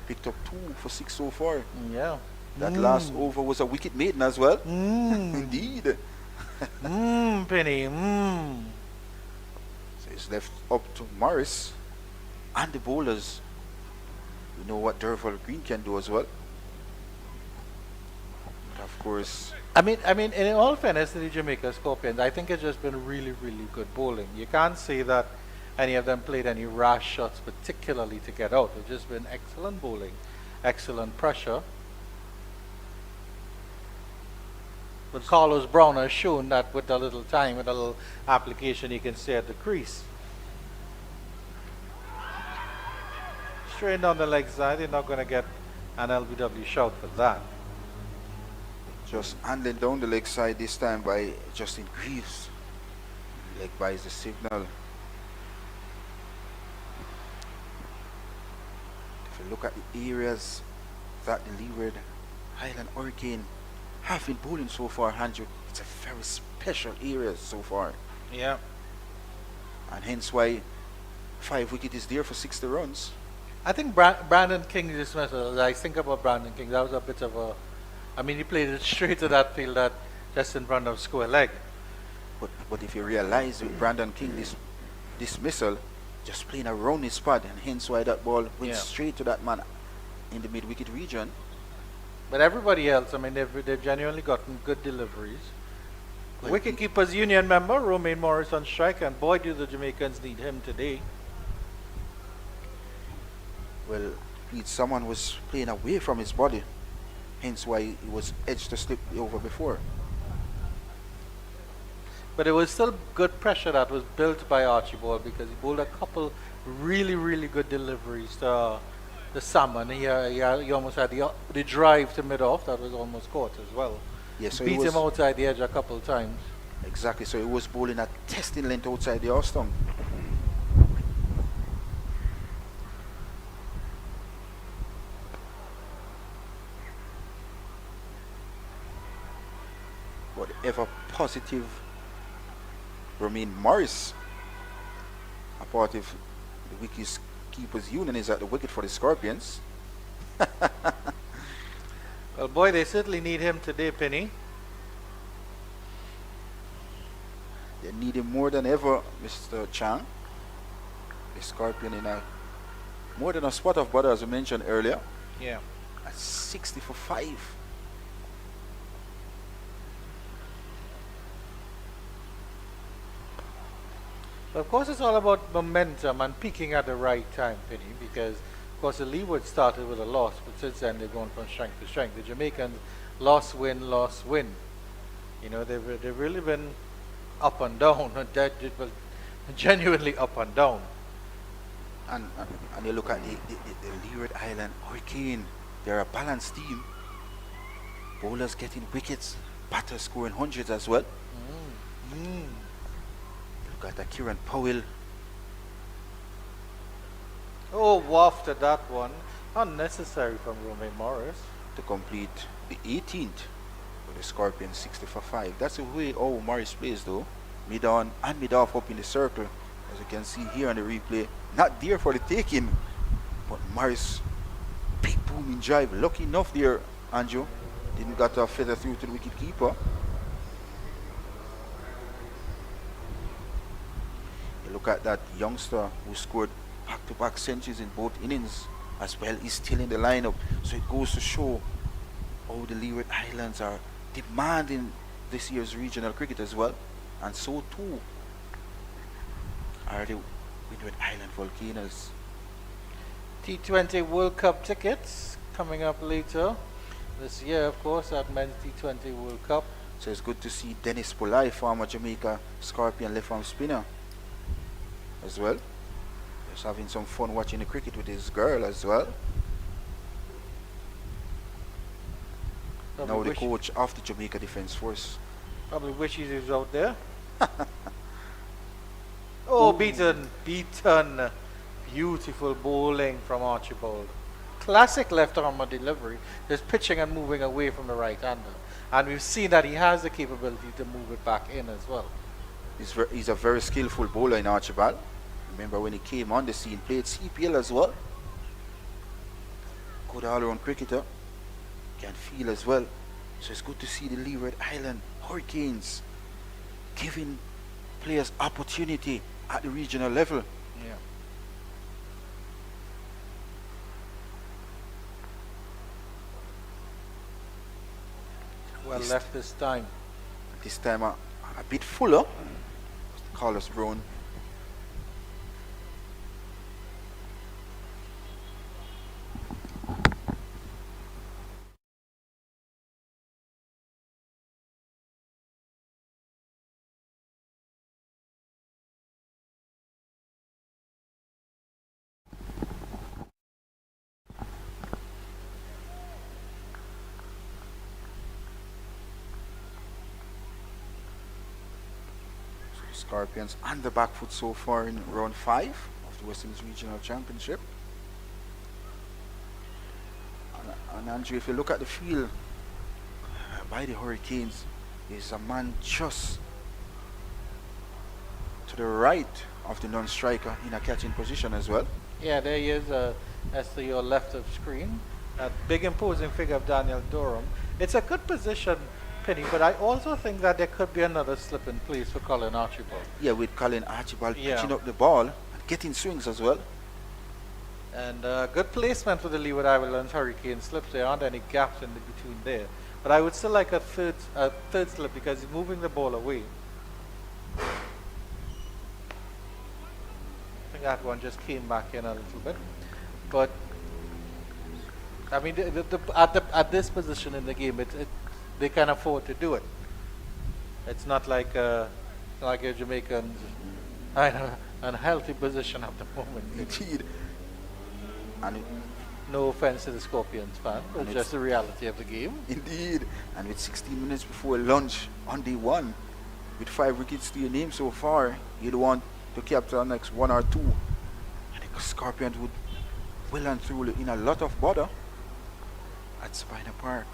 picked up 2 for 6 so far. Yeah. That last over was a wicket maiden as well. Indeed. Penny. So it's left up to Morris and the bowlers. We know what Derval Green can do as well. But of course, I mean, in all fairness to the Jamaica Scorpions, I think it's just been really good bowling. You can't say that any of them played any rash shots, particularly to get out. It's just been excellent bowling, excellent pressure. But Carlos Brown has shown that with a little time, with a little application, he can stay at the crease. Straight down the leg side, you're not going to get an LBW shout for that. Just handling down the leg side this time by Justin Greaves. Leg buys the signal. If you look at the areas that the Leeward Highland Hurricane have been bowling so far, Andrew, it's a very special area so far. Yeah. And hence why 5 wicket is there for 60 runs. I think Brandon King dismissal, as I think about Brandon King, that was a bit of a, I mean, he played it straight to that field that just in front of square leg. But if you realize with Brandon King, this dismissal, just playing around his spot, and hence why that ball went straight to that man in the mid-wicket region. But everybody else, I mean, they've genuinely gotten good deliveries. Well, Wicketkeepers Union member, Romain Morris on strike, and boy do the Jamaicans need him today. Well, someone was playing away from his body, hence why he was edged to slip over before. But it was still good pressure that was built by Archibald because he bowled a couple really, really good deliveries to the salmon. He almost had the drive to mid-off that was almost caught as well. Yeah, so beat him outside the edge a couple of times. Exactly, so he was bowling at testing length outside the off stump. But ever positive Romain Morris, a part of the wicket keepers union, is at the wicket for the Scorpions. Well, boy, they certainly need him today, Penny. They need him more than ever, Mr. Chang. The Scorpion in a more than a spot of bother, as we mentioned earlier. Yeah. At 60 for 5. But of course, it's all about momentum and peaking at the right time, Penny, because of course the Leeward started with a loss, but since then they've gone from strength to strength. The Jamaicans loss, win, loss, win. You know, they've really been up and down. That it was genuinely up and down. And you look at the Leeward Island Hurricane. They're a balanced team. Bowlers getting wickets, batters scoring hundreds as well. Look at that Kieran Powell. Oh, wafted that one. Unnecessary from Romain Morris. To complete the 18th for the Scorpions, 60 for 5. That's the way Morris plays though. Mid on and mid off up in the circle. As you can see here on the replay. Not there for the taking. But Morris, big booming drive. Lucky enough there, Andrew. Didn't got a feather through to the wicket keeper. You look at that youngster who scored back-to-back centuries in both innings as well. He's still in the lineup. So it goes to show how the Leeward Islands are demanding this year's regional cricket as well. And so too are the Windward Island Volcanoes. T20 World Cup tickets coming up later this year, of course, at men's T20 World Cup. So it's good to see Dennis Polai, former Jamaica Scorpion left arm spinner, as well. Just having some fun watching the cricket with his girl as well. Probably Now the coach of the Jamaica Defence Force. Probably wishes he was out there. Oh, beaten. Beautiful bowling from Archibald. Classic left arm delivery. Just pitching and moving away from the right hander. And we've seen that he has the capability to move it back in as well. He's a very skillful bowler in Archibald. Remember when he came on the scene, played CPL as well. Good all-around cricketer. Can feel as well. So it's good to see the Leeward Island Hurricanes giving players opportunity at the regional level. Yeah. Well left this time. This time a bit fuller. Carlos Brown. Scorpions on the back foot so far in round 5 of the West Indies Regional Championship. And Andrew, if you look at the field by the Hurricanes, is a man just to the right of the non-striker in a catching position as well. Yeah, there he is. That's to your left of screen. That big imposing figure of Daniel Durham. It's a good position, Penny, but I also think that there could be another slip in place for Colin Archibald. Yeah, with Colin Archibald Yeah. pitching up the ball and getting swings as well. And good placement for the Leeward Islands Hurricane slips. There aren't any gaps in between there. But I would still like a third slip because he's moving the ball away. I think that one just came back in a little bit. But I mean, at this position in the game, they can afford to do it. It's not like a Jamaican's unhealthy position at the moment. Indeed. And No offense to the Scorpions fan, but it's just the reality of the game. indeed. And with 16 minutes before lunch on day 1, with 5 wickets to your name so far, you'd want to capture the next 1 or 2. And the Scorpions would well and truly in a lot of bother at Spina Park.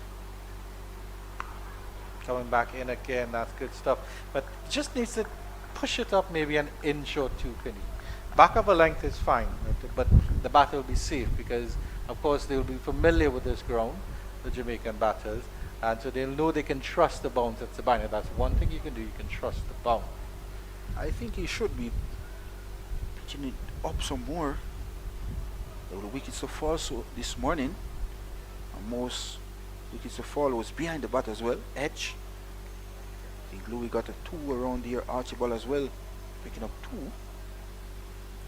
Coming back in again, that's good stuff. But just needs to push it up maybe an inch or two, Penny. Back of a length is fine, but the batter will be safe because, of course, they'll be familiar with this ground, the Jamaican batters, and so they'll know they can trust the bounce at Sabina. That's one thing you can do, you can trust the bounce. I think he should be pitching it up some more. There were wickets to fall so this morning. And most wickets to fall was behind the bat as well. Edge. I think Louis got a 2 around here. Archibald as well, picking up 2.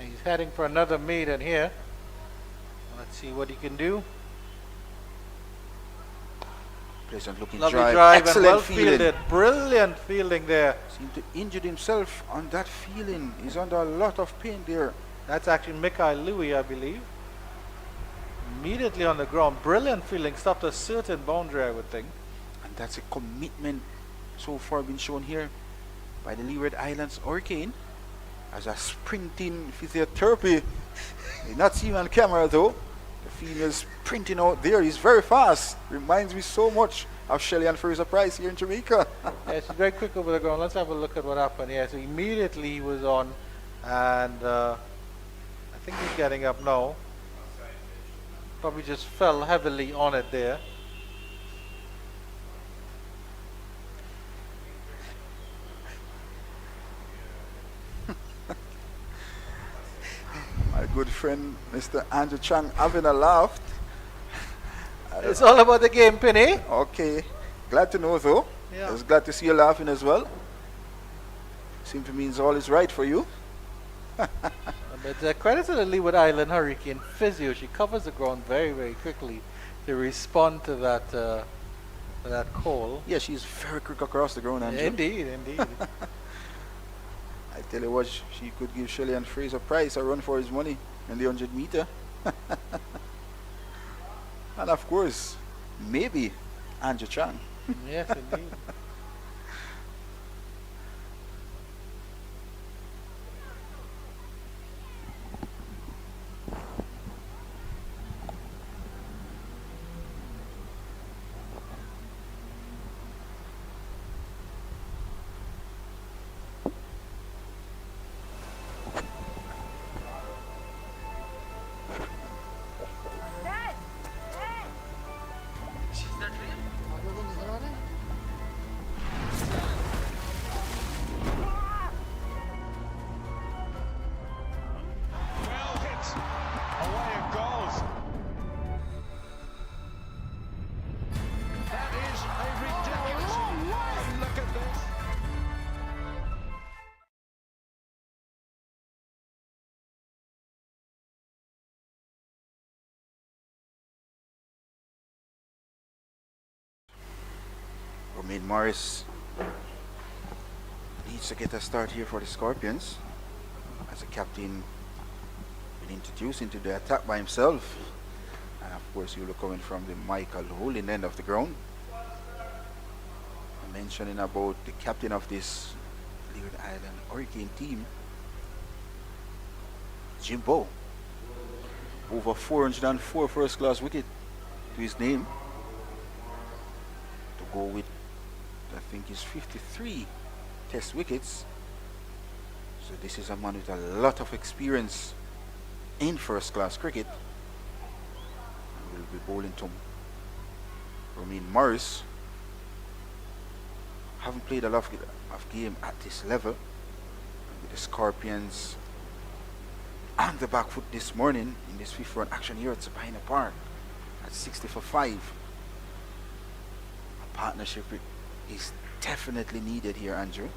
And he's heading for another maiden here. Let's see what he can do. Pleasant looking Lovely drive. drive and Excellent well fielding. fielded. Brilliant fielding there. Seemed to injure himself on that feeling. He's under a lot of pain there. That's actually Mikhail Louis, I believe. Immediately on the ground. Brilliant fielding. Stopped a certain boundary, I would think. And that's a commitment so far been shown here by the Leeward Islands Hurricane as a sprinting physiotherapy. You're not seeing on camera though. The female sprinting out there. He's very fast. Reminds me so much of Shelley and Fraser Price here in Jamaica. Yes, he's very quick over the ground. Let's have a look at what happened. Yes, so immediately he was on, and I think he's getting up now. Probably just fell heavily on it there. My good friend Mr. Andrew Chang having a laugh. It's all about the game, Penny. Okay, glad to know though. Yeah. I was glad to see you laughing as well. Seems to mean all is right for you. But credit to the Leeward Island Hurricane physio. She covers the ground very, very quickly to respond to that call. Yeah, she's very quick across the ground, Andrew. Indeed, indeed. I tell you what, she could give Shelley and Fraser Price a run for his money in the 100 meter. And of course, maybe Andrew Chang. Yes, indeed. Romain Morris needs to get a start here for the Scorpions as the captain been introduced into the attack by himself, and of course you'll be coming from the Michael Holding end of the ground. Mentioning about the captain of this Leeward Island Hurricane team. Jimbo. Over 404 first class wicket to his name. To go with, I think, his 53 test wickets. So this is a man with a lot of experience in first class cricket. And we'll be bowling to Romain Morris. Haven't played a lot of game at this level. With the Scorpions on the back foot this morning in this fifth run action here at Sabina Park at 60 for 5. A partnership is definitely needed here, Andrew.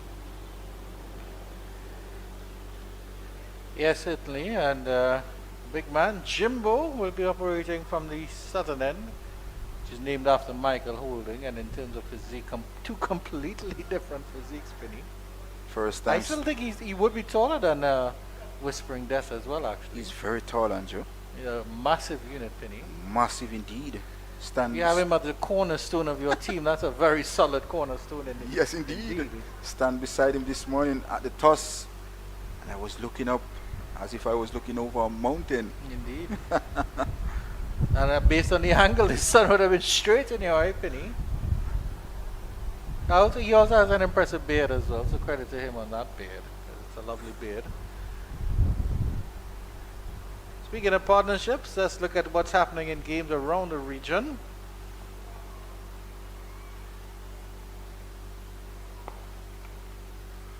Yes, certainly. And big man Jimbo will be operating from the southern end, which is named after Michael Holding. And in terms of physique, two completely different physiques, Penny. First time. I still think he would be taller than Whispering Death as well, actually. He's very tall, Andrew. Yeah, massive unit, Penny. Massive indeed. Stands. You have him at the cornerstone of your team. That's a very solid cornerstone. Yes, indeed. Stand beside him this morning at the toss, and I was looking up as if I was looking over a mountain. Indeed. And based on the angle, the sun would have been straight in your eye, Penny. He also has an impressive beard as well, so credit to him on that beard. It's a lovely beard. Speaking of partnerships, let's look at what's happening in games around the region.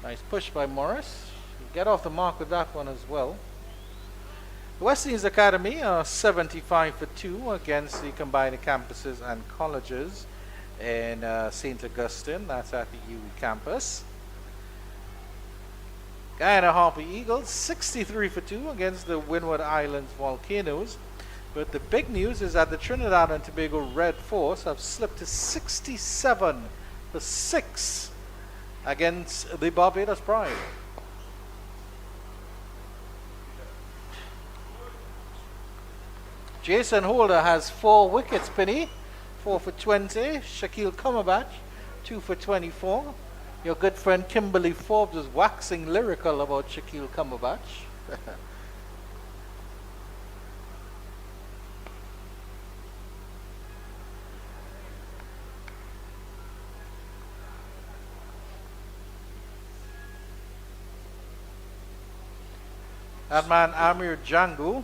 Nice push by Morris. Get off the mark with that one as well. The West Indies Academy are 75 for 2 against the combined campuses and colleges in St. Augustine. That's at the UWI campus. Guyana Harper Eagles 63 for 2 against the Windward Islands Volcanoes. But the big news is that the Trinidad and Tobago Red Force have slipped to 67 for 6 against the Barbados Pride. Jason Holder has 4 wickets, Penny. 4 for 20. Shaquille Cumberbatch 2 for 24. Your good friend Kimberly Forbes is waxing lyrical about Shaquille Cumberbatch. That man Amir Django,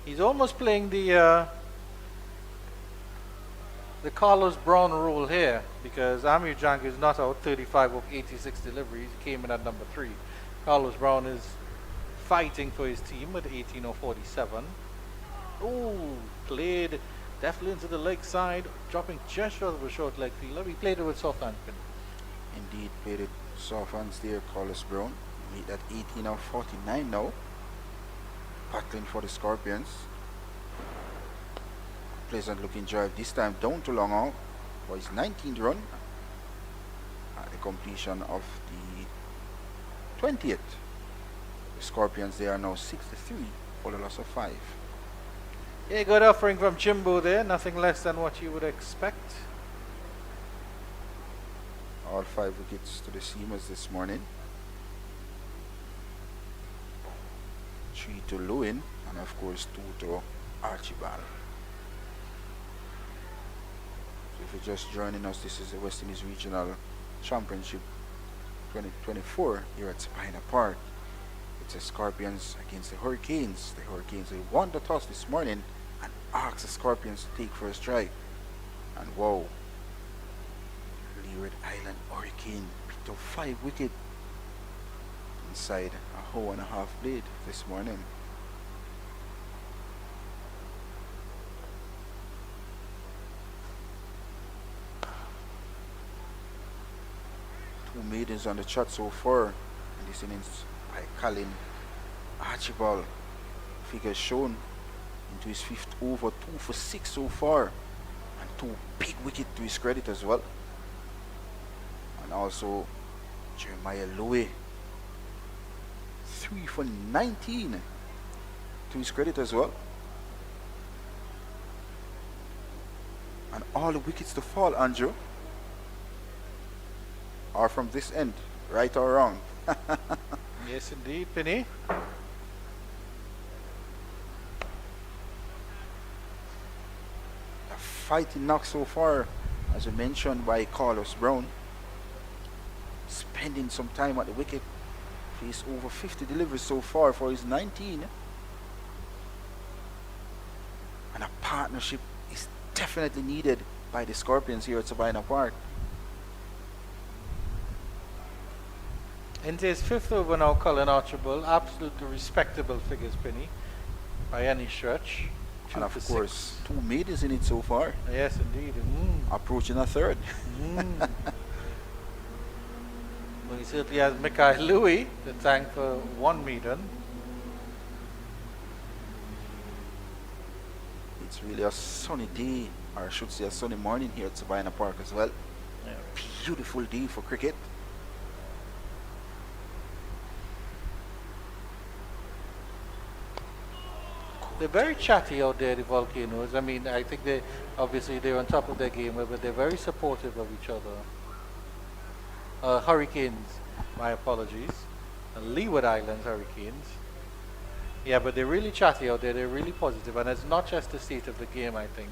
he's almost playing the Carlos Brown role here, because Amir Django is not out 35 of 86 deliveries. He came in at number 3. Carlos Brown is fighting for his team with 18 of 47. Oh, played definitely into the leg side, dropping just short of a short leg fielder. He played it with soft hand. Indeed, played it soft hands there, Carlos Brown. Made that 18 of 49 now. Battling for the Scorpions. Pleasant looking drive this time down to long out for his 19th run at the completion of the 20th. The Scorpions, they are now 63 for the loss of 5. Yeah, good offering from Jimbo there, nothing less than what you would expect. All 5 wickets to the Seamers this morning. 3 to Lewin, and of course 2 to Archibald. So if you're just joining us, this is the West Indies Regional Championship 2024 here at Sabina Park. It's the Scorpions against the Hurricanes. The Hurricanes, they won the toss this morning and asked the Scorpions to take first strike. And whoa, Leeward Island Hurricane picked up 5 wickets inside a hoe and a half blade this morning. Two maidens on the chat so far in this innings by Colin Archibald. Figures shown into his 5th over, 2 for 6 so far, and 2 big wickets to his credit as well. And also Jeremiah Lowe, 3 for 19 to his credit as well. And all the wickets to fall, Andrew. or from this end, right or wrong. Yes, indeed, Penny. A fighting knock so far, as we mentioned by Carlos Brown. Spending some time at the wicket. He's over 50 deliveries so far for his 19. And a partnership is definitely needed by the Scorpions here at Sabina Park. Into his 5th over now, Colin Archibald. Absolutely respectable figures, Penny, by any stretch. And of course, 2 maidens in it so far. Yes, indeed. Approaching a third. Well, he certainly has Mikhail Louis to thank for 1 maiden. It's really a sunny day, or I should say a sunny morning here at Sabina Park as well. Yeah. Beautiful day for cricket. They're very chatty out there, the Volcanoes. I mean, I think they're on top of their game, but they're very supportive of each other. Hurricanes, my apologies. Leeward Islands Hurricanes. Yeah, but they're really chatty out there. They're really positive, and it's not just the state of the game. I think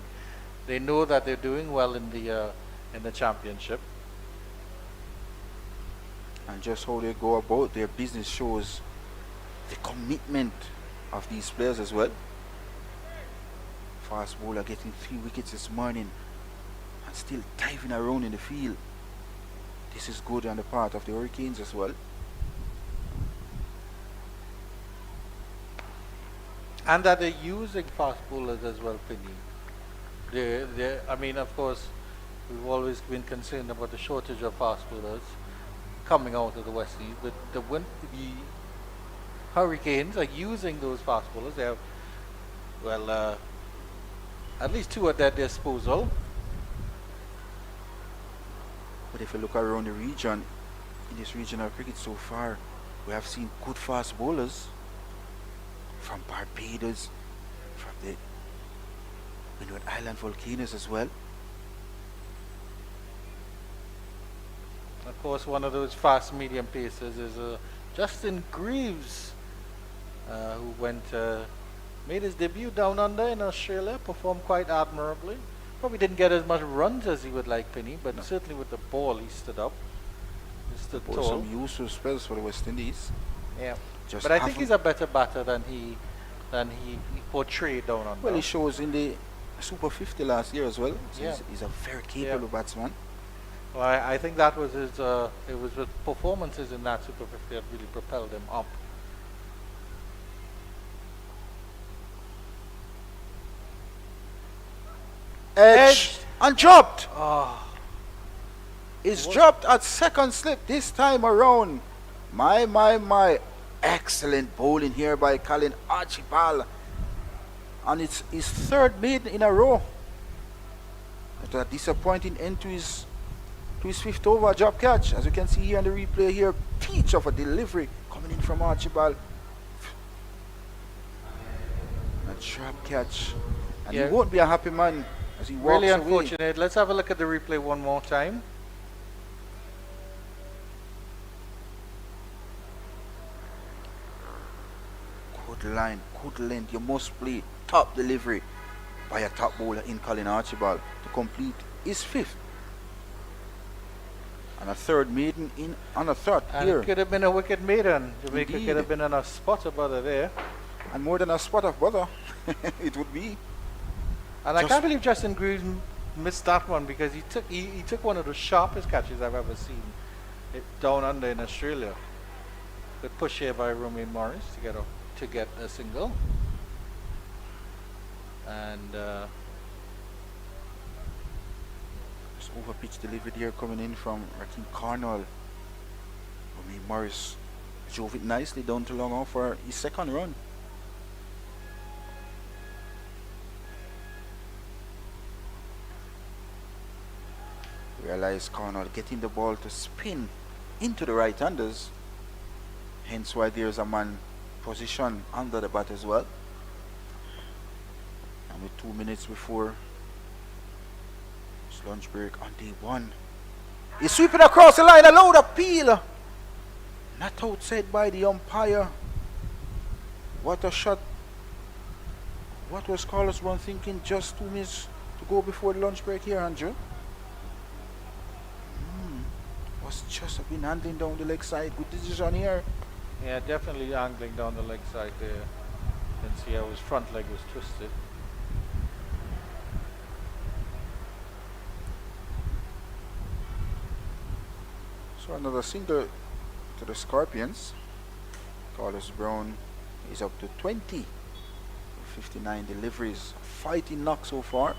they know that they're doing well in the championship. And just how they go about their business shows the commitment of these players as well. Fast bowler getting 3 wickets this morning and still diving around in the field. This is good on the part of the Hurricanes as well. And that they're using fast bowlers as well, Penny. I mean, of course, we've always been concerned about the shortage of fast bowlers coming out of the West Indies, but the Hurricanes are using those fast bowlers. They have, well, at least 2 at their disposal. But if you look around the region, in this regional cricket so far, we have seen good fast bowlers from Barbados, from the Windward Island Volcanoes as well. Of course, one of those fast medium pacers is Justin Greaves, who made his debut down under in Australia, performed quite admirably. Probably didn't get as much runs as he would like, Penny, but certainly with the ball he stood up. He stood tall. Some useful spells for the West Indies. Yeah, Just but I think he's a better batter than he portrayed down under. Well, he shows in the Super 50 last year as well. So Yeah. he's a very capable batsman. Well, I think that was his. It was his performances in that Super 50 that really propelled him up. Edged and dropped. Oh, It's dropped at second slip this time around. My. Excellent bowling here by Colin Archibald. And it's his 3rd maiden in a row. After a disappointing end to his 5th over drop catch. As you can see here on the replay here, peach of a delivery coming in from Archibald. A drop catch. And he won't be a happy man as he walks really away. unfortunate. Let's have a look at the replay one more time. Good line, good length. You must play top delivery by a top bowler in Colin Archibald to complete his 5th. And a 3rd maiden in on a 3rd And here. it could have been a wicket maiden. Jamaica Indeed. could have been on a spot of butter there. And more than a spot of butter, it would be. And I can't believe Justin Greaves missed that one, because he took one of the sharpest catches I've ever seen down under in Australia. Good push here by Romain Morris to get a single. And Just over pitch delivery here coming in from Raheem Cornwall. Romain Morris drove it nicely down to long off for his 2nd run. Realize Cornwall getting the ball to spin into the right-handers. Hence why there's a man position under the bat as well. And with 2 minutes before lunch break on day 1. He's sweeping across the line, a loud appeal. Not outside by the umpire. What a shot. What was Carlos Brown thinking? Just 2 minutes to go before the lunch break here, Andrew. Was just been handling down the leg side. Good decision here. Yeah, definitely angling down the leg side there. You can see how his front leg was twisted. So another single to the Scorpions. Carlos Brown is up to 20. 59 deliveries. Fighting knock so far.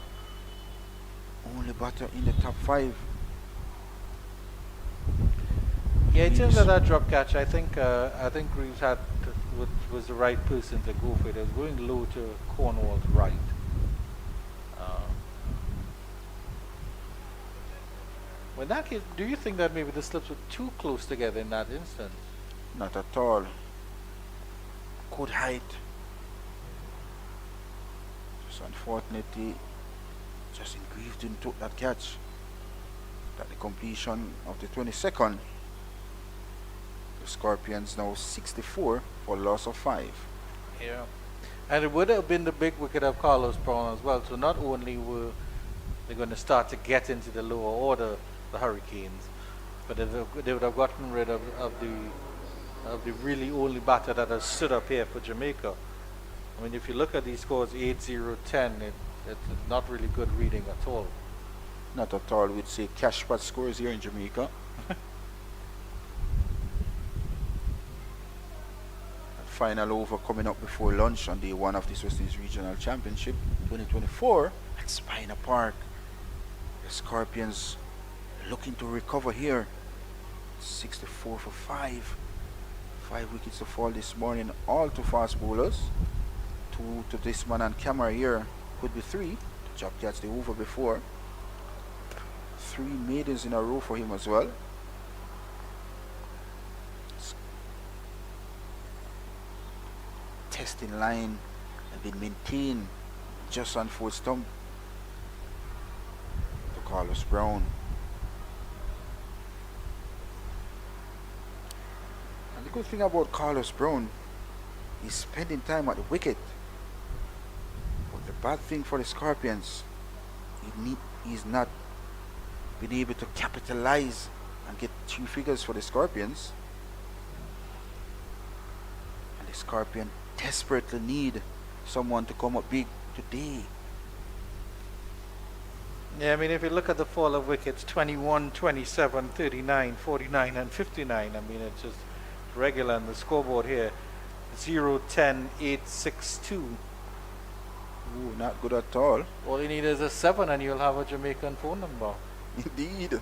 Only batter in the top 5. Yeah, in terms of that drop catch, I think Reeves was the right person to go for it. It was going low to Cornwall's right. In that case, do you think that maybe the slips were too close together in that instance? Not at all. Good height. Just unfortunately, Justin Greaves didn't took that catch. At the completion of the 22nd, the Scorpions now 64 for loss of 5. Yeah. And it would have been the big wicket of Carlos Brown as well. So not only were they going to start to get into the lower order, the Hurricanes, but they would have gotten rid of the really only batter that has stood up here for Jamaica. I mean, if you look at these scores, 8-0, 10, it's not really good reading at all. Not at all. We'd say cash pot scores here in Jamaica. Final over coming up before lunch on day 1 of this West Indies Regional Championship 2024 at Spina Park. The Scorpions looking to recover here. 64 for 5. 5 wickets to fall this morning, all to fast bowlers. 2 to this man on camera here, could be 3. The job catch the over before. 3 maidens in a row for him as well. Testing line has been maintained just on 4th stump to Carlos Brown. And the good thing about Carlos Brown is spending time at the wicket. But the bad thing for the Scorpions, he's not been able to capitalize and get 2 figures for the Scorpions. And the Scorpion desperately need someone to come up big today. Yeah, I mean, if you look at the fall of wickets, 21, 27, 39, 49 and 59, I mean, it's just regular on the scoreboard here. 0, 10, 8, 6, 2. Ooh, not good at all. All you need is a 7 and you'll have a Jamaican phone number. Indeed.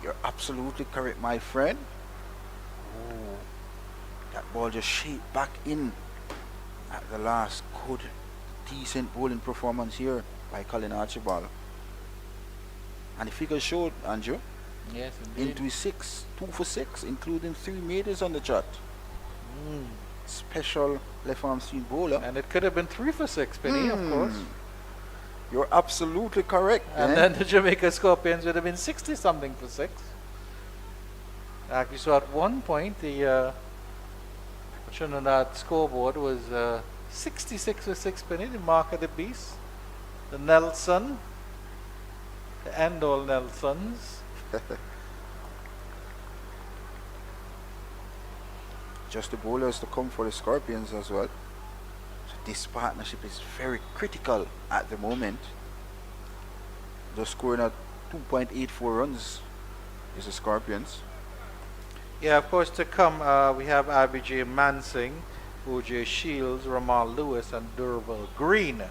You're absolutely correct, my friend. Ooh, that ball just shaped back in at the last. Good, decent bowling performance here by Colin Archibald. And the figures showed, Andrew. Yes, indeed. Into 6, 2 for 6, including 3 maidens on the chart. Special left arm seam bowler. And it could have been 3 for 6, Penny, of course. You're absolutely correct. And then the Jamaica Scorpions would have been 60 something for 6. Actually, so at one point the Trinidad scoreboard was 66 for 6, Penny, the mark of the beast. The Nelson, the end all Nelsons. Just the bowlers to come for the Scorpions as well. So this partnership is very critical at the moment. Just scoring at 2.84 runs is the Scorpions. Yeah, of course, to come we have RBJ Mansing, OJ Shields, Ramal Lewis and Durval Green.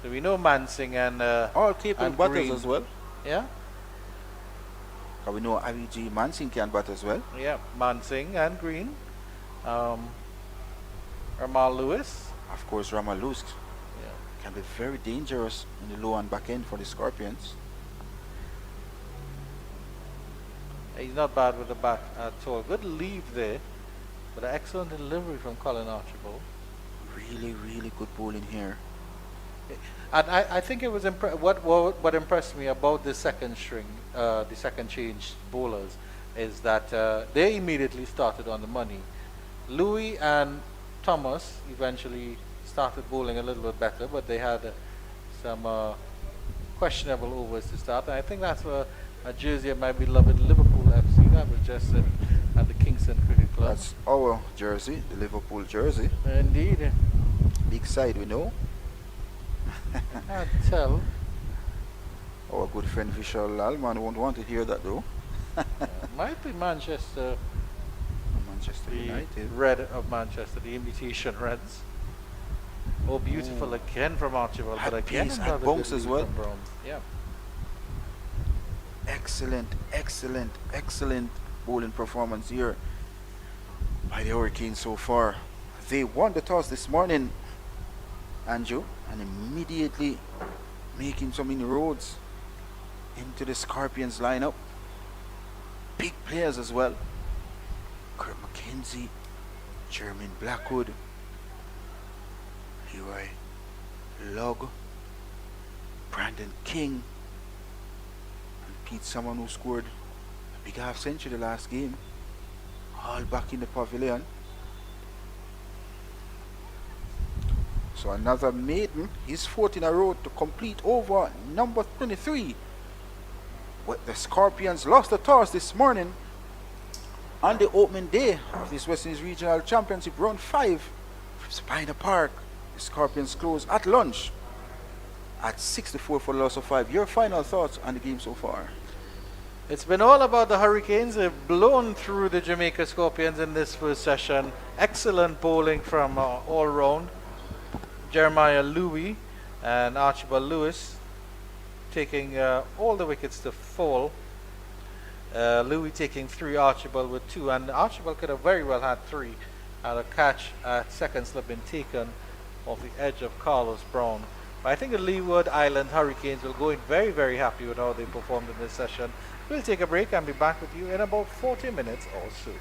So we know Mansing and all capable and batters Green as well. Yeah? We know RBJ Mansing can bat as well. Yeah, Mansing and Green. Ramal Lewis. Of course, Ramal Lewis Yeah. can be very dangerous in the low and back end for the Scorpions. He's not bad with the bat at all. Good leave there, but an excellent delivery from Colin Archibald. Really, really good bowling here. And I think it was what impressed me about the second string, the second change bowlers, is that they immediately started on the money. Louis and Thomas eventually started bowling a little bit better, but they had some questionable overs to start. And I think that's a jersey of my beloved Liverpool FC that was just at the Kingston Cricket Club. That's our jersey, the Liverpool jersey. Indeed. Big side, we know. I can't tell. Our good friend Vishal Lalman won't want to hear that though. Might be Manchester, Manchester the United. red of Manchester, the imitation Reds. Oh, beautiful again from Archibald, Had but again pace, had another bunks good as lead well. from Brown. Yeah. Excellent bowling performance here by the Hurricanes so far. They won the toss this morning, Andrew, and immediately making some inroads into the Scorpions lineup. Big players as well. Kurt McKenzie, Jermaine Blackwood, Leroy Log, Brandon King, and Pete Salmon, who scored a big half century the last game. All back in the pavilion. So another maiden, his fourth in a row to complete over number 23. But the Scorpions lost the toss this morning on the opening day of this West Indies Regional Championship Round 5 from Spina Park. The Scorpions close at lunch at 64 for the loss of 5. Your final thoughts on the game so far? It's been all about the Hurricanes. They've blown through the Jamaica Scorpions in this first session. Excellent bowling from all round. Jeremiah Louis and Archibald Lewis taking all the wickets to fall. Louis taking 3, Archibald with 2, and Archibald could have very well had 3 had a catch at second slip been taken off the edge of Carlos Brown. But I think the Leeward Island Hurricanes will go in very, very happy with how they performed in this session. We'll take a break and be back with you in about 40 minutes or so.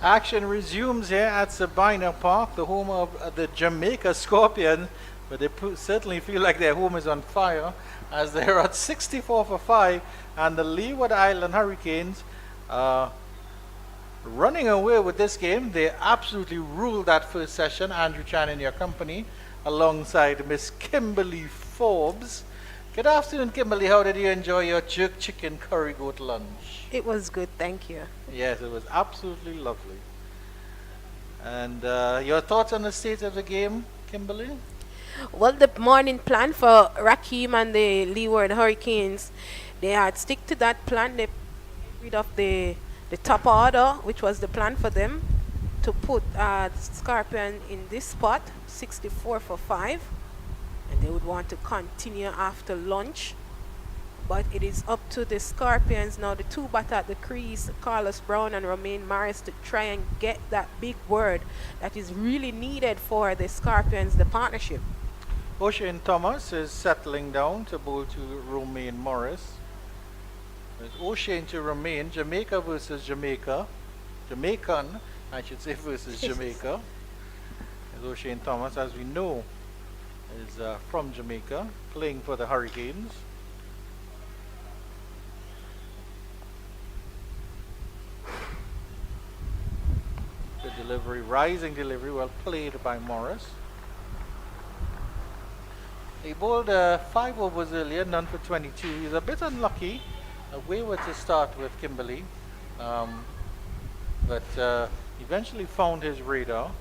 Action resumes here at Sabina Park, the home of the Jamaica Scorpions, but they certainly feel like their home is on fire as they're at 64 for 5, and the Leeward Island Hurricanes running away with this game. They absolutely ruled that first session. Andrew Chan in your company, alongside Miss Kimberly Forbes. Good afternoon, Kimberly. How did you enjoy your jerk chicken curry goat lunch? It was good, thank you. Yes, it was absolutely lovely. And your thoughts on the state of the game, Kimberly? Well, the morning plan for Raheem and the Leeward Hurricanes, they had stick to that plan. They rid of the top order, which was the plan for them, to put Scorpion in this spot, 64 for 5. And they would want to continue after lunch. But it is up to the Scorpions now, the two batter at the crease, Carlos Brown and Romain Morris, to try and get that big word that is really needed for the Scorpions, the partnership. O'Shane Thomas is settling down to bowl to Romain Morris. There's O'Shane to Romain, Jamaica versus Jamaica. Jamaican, I should say, versus Jamaica. There's O'Shane Thomas, as we know, is from Jamaica, playing for the Hurricanes. Good delivery, rising delivery, well played by Morris. He bowled 5 overs earlier, none for 22. He's a bit unlucky. A wayward to start with, Kimberly. But eventually found his radar.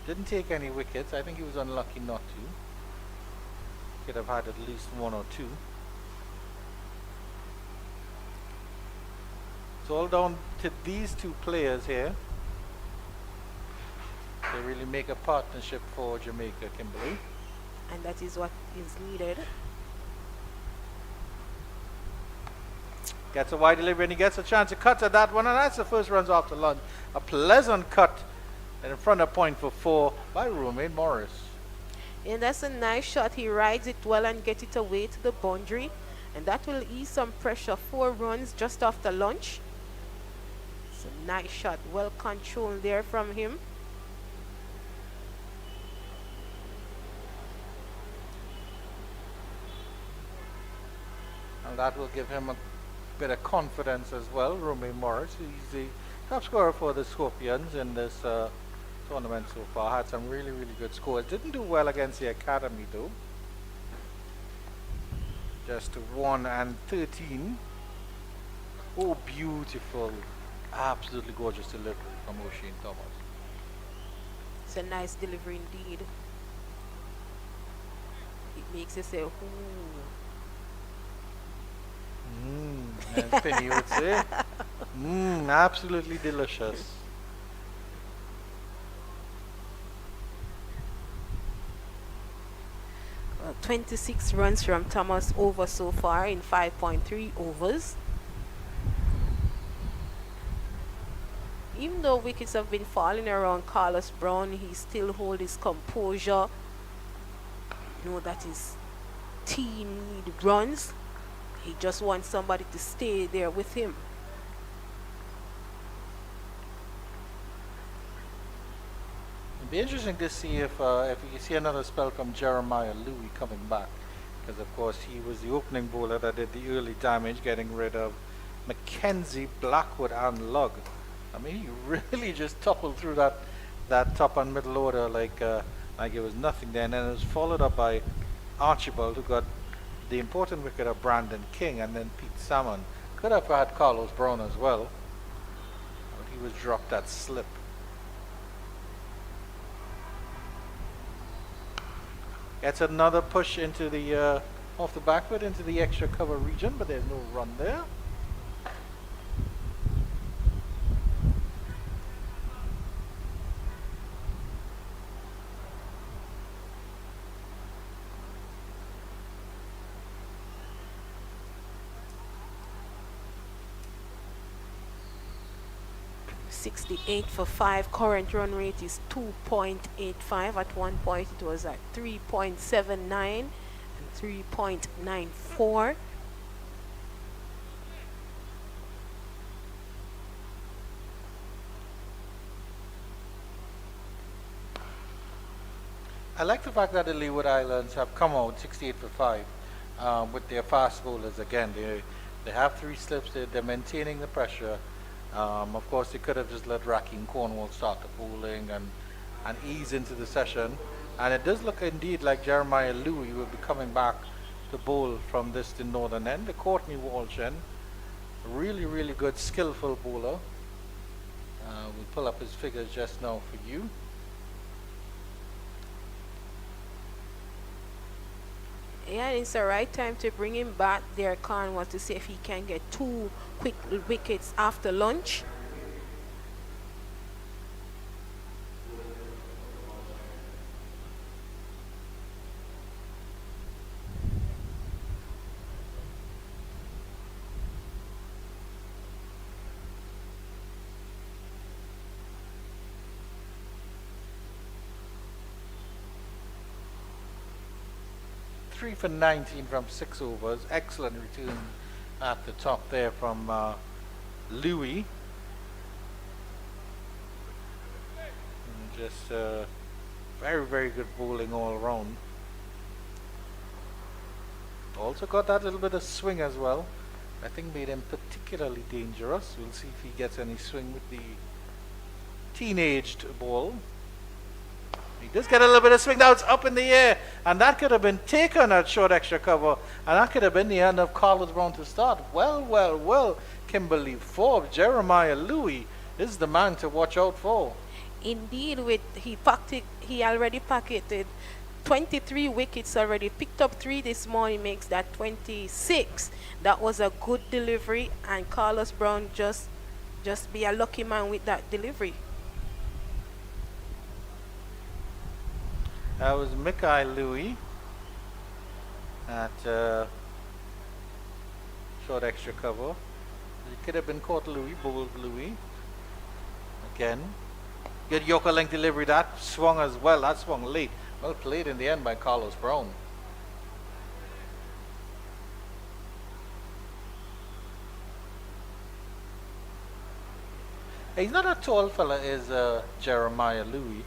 Didn't take any wickets. I think he was unlucky not to. Could have had at least 1 or 2. It's all down to these two players here. They really make a partnership for Jamaica, Kimberly. And that is what is needed. Gets a wide delivery and he gets a chance to cut at that one, and that's the first runs after lunch. A pleasant cut in front of point for 4 by Romain Morris. And that's a nice shot. He rides it well and get it away to the boundary. And that will ease some pressure. 4 runs just after lunch. It's a nice shot. Well controlled there from him. And that will give him a bit of confidence as well, Romain Morris. He's the top scorer for the Scorpions in this tournament so far. Had some really, really good scores. Didn't do well against the Academy though. Just 1 and 13. Oh, beautiful. Absolutely gorgeous delivery from O'Shane Thomas. It's a nice delivery indeed. It makes you say, ooh. As Penny would say. Absolutely delicious. Well, 26 runs from Thomas over so far in 5.3 overs. Even though wickets have been falling around Carlos Brown, he still holds his composure. You know that his team need runs. He just wants somebody to stay there with him. It'd be interesting to see if you see another spell from Jeremiah Louis coming back, because of course he was the opening bowler that did the early damage, getting rid of Mackenzie, Blackwood, and Lugg. I mean, he really just toppled through that top and middle order like it was nothing there, and then it was followed up by Archibald, who got the important wicket of Brandon King, and then Pete Salmon. Could have had Carlos Brown as well, but he was dropped that slip. Gets another push into the off the back foot into the extra cover region, but there's no run there. .68 for 5. Current run rate is 2.85. At one point it was at 3.79 and 3.94. I like the fact that the Leeward Islands have come out 68 for 5 with their fast bowlers. Again, they have 3 slips. They're maintaining the pressure. Of course, they could have just let Raheem Cornwall start the bowling and ease into the session. And it does look indeed like Jeremiah Louis will be coming back to bowl from the northern end. The Courtney Walsh in. Really, really good, skillful bowler. We'll pull up his figures just now for you. Yeah, it's the right time to bring him back there, Cornwall, to see if he can get 2 quick wickets after lunch. Three for 19 from 6 overs. Excellent return at the top there from Louis. And just very, very good bowling all around. Also got that little bit of swing as well. I think made him particularly dangerous. We'll see if he gets any swing with the teenaged ball. He does get a little bit of swing. Now it's up in the air, and that could have been taken at short extra cover, and that could have been the end of Carlos Brown to start. Well, Kimberly Forbes, Jeremiah Louis is the man to watch out for. Indeed, he already pocketed 23 wickets already. Picked up 3 this morning, makes that 26. That was a good delivery, and Carlos Brown just be a lucky man with that delivery. That was Mikhail Louis at short extra cover. It could have been caught Louis, bowled Louis. Again. Good Yorker length delivery. That swung as well. That swung late. Well played in the end by Carlos Brown. He's not a tall fella, is Jeremiah Louis.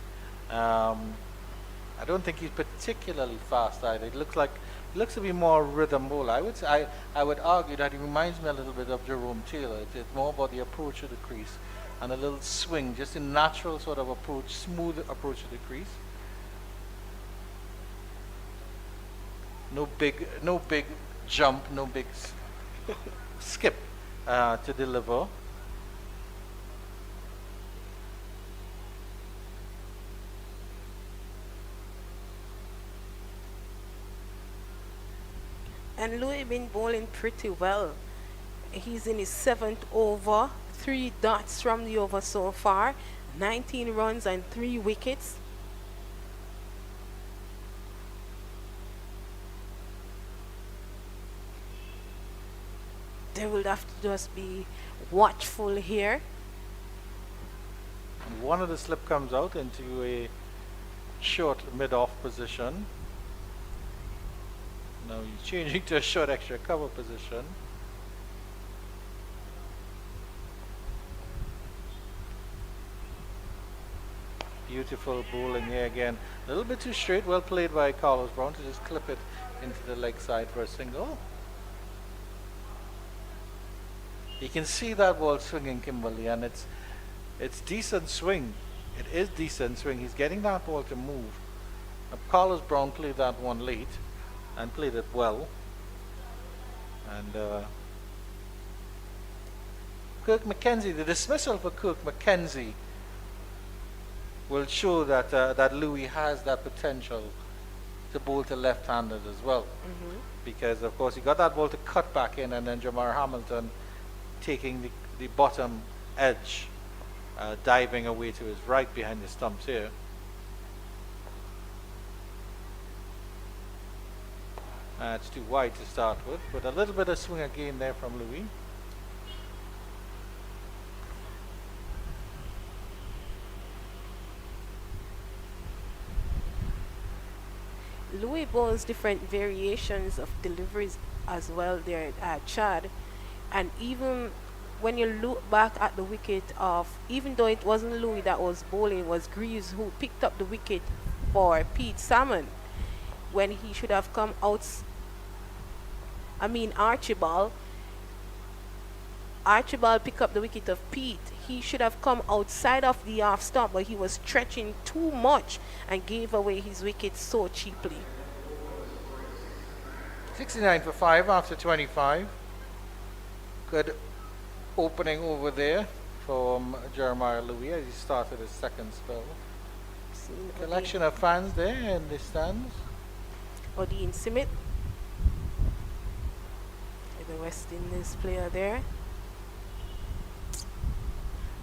I don't think he's particularly fast either. It looks to be more rhythm bowler. I would argue that he reminds me a little bit of Jerome Taylor. It's more about the approach to the crease and a little swing, just a natural sort of approach, smooth approach to the crease. No big jump, no big skip to deliver. And Louis been bowling pretty well. He's in his 7th over, 3 dots from the over so far, 19 runs and 3 wickets. They will have to just be watchful here. And one of the slip comes out into a short mid-off position. Now he's changing to a short extra cover position. Beautiful bowling here again. A little bit too straight. Well played by Carlos Brown to just clip it into the leg side for a single. You can see that ball swinging, Kimberly, and it's decent swing. It is decent swing. He's getting that ball to move. Carlos Brown played that one late and played it well. And Kirk McKenzie, the dismissal for Kirk McKenzie will show that that Louis has that potential to bowl to left-handed as well. Because of course he got that ball to cut back in, and then Jamar Hamilton taking the bottom edge, diving away to his right behind the stumps here. It's too wide to start with, but a little bit of swing again there from Louis. Louis bowls different variations of deliveries as well there at Chad, and even when you look back at the wicket of, even though it wasn't Louis that was bowling, it was Greaves who picked up the wicket for Pete Salmon when he should have come out. Archibald picked up the wicket of Pete. He should have come outside of the off stump, but he was stretching too much and gave away his wicket so cheaply. 69 for 5 after 25. Good opening over there from Jeremiah Louis as he started his second spell. Collection of fans there in the stands. Odin Simit, the West Indies player there,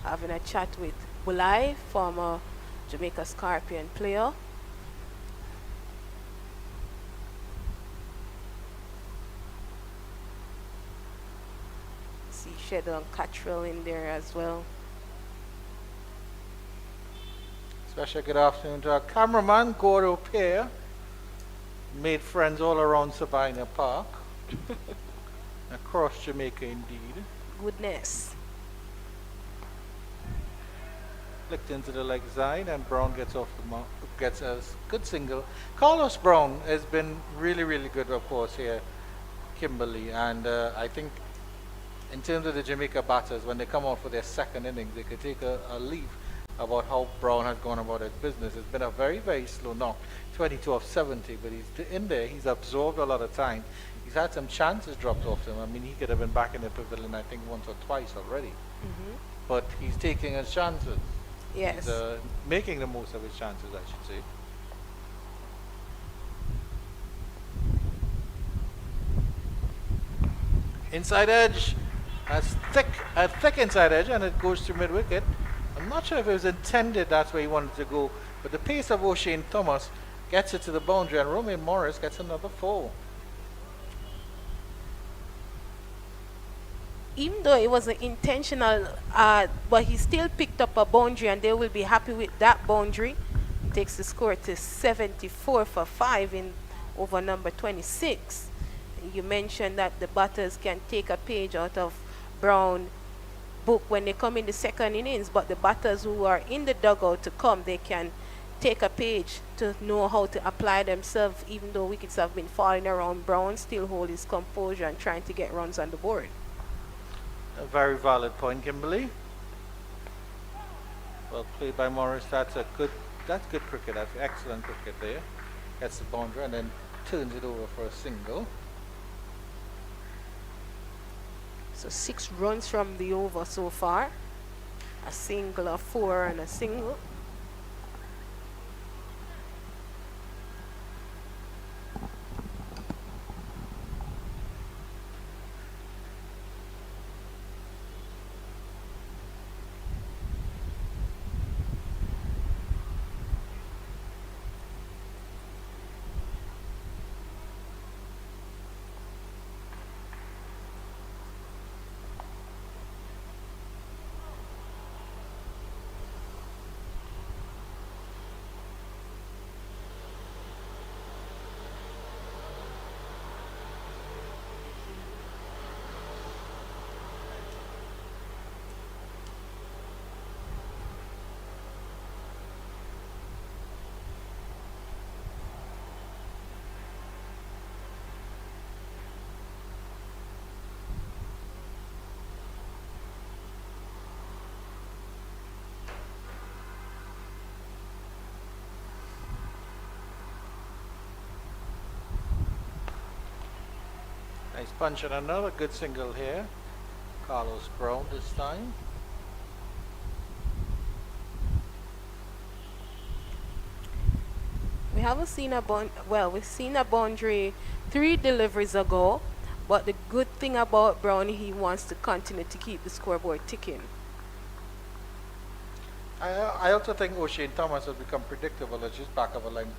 having a chat with Bulai, former Jamaica Scorpion player. See Shedon Cottrell in there as well. Special good afternoon to our cameraman, Gordo Pear. Made friends all around Sabina Park. Across Jamaica indeed. Goodness. Flicked into the leg side and Brown gets off the mark, gets a good single. Carlos Brown has been really, really good, of course, here, Kimberly. And I think in terms of the Jamaica batters, when they come out for their second innings, they could take a leaf about how Brown has gone about his business. It's been a very, very slow knock, 22 of 70, but he's in there. He's absorbed a lot of time. He's had some chances dropped off him. I mean, he could have been back in the pavilion, I think, once or twice already. But he's taking his chances. Yes. He's making the most of his chances, I should say. Inside edge, a thick inside edge, and it goes to mid wicket. I'm not sure if it was intended that's where he wanted to go, but the pace of O'Shane Thomas gets it to the boundary, and Romain Morris gets another 4. Even though it wasn't intentional, but he still picked up a boundary, and they will be happy with that boundary. Takes the score to 74 for 5 in over number 26. You mentioned that the batters can take a page out of Brown book when they come in the second innings, but the batters who are in the dugout to come, they can take a page to know how to apply themselves. Even though wickets have been falling around, Brown still hold his composure and trying to get runs on the board. A very valid point, Kimberly. Well played by Morris. That's good cricket. That's excellent cricket there. Gets the boundary and then turns it over for a single. So 6 runs from the over so far. A single, a 4, and a single. Nice punch and another good single here. Carlos Brown this time. We haven't seen we've seen a boundary 3 deliveries ago, but the good thing about Brown, he wants to continue to keep the scoreboard ticking. I also think O'Shane Thomas has become predictable as just back of a length.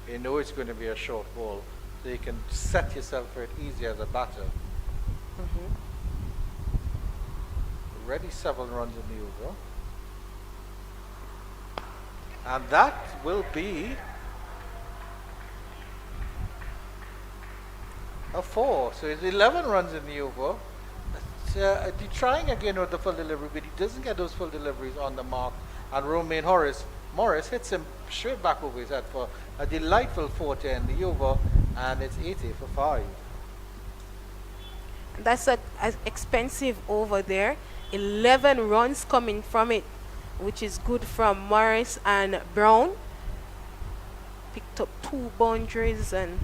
You know it's going to be a short ball, so you can set yourself for it easy as a batter. Already 7 runs in the over. And that will be a 4. So it's 11 runs in the over. He's trying again with the full delivery, but he doesn't get those full deliveries on the mark. And Romain Morris Morris hits him straight back over his head for a delightful 4 to end the over, and it's 80 for 5. That's a expensive over there. 11 runs coming from it, which is good from Morris and Brown. Picked up 2 boundaries and,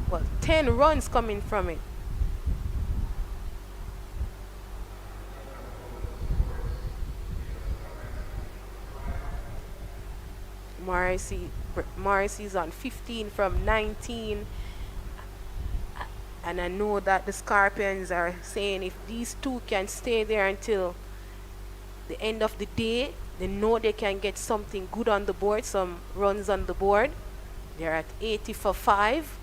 well, 10 runs coming from it. Morrissey's on 15 from 19. And I know that the Scorpions are saying if these two can stay there until the end of the day, they know they can get something good on the board, some runs on the board. They're at 80 for 5.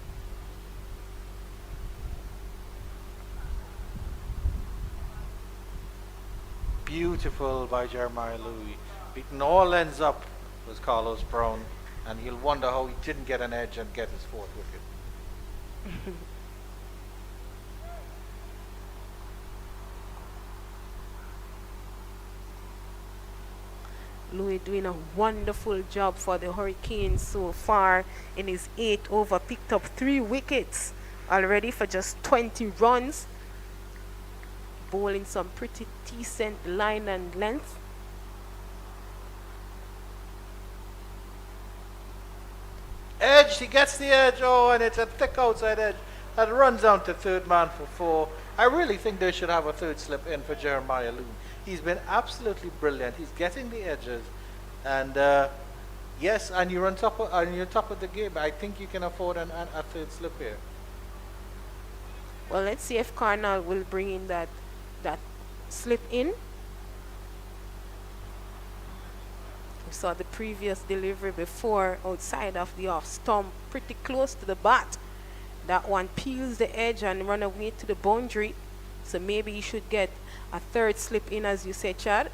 Beautiful by Jeremiah Louis. Beating all ends up was Carlos Brown, and he'll wonder how he didn't get an edge and get his 4th wicket. Louis doing a wonderful job for the Hurricanes so far in his 8th over. Picked up 3 wickets already for just 20 runs. Bowling some pretty decent line and length. Edge, he gets the edge, oh, and it's a thick outside edge that runs down to 3rd man for 4. I really think they should have a 3rd slip in for Jeremiah Louis. He's been absolutely brilliant. He's getting the edges, and yes, and you're on top of the game. I think you can afford a 3rd slip here. Well, let's see if Carnal will bring in that slip in. We saw the previous delivery before outside of the off stump, pretty close to the bat. That one peels the edge and run away to the boundary. So maybe you should get a 3rd slip in, as you said, Chad.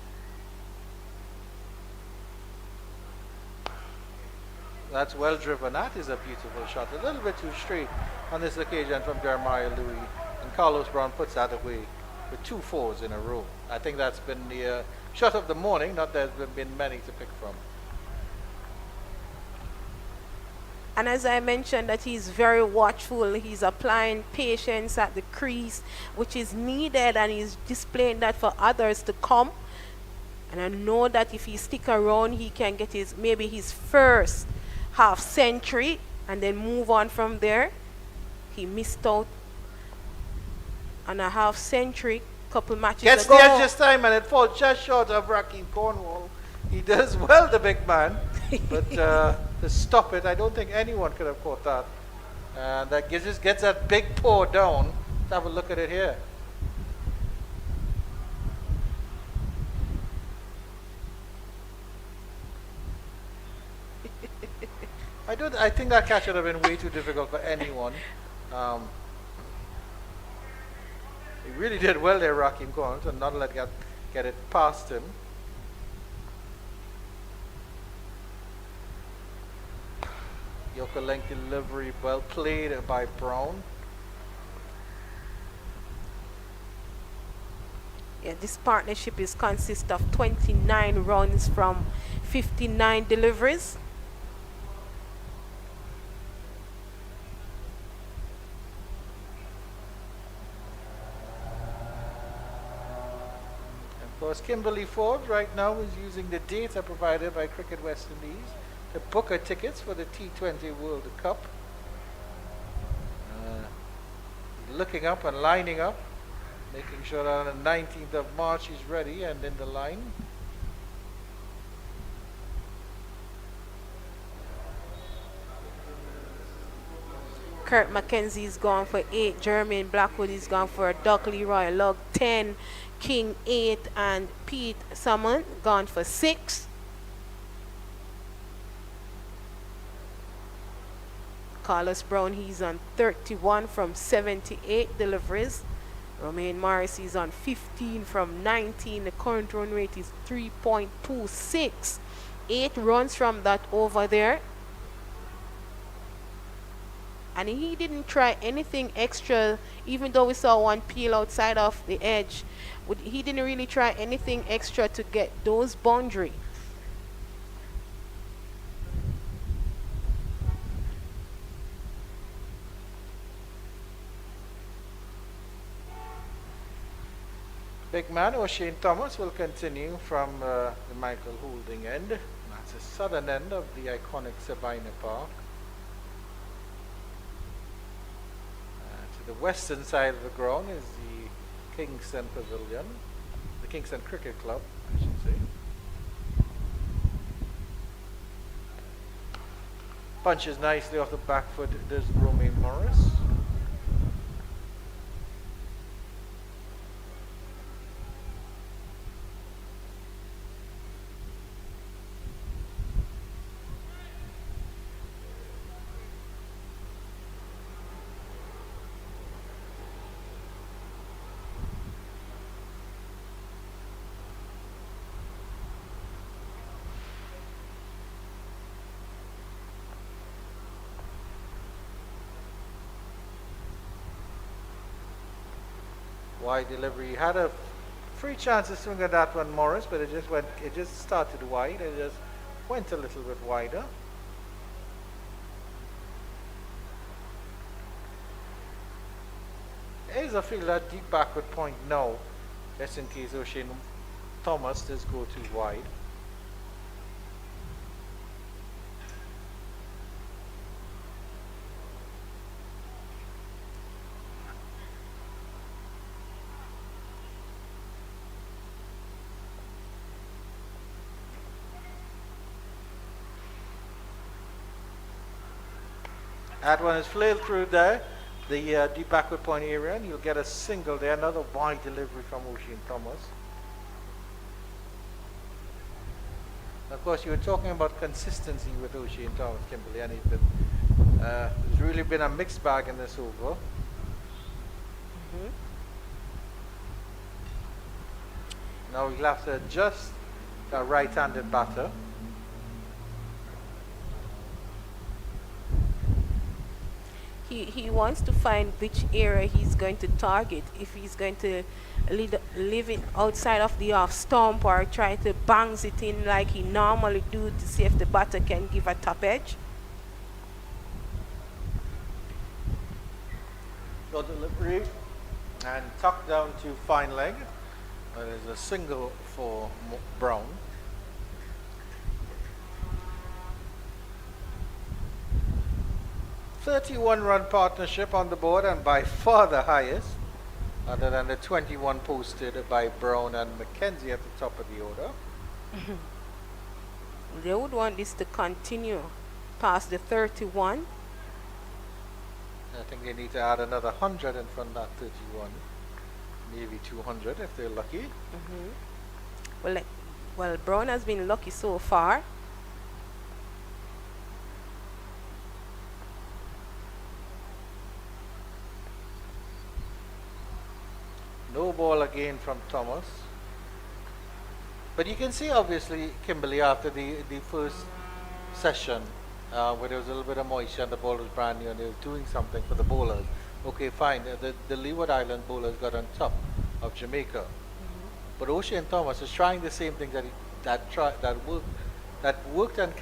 That's well driven. That is a beautiful shot. A little bit too straight on this occasion from Jeremiah Louis. And Carlos Brown puts that away with 2 4s in a row. I think that's been the shot of the morning. Not that there's been many to pick from. And as I mentioned, that he's very watchful. He's applying patience at the crease, which is needed, and he's displaying that for others to come. And I know that if he stick around, he can get maybe his first half century and then move on from there. He missed out on a half century couple matches Gets ago. the edge this time, and it falls just short of Raheem Cornwall. He does well, the big man, but to stop it, I don't think anyone could have caught that. And that just gets that big paw down. Let's have a look at it here. I think that catch would have been way too difficult for anyone. He really did well there, Raheem Cornwall, to not let get it past him. Yoker length delivery, well played by Brown. Yeah, this partnership consists of 29 runs from 59 deliveries. Of course, Kimberly Forbes right now is using the data provided by Cricket West Indies to book her tickets for the T20 World Cup. Looking up and lining up, making sure that on the 19th of March she's ready and in the line. Kurt Mackenzie's gone for 8. Jermaine Blackwood is gone for a duck. Leroy Lug 10. King 8. And Pete Salmon gone for 6. Carlos Brown, he's on 31 from 78 deliveries. Romain Morris is on 15 from 19. The current run rate is 3.26. 8 runs from that over there. And he didn't try anything extra, even though we saw one peel outside of the edge. He didn't really try anything extra to get those boundaries. Big man O'Shane Thomas will continue from the Michael Holding end. That's the southern end of the iconic Sabina Park. To the western side of the ground is the Kingston Pavilion, the Kingston Cricket Club, I should say. Punches nicely off the back foot, does Romain Morris. Wide delivery. He had a free chance to swing at that one, Morris, but it just started wide. It just went a little bit wider. There's a field at deep backward point now, just in case O'Shane Thomas does go too wide. That one is flailed through there, the deep backward point area, and you'll get a single there, another wide delivery from O'Shane Thomas. Of course, you were talking about consistency with O'Shane Thomas, Kimberly, and it's really been a mixed bag in this over. Now we'll have to adjust the right-handed batter. He wants to find which area he's going to target. If he's going to leave it outside of the off stump or try to bounce it in like he normally do to see if the batter can give a top edge. Good delivery and tucked down to fine leg. That is a single for Brown. "31-run partnership on the board, and by far the highest, other than the 21 posted by Brown and McKenzie at the top of the order. They would want this to continue past the 31. I think they need to add another 100 in front of that 31, maybe 200 if they're lucky. Well, Brown has been lucky so far. No ball again from Thomas. But you can see, obviously, Kimberly, after the first session, where there was a little bit of moisture and the ball was brand new and they were doing something for the bowlers. Okay, fine. The Leeward Island bowlers got on top of Jamaica. But O'Shane Thomas is trying the same thing that worked and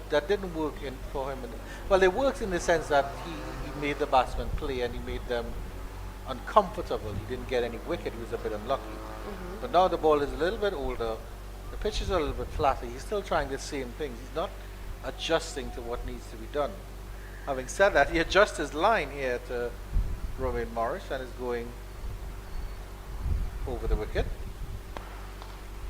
that didn't work for him. Well, it worked in the sense that he made the batsmen play and he made them uncomfortable. He didn't get any wicket. He was a bit unlucky. But now the ball is a little bit older. The pitches are a little bit flatter. He's still trying the same things. He's not adjusting to what needs to be done. Having said that, he adjusts his line here to Romain Morris and is going over the wicket.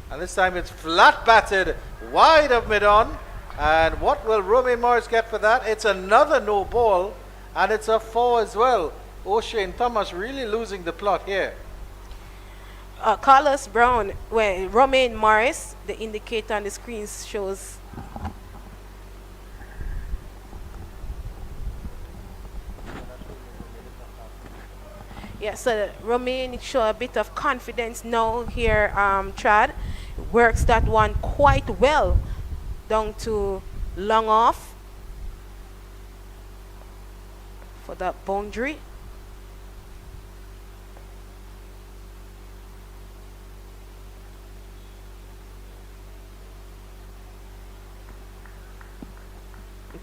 And this time it's flat batted wide of mid-on. And what will Romain Morris get for that? It's another no ball, and it's a 4 as well. O'Shane Thomas really losing the plot here. Carlos Brown, Romain Morris, the indicator on the screen shows. Yeah, so Romain show a bit of confidence now here, Chad. Works that one quite well down to long off for that boundary.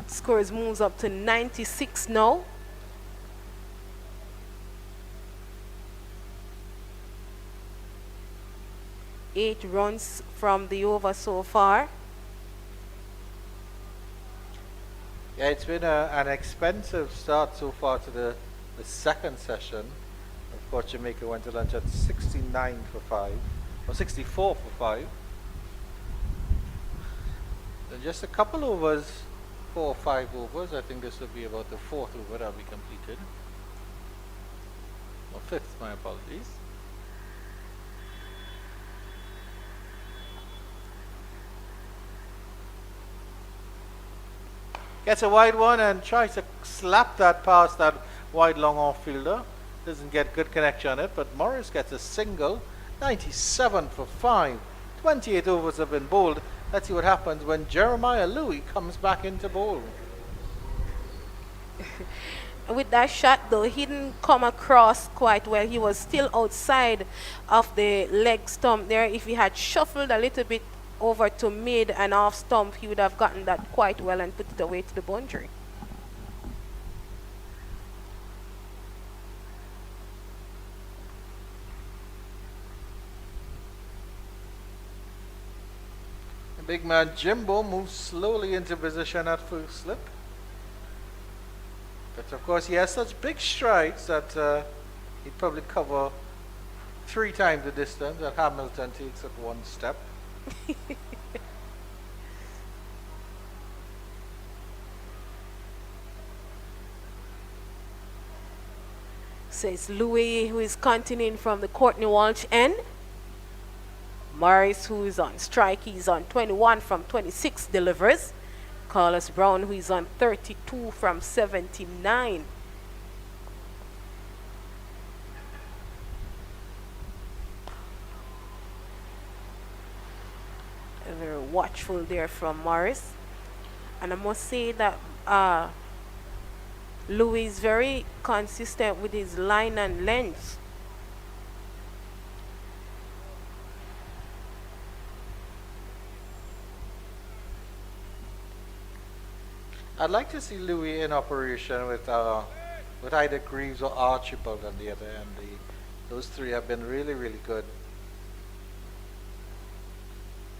Scores moves up to 96 now. 8 runs from the over so far. Yeah, it's been an expensive start so far to the second session. Of course, Jamaica went to lunch at 69 for 5, or 64 for 5. And just a couple overs, 4 or 5 overs. I think this will be about the 4th over that we completed. Or 5th, my apologies. Gets a wide one and tries to slap that past that wide long off fielder. Doesn't get good connection on it, but Morris gets a single. 97 for 5. 28 overs have been bowled. Let's see what happens when Jeremiah Louis comes back into bowl. With that shot though, he didn't come across quite well. He was still outside of the leg stump there. If he had shuffled a little bit over to mid and off stump, he would have gotten that quite well and put it away to the boundary. The big man Jimbo moves slowly into position at first slip. But of course he has such big strides that he'd probably cover 3 times the distance that Hamilton takes at 1 step. So it's Louis who is continuing from the Courtney Walsh end. Morris, who is on strike, he's on 21 from 26 delivers. Carlos Brown, who is on 32 from 79. Very watchful there from Morris. And I must say that Louis is very consistent with his line and length. I'd like to see Louis in operation with either Greaves or Archibald on the other end. Those 3 have been really, really good.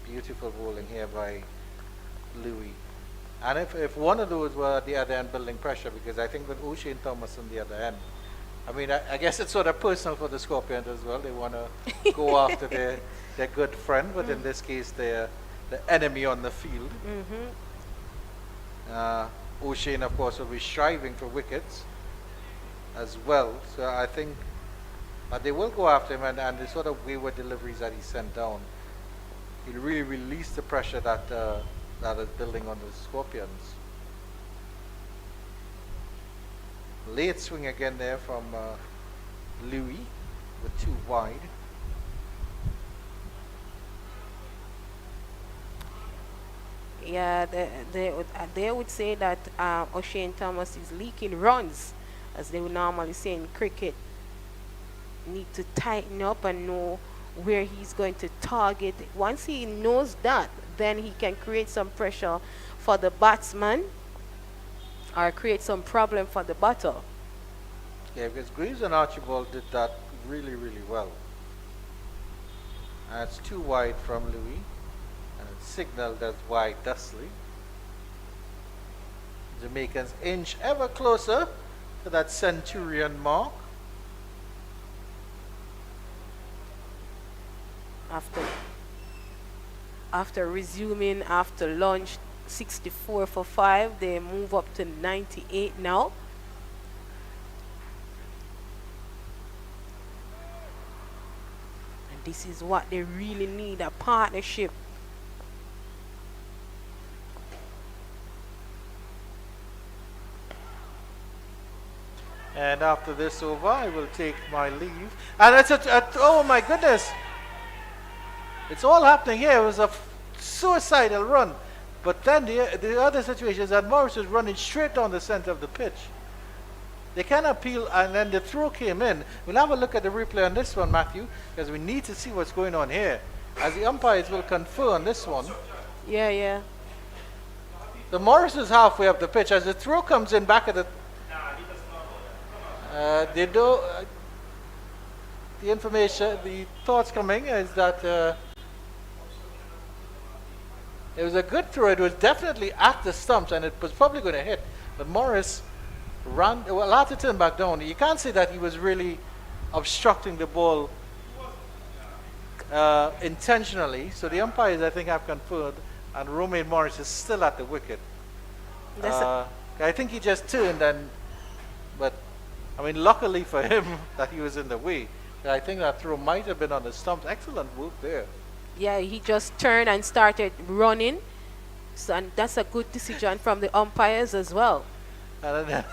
Beautiful bowling here by Louis. And if one of those were at the other end building pressure, because I think with O'Shane Thomas on the other end, I mean, I guess it's sort of personal for the Scorpions as well. They want to go after their good friend, but in this case, they're the enemy on the field. O'Shane, of course, will be striving for wickets as well. So I think they will go after him, and the sort of wayward deliveries that he sent down, he'll really release the pressure that is building on the Scorpions. Late swing again there from Louis with 2 wide. Yeah, they would say that O'Shane Thomas is leaking runs, as they would normally say in cricket. Need to tighten up and know where he's going to target. Once he knows that, then he can create some pressure for the batsman or create some problem for the batter. Yeah, because Greaves and Archibald did that really, really well. And it's 2 wide from Louis. And it's signaled as wide thusly. Jamaicans inch ever closer to that centurion mark. After resuming after lunch, 64 for 5, they move up to 98 now. And this is what they really need, a partnership. And after this over, I will take my leave. And it's oh my goodness. It's all happening here. It was a suicidal run. But then the other situation is that Morris was running straight down the center of the pitch. They can appeal, and then the throw came in. We'll have a look at the replay on this one, Matthew, because we need to see what's going on here, as the umpires will confer on this one. Yeah. The Morris is halfway up the pitch. As the throw comes in back at the... the information, the thoughts coming is that It was a good throw. It was definitely at the stumps, and it was probably going to hit. But Morris ran, well, had to turn back down. You can't say that he was really obstructing the ball intentionally. So the umpires, I think, have conferred, and Romain Morris is still at the wicket. I think he just turned, but I mean, luckily for him that he was in the way. I think that throw might have been on the stumps. Excellent work there. Yeah, he just turned and started running. So, and that's a good decision from the umpires as well. And then,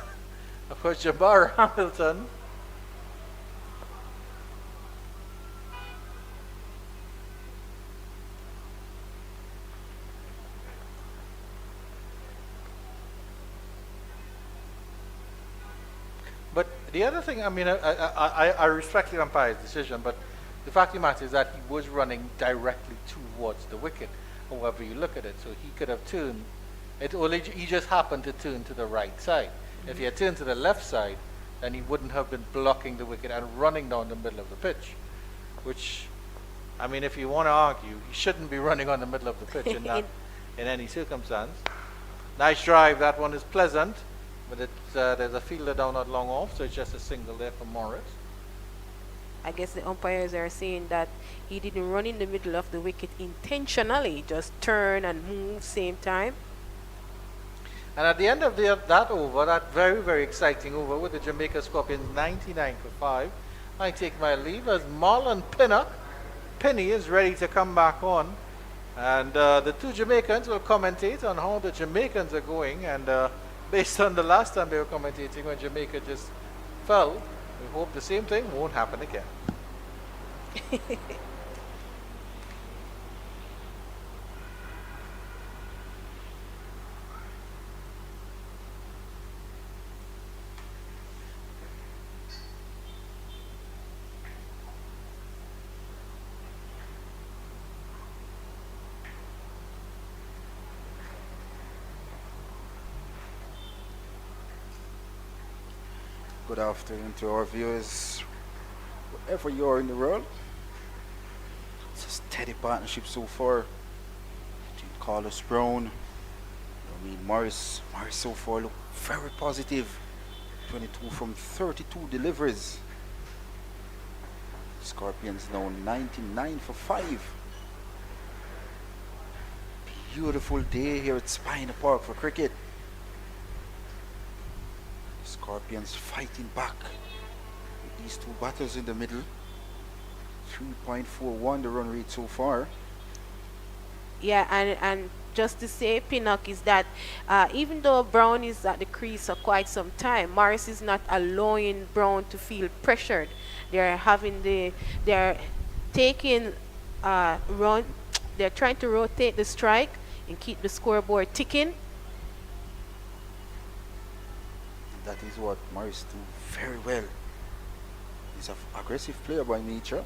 of course, Jabbar Hamilton. But the other thing, I mean, I respect the umpire's decision, but the fact of the matter is that he was running directly towards the wicket, however you look at it. So he could have turned, he just happened to turn to the right side. If he had turned to the left side, then he wouldn't have been blocking the wicket and running down the middle of the pitch. Which, I mean, if you want to argue, he shouldn't be running on the middle of the pitch in any circumstance. Nice drive, that one is pleasant, but there's a fielder down not long off, so it's just a single there for Morris. I guess the umpires are saying that he didn't run in the middle of the wicket intentionally, just turn and move same time. And at the end of that over, that very, very exciting over with the Jamaica Scorpions 99 for 5, I take my leave as Marlon Penny is ready to come back on. And the two Jamaicans will commentate on how the Jamaicans are going. And based on the last time they were commentating when Jamaica just fell, we hope the same thing won't happen again. Good afternoon to our viewers, wherever you are in the world. It's a steady partnership so far between Carlos Brown, Morris. Morris so far look very positive. 22 from 32 deliveries. Scorpions now 99 for 5. Beautiful day here at Spina Park for cricket. Scorpions fighting back with these two batters in the middle. 3.41 the run rate so far. Yeah, and just to say, Pinnock, is that even though Brown is at the crease for quite some time, Morris is not allowing Brown to feel pressured. They're taking run. They're trying to rotate the strike and keep the scoreboard ticking. That is what Morris do very well. He's an aggressive player by nature.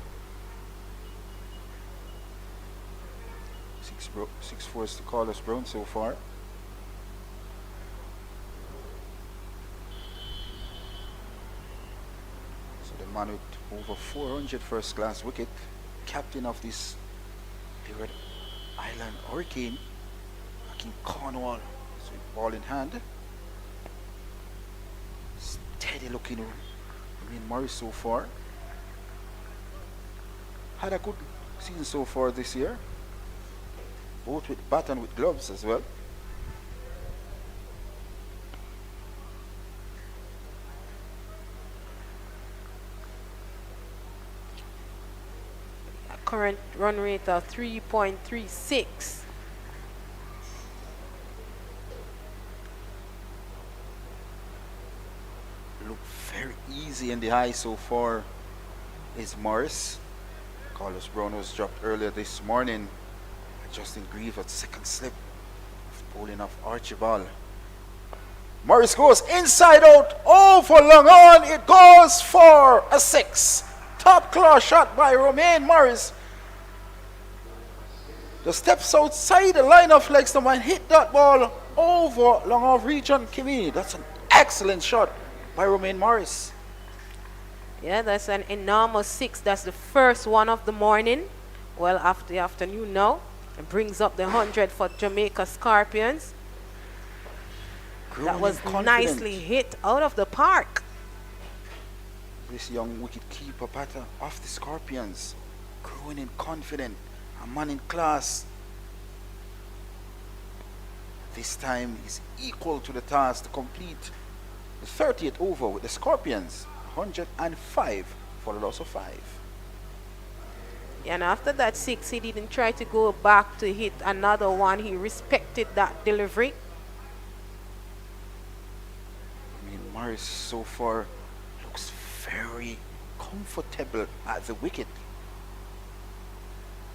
6-4 is to Carlos Brown so far. So the man with over 400 first class wicket, captain of this Leeward Island Hurricane, Hakeem Cornwall, so ball in hand. Steady looking Morris so far. Had a good season so far this year, both with bat and with gloves as well. A current run rate of 3.36. Look very easy in the eye so far is Morris. Carlos Brown was dropped earlier this morning. Justin Grieve at second slip of bowling off Archibald. Morris goes inside out, over long on, it goes for a 6. Top class shot by Romain Morris. The steps outside the line of legs and hit that ball over long off region Kimi. That's an excellent shot by Romain Morris. Yeah, that's an enormous 6. That's the first one of the morning. Well, after the afternoon now. and brings up the 100 for Jamaica Scorpions. That was nicely hit out of the park. This young wicket keeper batter of the Scorpions, growing in confident, a man in class. This time is equal to the task to complete the 30th over with the Scorpions, 105 for the loss of 5. And after that 6, he didn't try to go back to hit another one. He respected that delivery. I mean, Morris so far looks very comfortable at the wicket.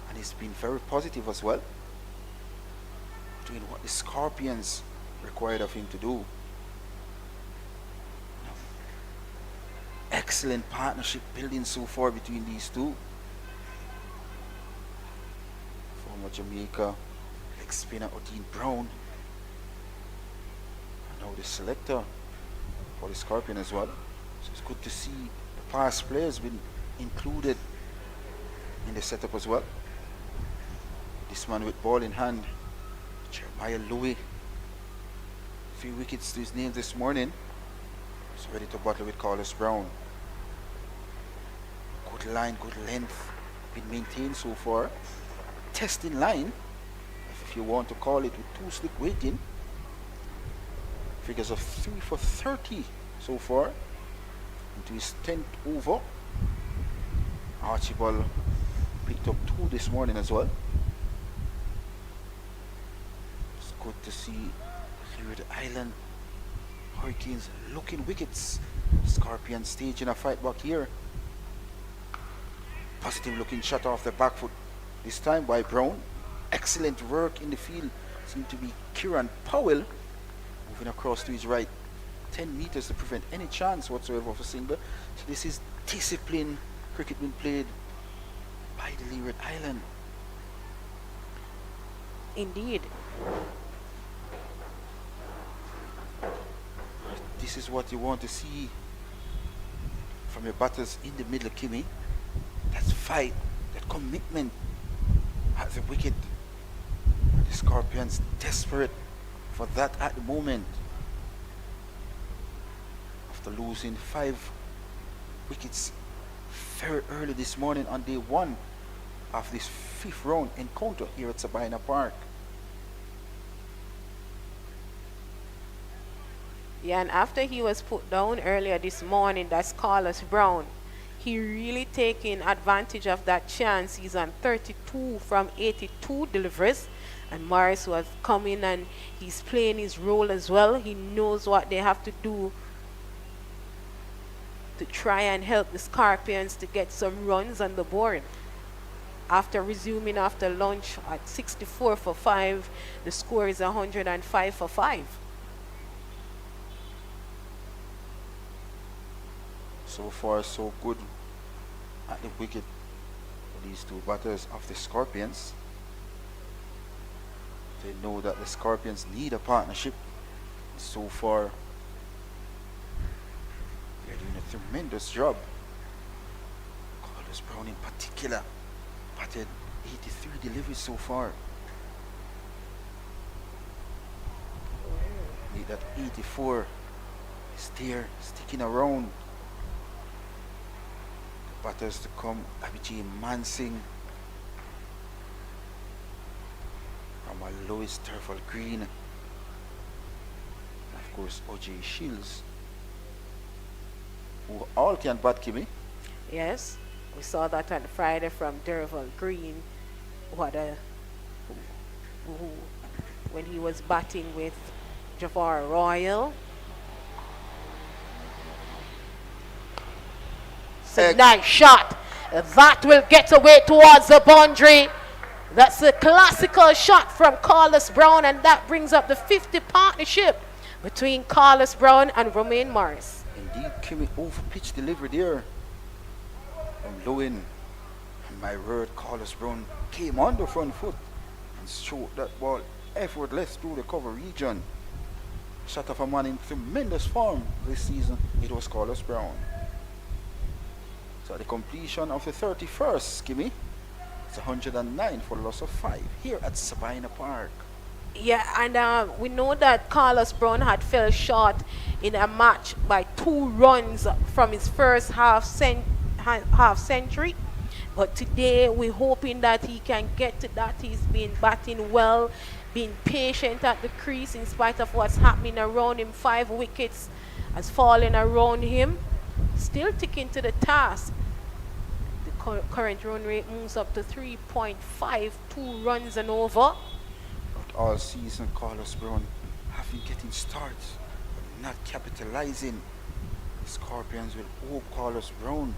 And he's been very positive as well, doing what the Scorpions required of him to do. Excellent partnership building so far between these two. Former Jamaica leg spinner Odin Brown, and now the selector for the Scorpion as well. So it's good to see the past players been included in the setup as well. This man with ball in hand, Jeremiah Louis, 3 wickets to his name this morning. He's ready to battle with Carlos Brown. Good line, good length, been maintained so far. Testing line, if you want to call it, with 2 slip waiting. Figures of 3 for 30 so far into his 10th over. Archibald picked up 2 this morning as well. It's good to see Leeward Island Hurricanes looking wickets. Scorpion staging a fight back here. Positive looking shot off the back foot this time by Brown. Excellent work in the field. Seemed to be Kieran Powell moving across to his right 10 meters to prevent any chance whatsoever of a single. So this is disciplined cricket being played by the Leeward Island. Indeed. This is what you want to see from your batters in the middle, Kimmy. That fight, that commitment at the wicket. The Scorpions desperate for that at the moment. After losing 5 wickets very early this morning on day 1 of this 5th round encounter here at Sabina Park. Yeah, and after he was put down earlier this morning, that's Carlos Brown. He really taking advantage of that chance. He's on 32 from 82 deliveries. And Morris was coming and he's playing his role as well. He knows what they have to do to try and help the Scorpions to get some runs on the board. After resuming after lunch at 64 for 5, the score is 105 for 5. So far, so good at the wicket for these 2 batters of the Scorpions. They know that the Scorpions need a partnership. So far, they're doing a tremendous job. Carlos Brown in particular batted 83 deliveries so far. Need that 84 is there, sticking around. Batters to come, Abhijit Mansingh from a Lois Turfal Green, and of course OJ Shields, who all can bat, Kimmy. Yes, we saw that on Friday from Derval Green, when he was batting with Jafar Royal. It's a nice shot. That will get away towards the boundary. That's a classical shot from Carlos Brown, and that brings up the 50 partnership between Carlos Brown and Romain Morris. Indeed, Kimmy, over pitch delivery there from Lowen. And my word, Carlos Brown came on the front foot and stroked that ball effortless through the cover region. Shot of a man in tremendous form this season. It was Carlos Brown. So at the completion of the 31st, Kimmy, It's 109 for the loss of 5 here at Sabina Park. Yeah, and we know that Carlos Brown had fell short in a match by 2 runs from his first half century. But today we're hoping that he can get to that. He's been batting well, being patient at the crease in spite of what's happening around him. 5 wickets has fallen around him. Still ticking to the task. The current run rate moves up to 3.5, 2 runs and over. All season, Carlos Brown have been getting starts, but not capitalizing. The Scorpions will hope Carlos Brown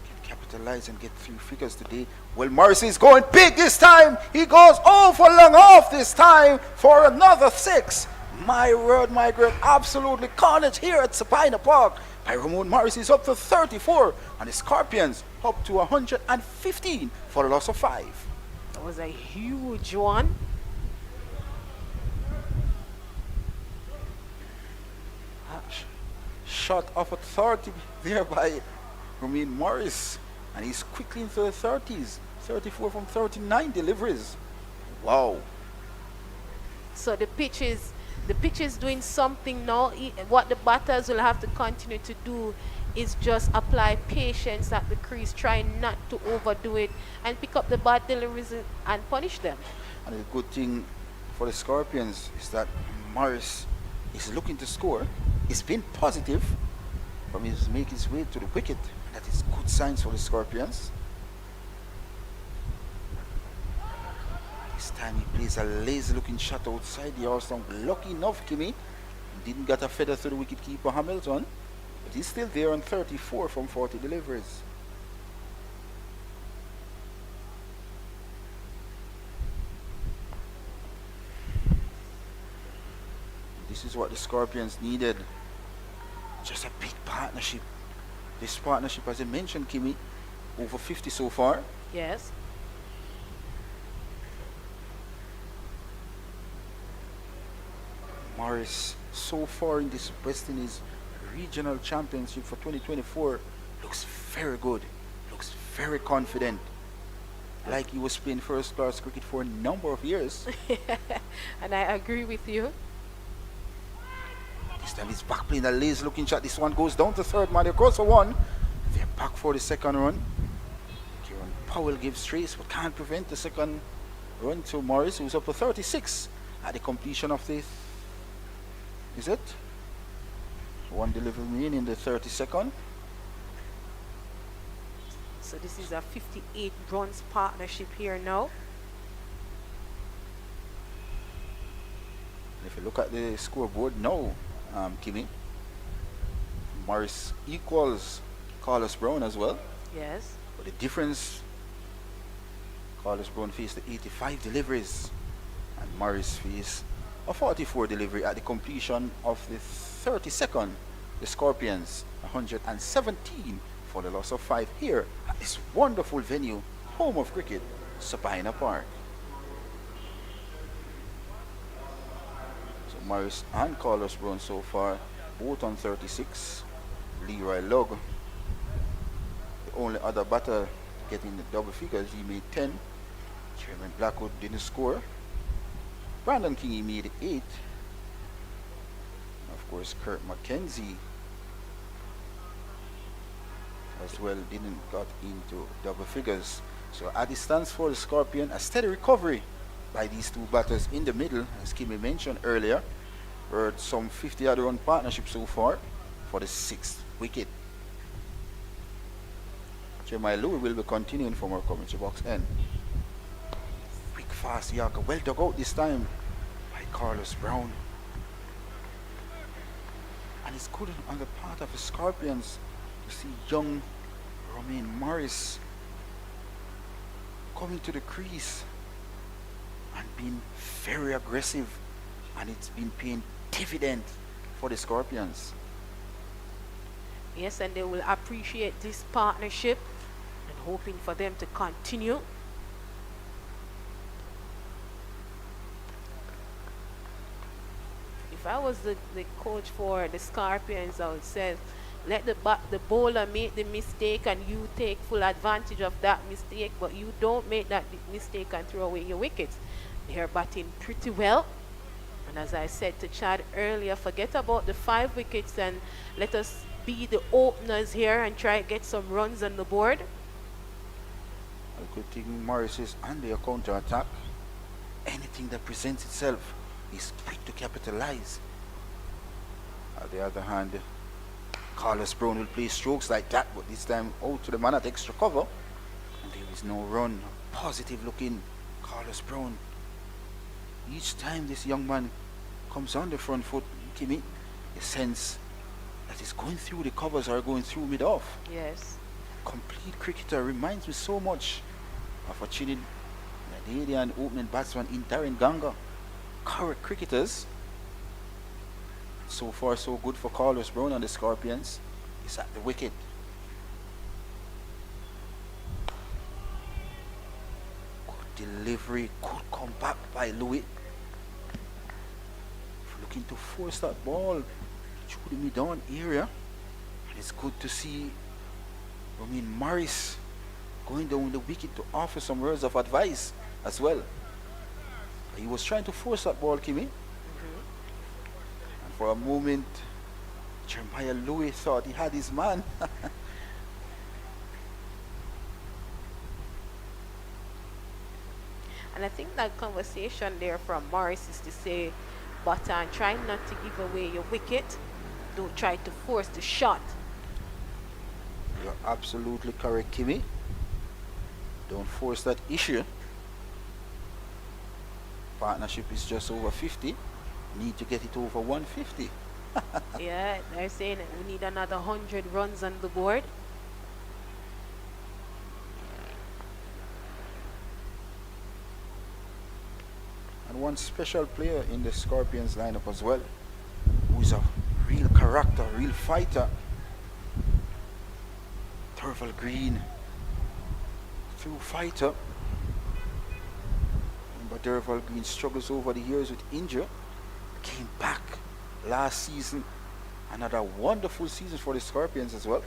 can capitalize and get 3 figures today. Well, Morrissey is going big this time. He goes for long off this time for another 6. My word, my God, absolutely carnage here at Sabina Park. By Ramon Morrissey is up to 34, and the Scorpions up to 115 for the loss of 5. That was a huge one. Shot off at 30 there by Ramin Morris, and he's quickly into the 30s. 34 from 39 deliveries. Wow. So the pitch is doing something now. What the batters will have to continue to do is just apply patience at the crease, trying not to overdo it, and pick up the bad deliveries and punish them. And the good thing for the Scorpions is that Morris is looking to score. He's been positive from his making his way to the wicket. That is good signs for the Scorpions. This time he plays a lazy looking shot outside the all-stump. Lucky enough, Kimmy didn't get a feather to the wicketkeeper Hamilton, but he's still there on 34 from 40 deliveries. This is what the Scorpions needed. Just a big partnership. This partnership, as I mentioned, Kimmy, over 50 so far. Yes. Morris, so far in this West Indies Regional Championship for 2024, looks very good. Looks very confident. Like he was playing first class cricket for a number of years. And I agree with you. This time he's back playing a lazy looking shot. This one goes down to third man. They're across for 1. They're back for the second run. Kieran Powell gives trace but can't prevent the second run to Morris, who's up to 36 at the completion of the. Is it? 1 delivery mean in the 32nd. So this is a 58 runs partnership here now. If you look at the scoreboard now, Kimmy, Morris equals Carlos Brown as well. Yes. But the difference, Carlos Brown faced the 85 deliveries and Morris faced a 44 delivery at the completion of the 32nd. The Scorpions 117 for the loss of 5 here at this wonderful venue, home of cricket, Sabina Park. So Morris and Carlos Brown so far both on 36. Leroy Lugg, the only other batter getting the double figures, he made 10. Chairman Blackwood didn't score. Brandon King, he made 8. Of course, Kurt McKenzie as well didn't got into double figures. So at the stance for the Scorpion, a steady recovery by these 2 batters in the middle, as Kimmy mentioned earlier. We're some 50 odd run partnership so far for the 6th wicket. Jeremiah Louis will be continuing from our commentary box end. Quick, fast Yorker, well dug out this time by Carlos Brown. And it's good on the part of the Scorpions to see young Romain Morris coming to the crease and being very aggressive, and it's been paying dividend for the Scorpions. Yes, and they will appreciate this partnership and hoping for them to continue. If I was the coach for the Scorpions, I would say let the bowler make the mistake and you take full advantage of that mistake, but you don't make that mistake and throw away your wickets. They're batting pretty well. And as I said to Chad earlier, forget about the 5 wickets and let us be the openers here and try to get some runs on the board. A good thing Morris is on their counter attack. Anything that presents itself is quick to capitalize. On the other hand, Carlos Brown will play strokes like that, but this time out to the man at extra cover. And there is no run. Positive looking Carlos Brown. Each time this young man comes on the front foot, Kimmy, you sense that he's going through the covers or going through mid-off. Yes. Complete cricketer, reminds me so much of a Trinidad and opening batsman in Darren Ganga. Correct cricketers. So far so good for Carlos Brown and the Scorpions. He's at the wicket. Good delivery, good comeback by Louis. Looking to force that ball through the mid-on area. And it's good to see Morris going down the wicket to offer some words of advice as well. He was trying to force that ball, Kimmy. And for a moment, Jeremiah Louis thought he had his man. And I think that conversation there from Morris is to say, Button, try not to give away your wicket. Don't try to force the shot. You're absolutely correct, Kimmy. Don't force that issue. Partnership is just over 50. Need to get it over 150. Yeah, they're saying that we need another 100 runs on the board. And one special player in the Scorpions lineup as well, who is a real character, real fighter. Turval Green, true fighter. But Turval Green struggles over the years with injury. Came back last season. Another wonderful season for the Scorpions as well.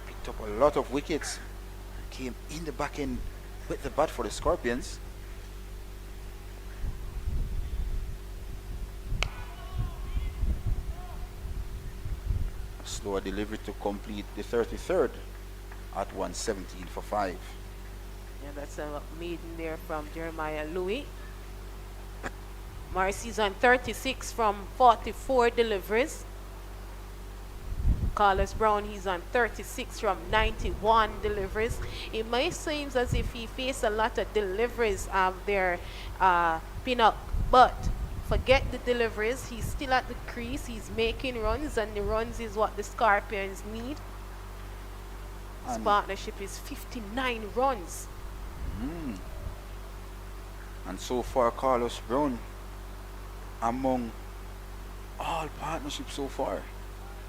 Picked up a lot of wickets. Came in the back end with the bat for the Scorpions. Slower delivery to complete the 33rd at 117 for 5. Yeah, that's a maiden there from Jeremiah Louis. Morris is on 36 from 44 deliveries. Carlos Brown, he's on 36 from 91 deliveries. It may seem as if he faced a lot of deliveries there, Pinnock, but forget the deliveries. He's still at the crease. He's making runs, and the runs is what the Scorpions need. His partnership is 59 runs. And so far, Carlos Brown among all partnerships so far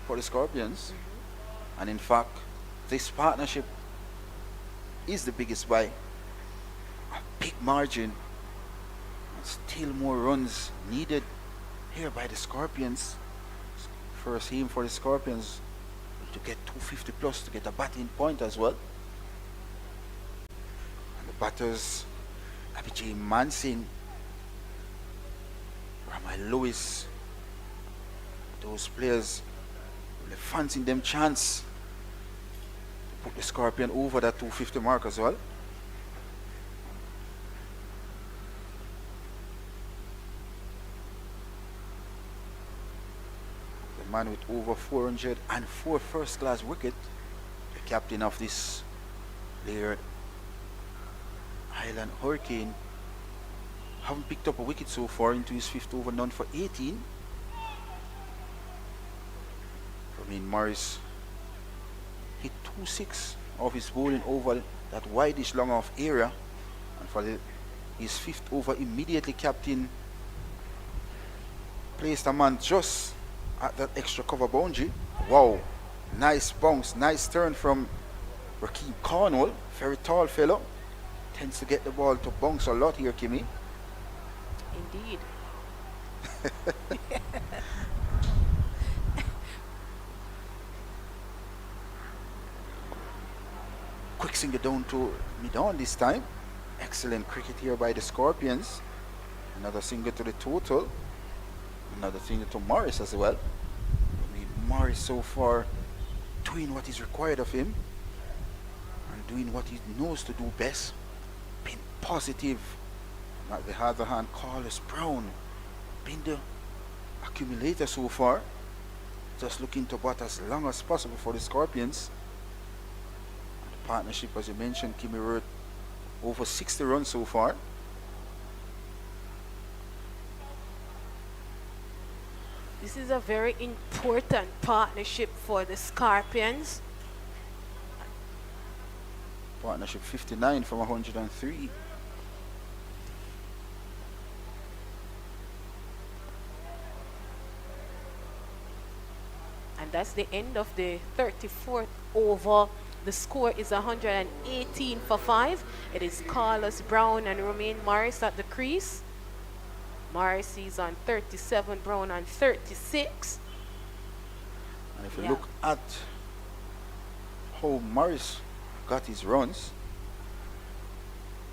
for the Scorpions. And in fact, this partnership is the biggest by a big margin. Still more runs needed here by the Scorpions. First aim for the Scorpions to get 250 plus to get a batting point as well. And the batters, Abhijay Mansingh, Ramai Lewis, those players will fancy them chance to put the Scorpion over that 250 mark as well. Man with over 404 first-class wicket, the captain of this Leeward Island Hurricane, haven't picked up a wicket so far into his 5th over, none for 18. Morris hit 2-6 off his bowling over that wideish long off area, and for his 5th over immediately captain placed a man just at that extra cover boundary. Wow, nice bounce, nice turn from Rakeem Cornwall, very tall fellow, tends to get the ball to bounce a lot here, Kimmy. Indeed. Quick single down to mid-on this time. Excellent cricket here by the Scorpions. Another single to the total. Another single to Morris as well. I mean, Morris so far doing what is required of him and doing what he knows to do best. Being positive. On the other hand, Carlos Brown being the accumulator so far. Just looking to bat as long as possible for the Scorpions. And the partnership, as you mentioned, Kimmy wrote over 60 runs so far. This is a very important partnership for the Scorpions. Partnership 59 from 103. And that's the end of the 34th over. The score is 118 for 5. It is Carlos Brown and Romain Morris at the crease. Morris is on 37, Brown on 36. And if you look at how Morris got his runs,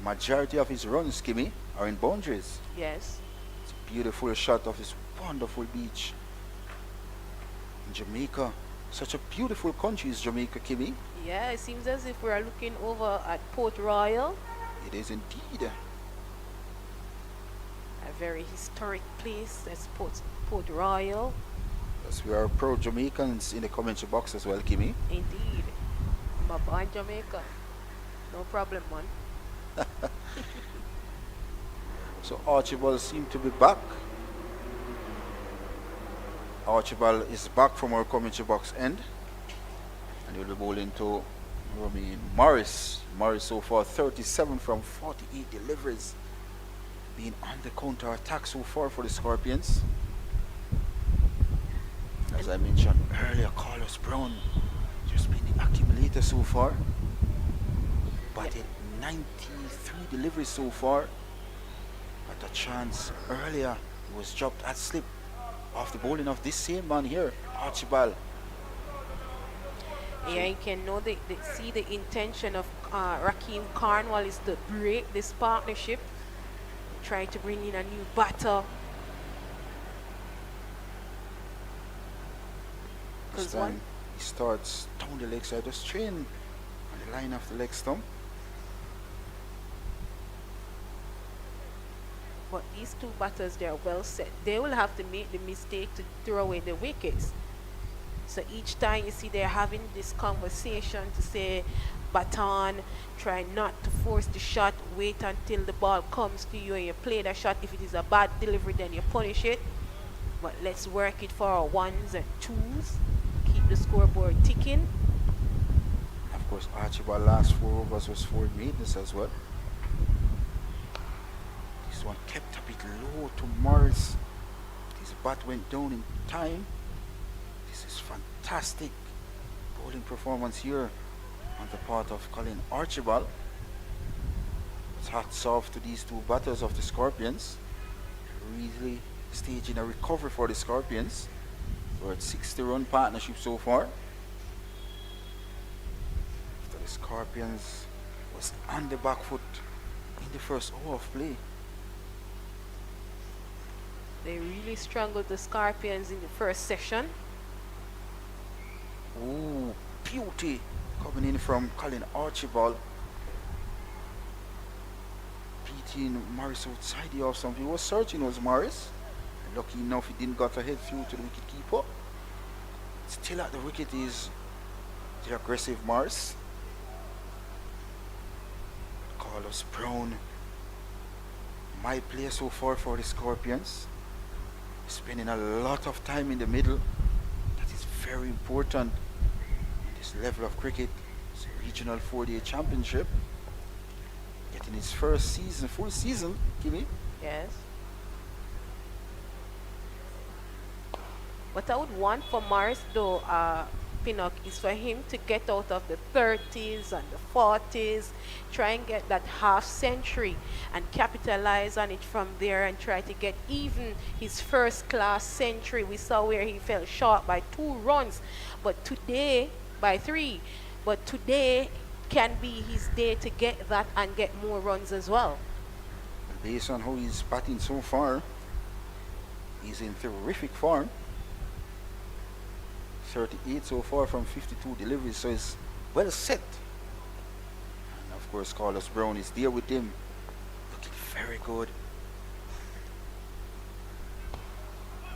majority of his runs, Kimmy, are in boundaries. Yes. It's a beautiful shot of this wonderful beach in Jamaica. Such a beautiful country is Jamaica, Kimmy. Yeah, it seems as if we're looking over at Port Royal. It is indeed. A very historic place. That's Port Royal. Yes, we are pro Jamaicans in the commentary box as well, Kimmy. Indeed. I'm born Jamaica. No problem, man. So Archibald seems to be back. Archibald is back from our commentary box end. And he'll be bowling to Romain Morris. Morris so far 37 from 48 deliveries. Being on the counter attack so far for the Scorpions. As I mentioned earlier, Carlos Brown just been the accumulator so far. Batted 93 deliveries so far. But a chance earlier, he was dropped at slip off the bowling of this same man here, Archibald. Yeah, you can know see the intention of Rakeem Cornwall is to break this partnership, trying to bring in a new batter. This time he starts down the leg side, just train on the line of the leg stump. But these two batters, they are well set. They will have to make the mistake to throw away the wickets. So each time you see they're having this conversation to say, baton, try not to force the shot, wait until the ball comes to you and you play the shot. If it is a bad delivery, then you punish it. But let's work it for our ones and twos. Keep the scoreboard ticking. Of course, Archibald last 4 overs was 4 maidens as well. This one kept a bit low to Morris. His bat went down in time. This is fantastic bowling performance here on the part of Colin Archibald. It's hats off to these two batters of the Scorpions. Really staging a recovery for the Scorpions. We're at 60-run partnership so far. After the Scorpions was on the back foot in the first over of play. They really strangled the Scorpions in the first session. Ooh, beauty coming in from Colin Archibald. Beating Morris outside the off stump. He was searching, was Morris. And lucky enough, he didn't got ahead through to the wicket keeper. Still at the wicket is the aggressive Morris. Carlos Brown, my player so far for the Scorpions. Spending a lot of time in the middle. That is very important in this level of cricket. It's a regional 4-day championship. Getting his first season, full season, Kimmy. Yes. What I would want for Morris though, Pinnock, is for him to get out of the 30s and the 40s, try and get that half century and capitalize on it from there and try to get even his first class century. We saw where he fell short by 2 runs, but today by 3. But today can be his day to get that and get more runs as well. Based on how he's batting so far, he's in terrific form. 38 so far from 52 deliveries, so he's well set. And of course, Carlos Brown is there with him, looking very good.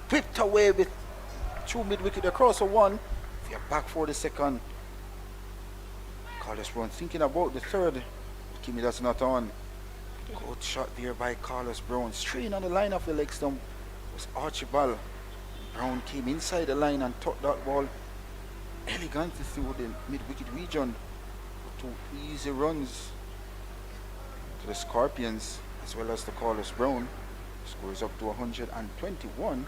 Whipped away with 2 mid-wicket across a 1. We are back for the second. Carlos Brown thinking about the third. Kimmy, that's not on. Good shot there by Carlos Brown. Straight on the line of the leg stump was Archibald. Brown came inside the line and took that ball elegantly through the mid-wicket region. 2 easy runs to the Scorpions as well as to Carlos Brown. Scores up to 121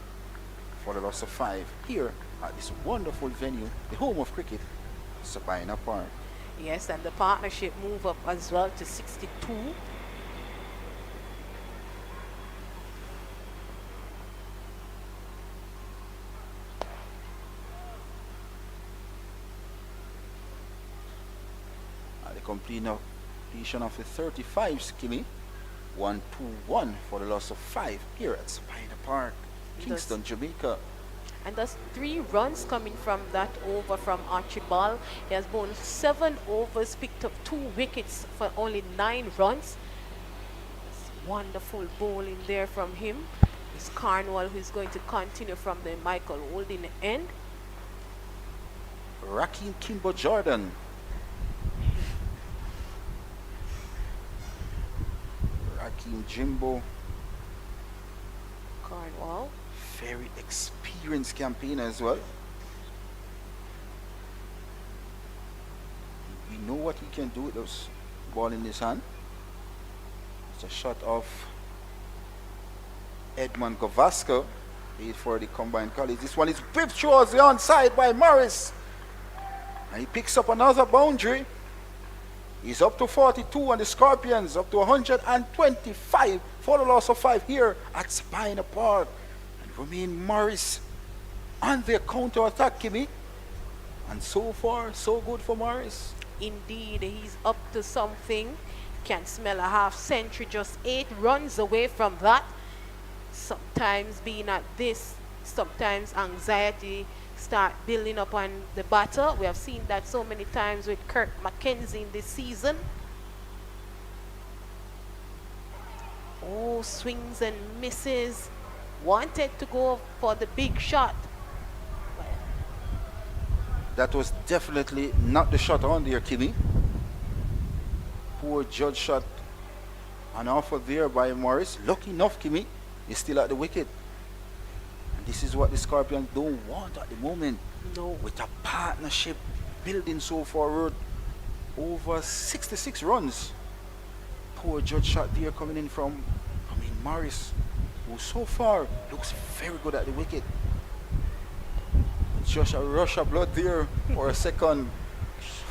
for the loss of 5 here at this wonderful venue, the home of cricket, Sabina Park. Yes, and the partnership move up as well to 62. At the completion of the 35 skimmy, 1-2-1 for the loss of 5 here at Sabina Park, Kingston, Jamaica. And that's 3 runs coming from that over from Archibald. He has bowled 7 overs, picked up 2 wickets for only 9 runs. It's wonderful bowling there from him. It's Carnwell who's going to continue from the Michael Holding end. Rakeem Kimbo Jordan. Rakeem Jimbo. Carnwell. Very experienced campaigner as well. We know what he can do with those ball in his hand. It's a shot of Edmund Gavaskar, paid for the combined college. This one is whipped towards the onside by Morris. And he picks up another boundary. He's up to 42 and the Scorpions up to 125 for the loss of 5 here at Sabina Park. Romain Morris on their counter attack, Kimmy. And so far, so good for Morris. Indeed, he's up to something. Can smell a half century, just 8 runs away from that. Sometimes being at this, sometimes anxiety start building up on the batter. We have seen that so many times with Kirk McKenzie in this season. Oh, swings and misses. Wanted to go for the big shot. That was definitely not the shot on there, Kimmy. Poor judge shot. An offer there by Morris. Lucky enough, Kimmy, he's still at the wicket. And this is what the Scorpions don't want at the moment. No. With a partnership building so forward, over 66 runs. Poor judge shot there coming in from Morris, who so far looks very good at the wicket. It's just a rush of blood there for a second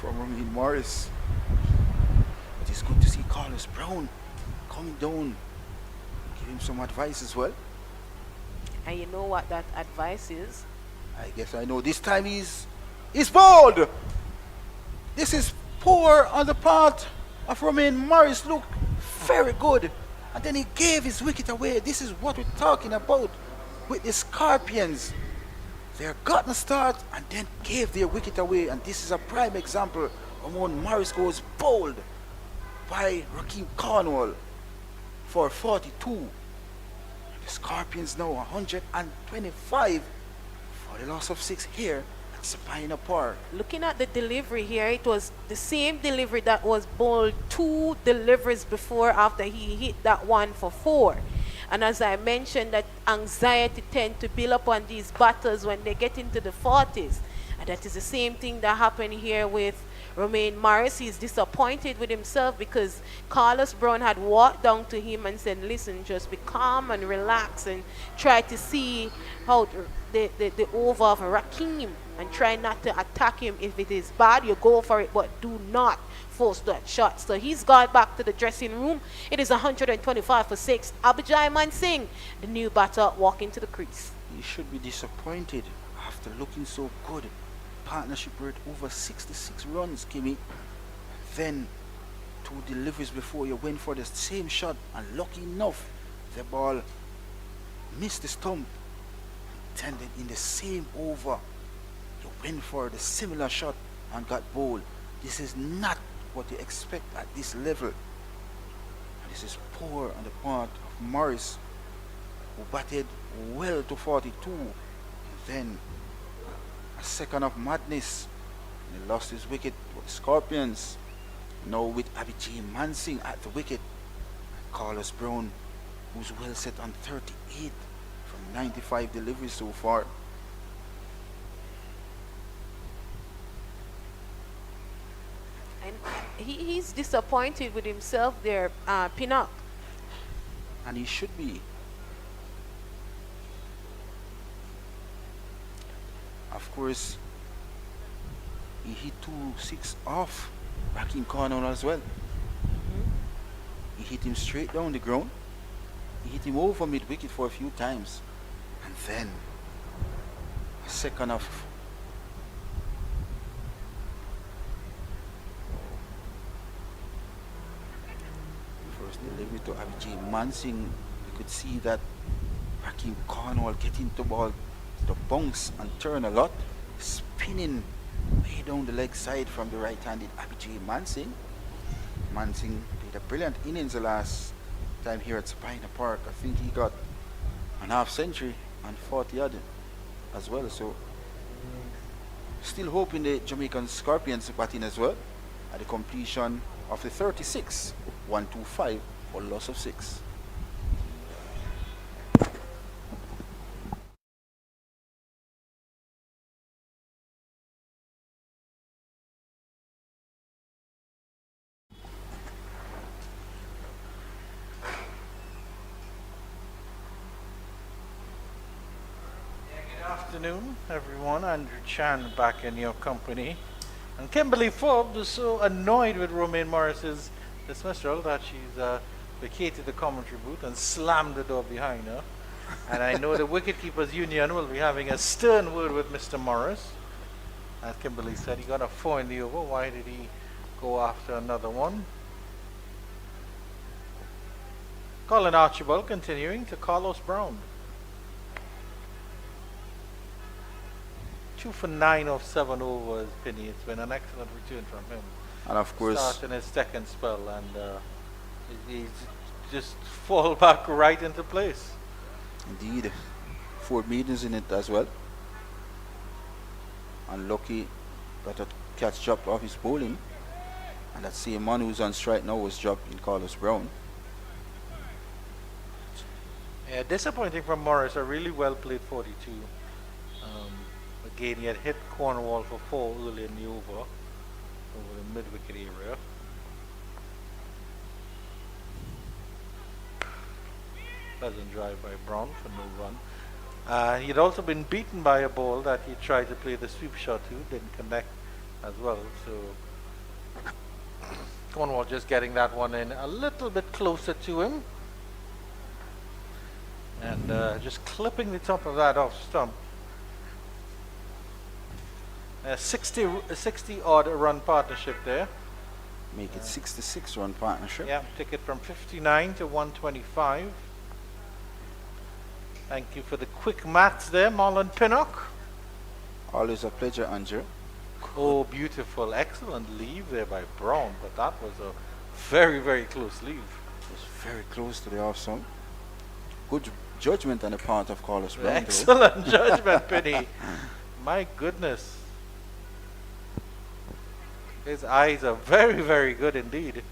from Romain Morris. But it's good to see Carlos Brown coming down, give him some advice as well. And you know what that advice is? I guess I know. This time he's bowled. This is poor on the part of Romain Morris. Look very good. And then he gave his wicket away. This is what we're talking about with the Scorpions. They got a start and then gave their wicket away. And this is a prime example of when Morris goes bowled by Rakeem Cornwall for 42. The Scorpions now 125 for the loss of 6 here at Sabina Park. Looking at the delivery here, it was the same delivery that was bowled 2 deliveries before after he hit that one for 4. And as I mentioned, that anxiety tend to build up on these batters when they get into the 40s. And that is the same thing that happened here with Romain Morris. He's disappointed with himself because Carlos Brown had walked down to him and said, listen, just be calm and relax and try to see how the over of Rakeem and try not to attack him. If it is bad, you go for it, but do not force that shot. So he's gone back to the dressing room. It is 125 for 6. Abhijay Man Singh, the new batter, walking to the crease. He should be disappointed after looking so good. Partnership rate over 66 runs, Kimmy. then 2 deliveries before you went for the same shot, and lucky enough, the ball missed the stump. Intended in the same over, you went for the similar shot and got bowled. This is not what you expect at this level. This is poor on the part of Morris, who batted well to 42. And then a second of madness. And he lost his wicket to the Scorpions. Now with Abhijit Mansingh at the wicket. And Carlos Brown, who's well set on 38 from 95 deliveries so far. And he's disappointed with himself there, Pinnock. And he should be. Of course, he hit 2-6 off Raheem Cornwall as well. He hit him straight down the ground. He hit him over mid-wicket for a few times. And then a second of first delivery to Abhijit Mansingh. You could see that Raheem Cornwall getting the ball to bounce and turn a lot, spinning way down the leg side from the right-handed Abhijit Mansingh. Mansingh played a brilliant innings the last time here at Sabina Park. I think he got an half century and 40 odd as well. So still hoping the Jamaican Scorpions bat in as well at the completion of the 36, 125 for loss of 6. Afternoon, everyone. Andrew Chan back in your company. And Kimberly Forbes was so annoyed with Romaine Morris's dismissal that she's vacated the commentary booth and slammed the door behind her. And I know the Wicketkeepers Union will be having a stern word with Mr. Morris. As Kimberly said, he got a 4 in the over. Why did he go after another one? Colin Archibald continuing to Carlos Brown. 2 for 9 off 7 overs, Penny. It's been an excellent return from him. And of course, starting his second spell, and he's just fall back right into place. indeed, 4 meetings in it as well. Unlucky got a catch dropped off his bowling, and that same man who's on strike now was dropped in Carlos Brown. Yeah, disappointing from Morris. A really well played 42. Again, he had hit Cornwall for 4 early in the over the mid-wicket area. Pleasant drive by Brown for no run. He had also been beaten by a ball that he tried to play the sweep shot to, didn't connect as well. So Cornwall just getting that one in a little bit closer to him. And just clipping the top of that off stump. A 60 odd run partnership there. Make it 66 run partnership. Yeah, take it from 59 to 125. Thank you for the quick maths there, Marlon Pinnock. Always a pleasure, Andrew. Oh, beautiful. Excellent leave there by Brown, but that was a very, very close leave. It was very close to the off stump. Good judgment on the part of Carlos Brown. Excellent judgment, Penny. My goodness. His eyes are very, very good indeed.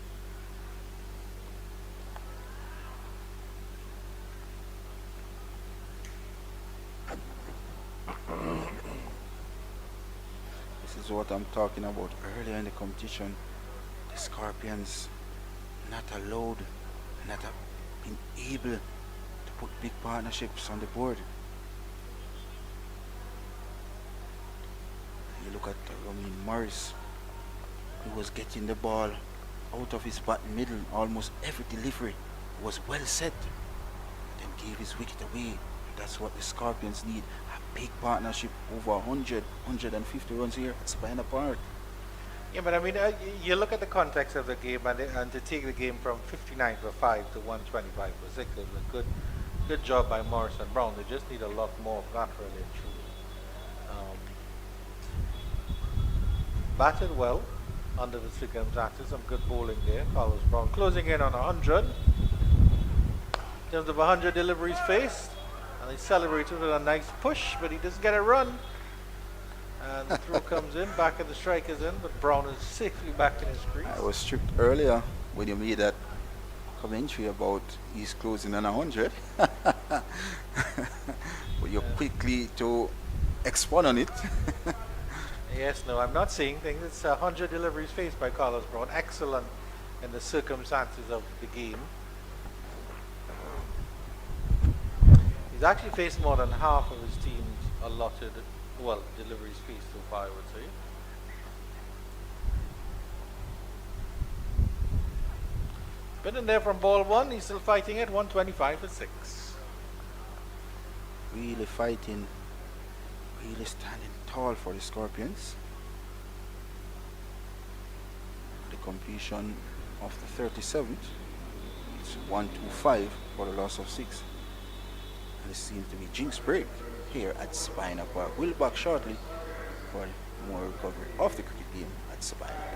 This is what I'm talking about earlier in the competition. The Scorpions not allowed, not been able to put big partnerships on the board. You look at Romaine Morris, who was getting the ball out of his bat middle. Almost every delivery was well set, then gave his wicket away. That's what the Scorpions need, a big partnership over 100, 150 runs here at Sabina Park. Yeah, but I mean, you look at the context of the game, and to take the game from 59 for 5 to 125 for 6 is a good job by Morris and Brown. They just need a lot more of that, really and truly. Batted well under the circumstances. Some good bowling there. Carlos Brown closing in on 100. In terms of 100 deliveries faced, and he celebrated with a nice push, but he doesn't get a run. And the throw comes in, back of the strikers in, but Brown is safely back in his crease. I was stripped earlier when you made that commentary about he's closing on 100. But you're quickly to expand on it. Yes, no, I'm not saying things. It's 100 deliveries faced by Carlos Brown. Excellent in the circumstances of the game. He's actually faced more than half of his team's allotted, well, deliveries faced so far, I would say. Been in there from ball one. He's still fighting at 125 for 6. Really fighting, really standing tall for the Scorpions. The completion of the 37th, it's 125 for the loss of 6. And it seems to be jinx break here at Sabina Park. We'll back shortly for more recovery of the cricket game at Sabina Park.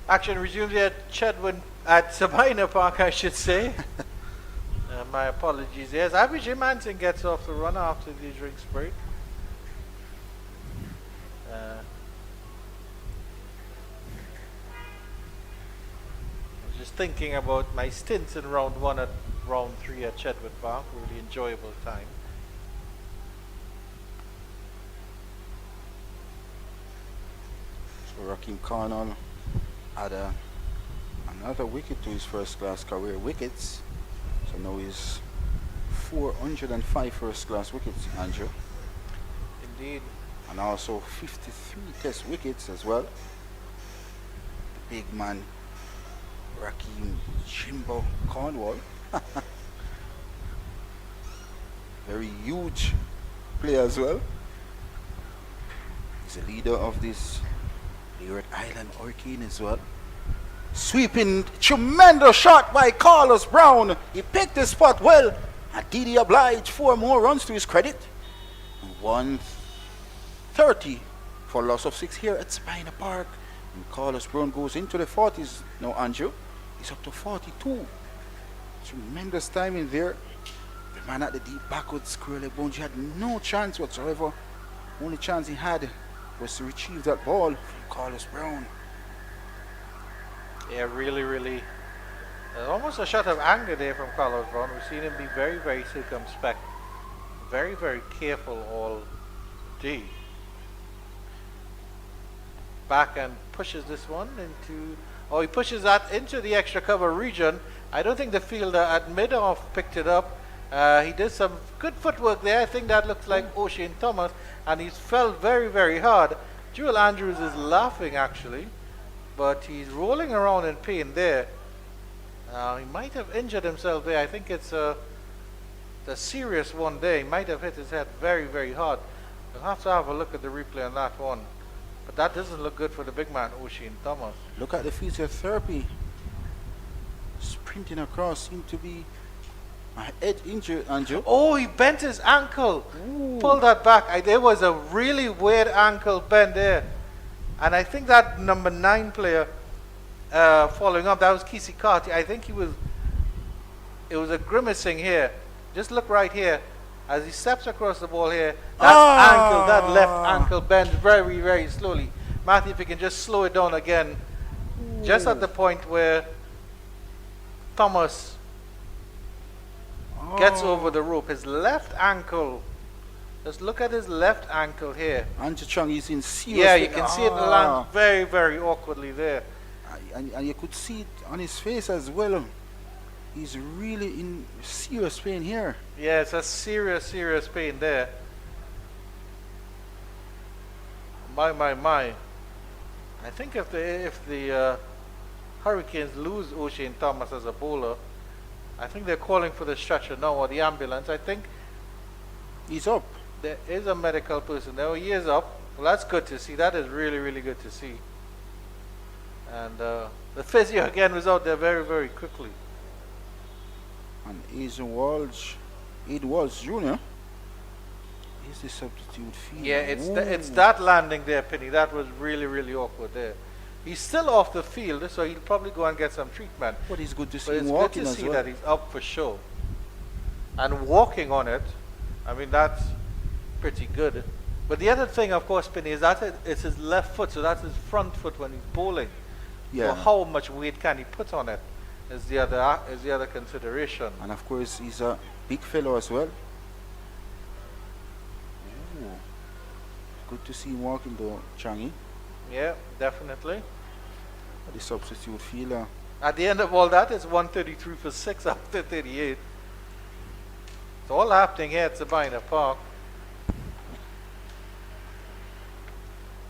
Action resumes here at Chedwin at Sabina Park, I should say. My apologies. Yes, Abby Manson gets off the run after the drinks break. I was just thinking about my stints in round 1 at round 3 at Chedwin Park. Really enjoyable time. So Rakim Khanal had another wicket to his first class career wickets. So now he's 405 first class wickets, Andrew. Indeed. And also 53 test wickets as well. The big man, Rakim Jimbo Cornwall. Very huge player as well. He's a leader of this Leeward Island Hurricane as well. Sweeping tremendous shot by Carlos Brown. He picked the spot well. And did he oblige 4 more runs to his credit? 130 for loss of 6 here at Spina Park. And Carlos Brown goes into the 40s now, Andrew. He's up to 42. Tremendous timing there. The man at the deep backward square leg boundary had no chance whatsoever. Only chance he had was to retrieve that ball from Carlos Brown. Yeah, really. Almost a shot of anger there from Carlos Brown. We've seen him be very, very circumspect. Very, very careful all day. Back and pushes this one into... Oh, he pushes that into the extra cover region. I don't think the fielder at mid-off picked it up. He did some good footwork there. I think that looks like O'Shane Thomas. And he's fell very, very hard. Jewel Andrews is laughing, actually. But he's rolling around in pain there. He might have injured himself there. I think it's a serious one there. He might have hit his head very, very hard. We'll have to have a look at the replay on that one. But that doesn't look good for the big man, O'Shane Thomas. Look at the physiotherapy. Sprinting across seemed to be a head injury, Andrew. Oh, he bent his ankle. Ooh. Pull that back. There was a really weird ankle bend there. And I think that number 9 player following up, that was Kesey Carty. I think it was a grimacing here. Just look right here. As he steps across the ball here, that left ankle bends very, very slowly. Matthew, if you can just slow it down again. Ooh. Just at the point where Thomas gets over the rope. His left ankle. Just look at his left ankle here. Andrew Chung is in serious. Yeah, you can see it land very, very awkwardly there. And you could see it on his face as well. He's really in serious pain here. Yeah, it's a serious, serious pain there. My. I think if the Hurricanes lose O'Shane Thomas as a bowler, I think they're calling for the stretcher now or the ambulance. I think he's up. There is a medical person there. He is up. Well, that's good to see. That is really, really good to see. And the physio again was out there very, very quickly. And Aidan Walsh Jr. is the substitute fielder. Yeah, it's that landing there, Penny. That was really, really awkward there. He's still off the field, so he'll probably go and get some treatment. But it's good to see but him it's walking good to as see well. that he's up for sure. And walking on it, I mean, that's pretty good. But the other thing, of course, Penny, is that it's his left foot, so that's his front foot when he's bowling. Yeah. So how much weight can he put on it is the other consideration. And of course, he's a big fellow as well. Ooh. Good to see him walking though, Changi. Yeah, definitely. The substitute fielder. At the end of all that, it's 133 for 6 after 38. It's all happening here at Sabina Park.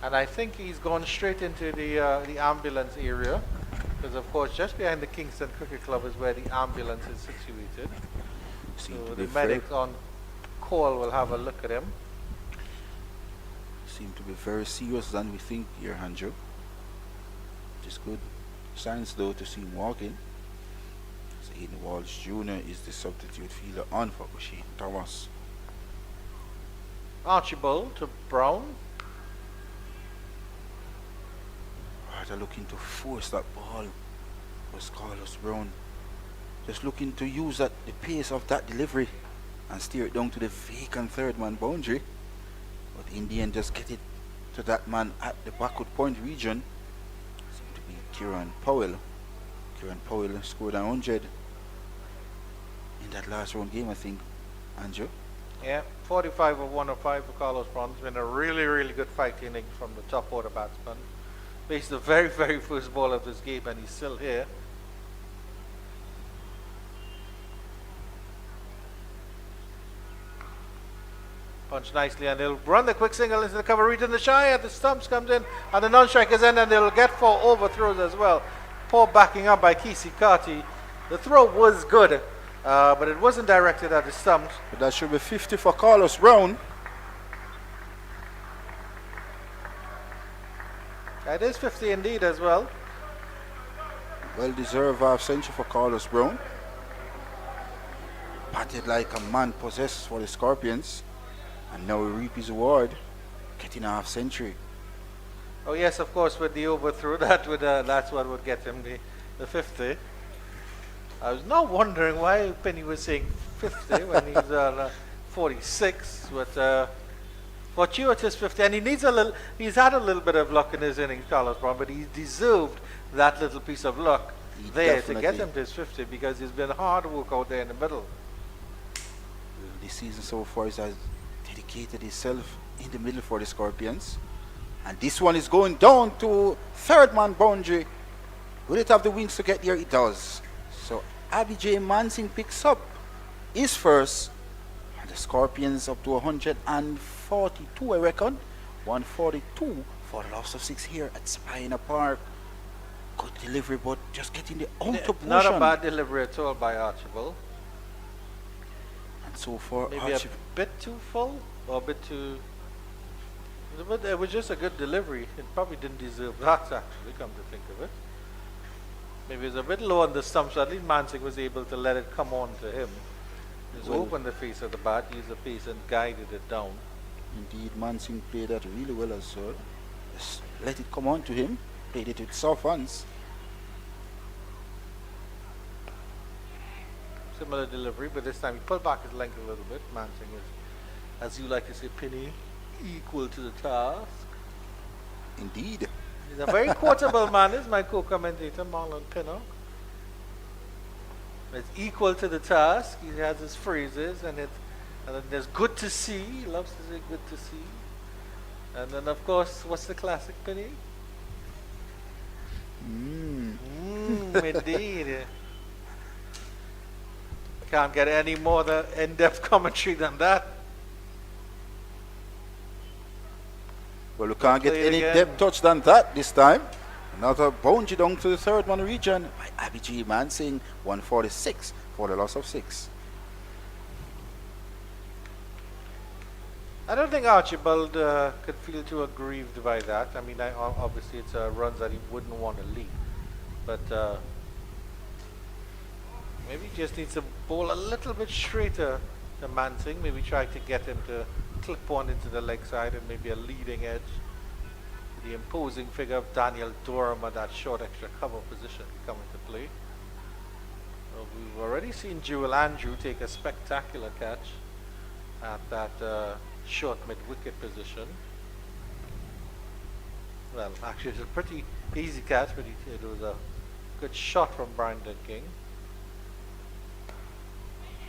And I think he's gone straight into the ambulance area. Because of course, just behind the Kingston Cricket Club is where the ambulance is situated. So the medics on call will have a look at him. Seem to be very serious than we think here, Andrew. Just good signs though to see him walking. So Aidan Walsh Jr. is the substitute fielder on for O'Shane Thomas. Archibald to Brown. Carter looking to force that ball. Was Carlos Brown just looking to use the pace of that delivery and steer it down to the vacant third man boundary. But in the end, just get it to that man at the backward point region. Seemed to be Kieran Powell. Kieran Powell scored 100 in that last round game, I think. Andrew? Yeah, 45 of 105 for Carlos Brown. It's been a really, really good fight inning from the top order batsman. Faced the very, very first ball of this game, and he's still here. Punch nicely, and they'll run the quick single into the cover region. The shy at the stumps comes in, and the non-strikers in, and they'll get 4 overthrows as well. Poor backing up by Kesey Carty. The throw was good, but it wasn't directed at the stumps. But that should be 50 for Carlos Brown. It is 50 indeed as well. Well-deserved half century for Carlos Brown. Batted like a man possessed for the Scorpions. And now he reap his reward, getting a half century. Oh yes, of course, with the overthrow, that's what would get him the 50. I was not wondering why Penny was saying 50 when he's on 46, but fortuitous 50, and he's had a little bit of luck in his innings, Carlos Brown, but he deserved that little piece of luck there to get him to his 50, because he's been hard work out there in the middle. This season so far he has dedicated himself in the middle for the Scorpions. And this one is going down to third man boundary. Will it have the wings to get there? It does. So Abby J. Mansing picks up his first. And the Scorpions up to 142, I reckon. 142 for the loss of 6 here at Spina Park. Good delivery, but just getting the outer portion. Not a bad delivery at all by Archibald. And so far, maybe a bit too full, or a bit too... It was just a good delivery. It probably didn't deserve that, actually, come to think of it. Maybe it was a bit low on the stump, so at least Mansing was able to let it come on to him. Just opened the face of the bat, used the pace and guided it down. Indeed, Mansing played that really well as well. Just let it come on to him. Played it with soft hands. Similar delivery, but this time he pulled back his length a little bit. Mansing is, as you like to say, Penny, equal to the task. Indeed. He's a very quotable man, is my co-commentator, Marlon Pinnock. It's equal to the task. He has his phrases, and then there's good to see. He loves to say good to see. And then, of course, what's the classic, Penny? Indeed. Can't get any more in-depth commentary than that. Well, you can't get any depth touch than that this time. Another boundary down to the third man region by Abby G. Mansing, 146 for the loss of 6. I don't think Archibald could feel too aggrieved by that. I mean, obviously it's runs that he wouldn't want to leave. But maybe he just needs to bowl a little bit straighter to Mansing. Maybe try to get him to clip one into the leg side and maybe a leading edge. The imposing figure of Daniel Durham at that short extra cover position come into play. Well, we've already seen Jewel Andrew take a spectacular catch at that short mid-wicket position. Well, actually it's a pretty easy catch, but it was a good shot from Brandon King.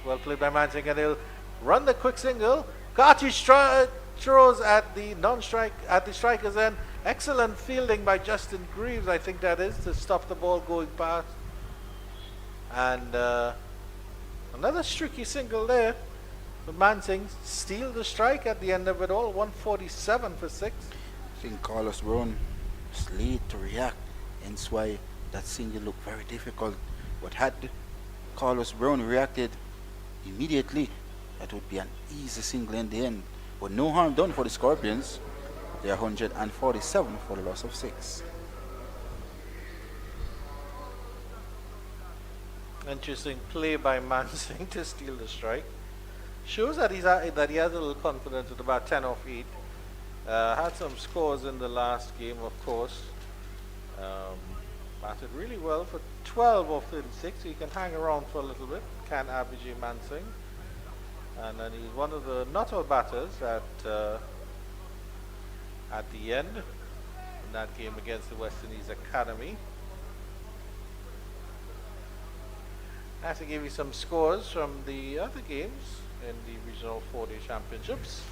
Well played by Mansing, and they'll run the quick single. Carty throws at the strikers end. Excellent fielding by Justin Greaves, I think that is, to stop the ball going past. And another streaky single there. But Mansing steal the strike at the end of it all. 147 for 6. I think Carlos Brown was late to react, hence why that single looked very difficult. But had Carlos Brown reacted immediately, that would be an easy single in the end. But no harm done for the Scorpions. They are 147 for the loss of 6. Interesting play by Mansing to steal the strike. Shows that he has a little confidence with about 10 off 8. Had some scores in the last game, of course. Batted really well for 12 of 36, so he can hang around for a little bit, can Abhijit Mansingh. And then he's one of the not-out batters at the end in that game against the West Indies Academy. I have to give you some scores from the other games in the Regional 4-Day Championships.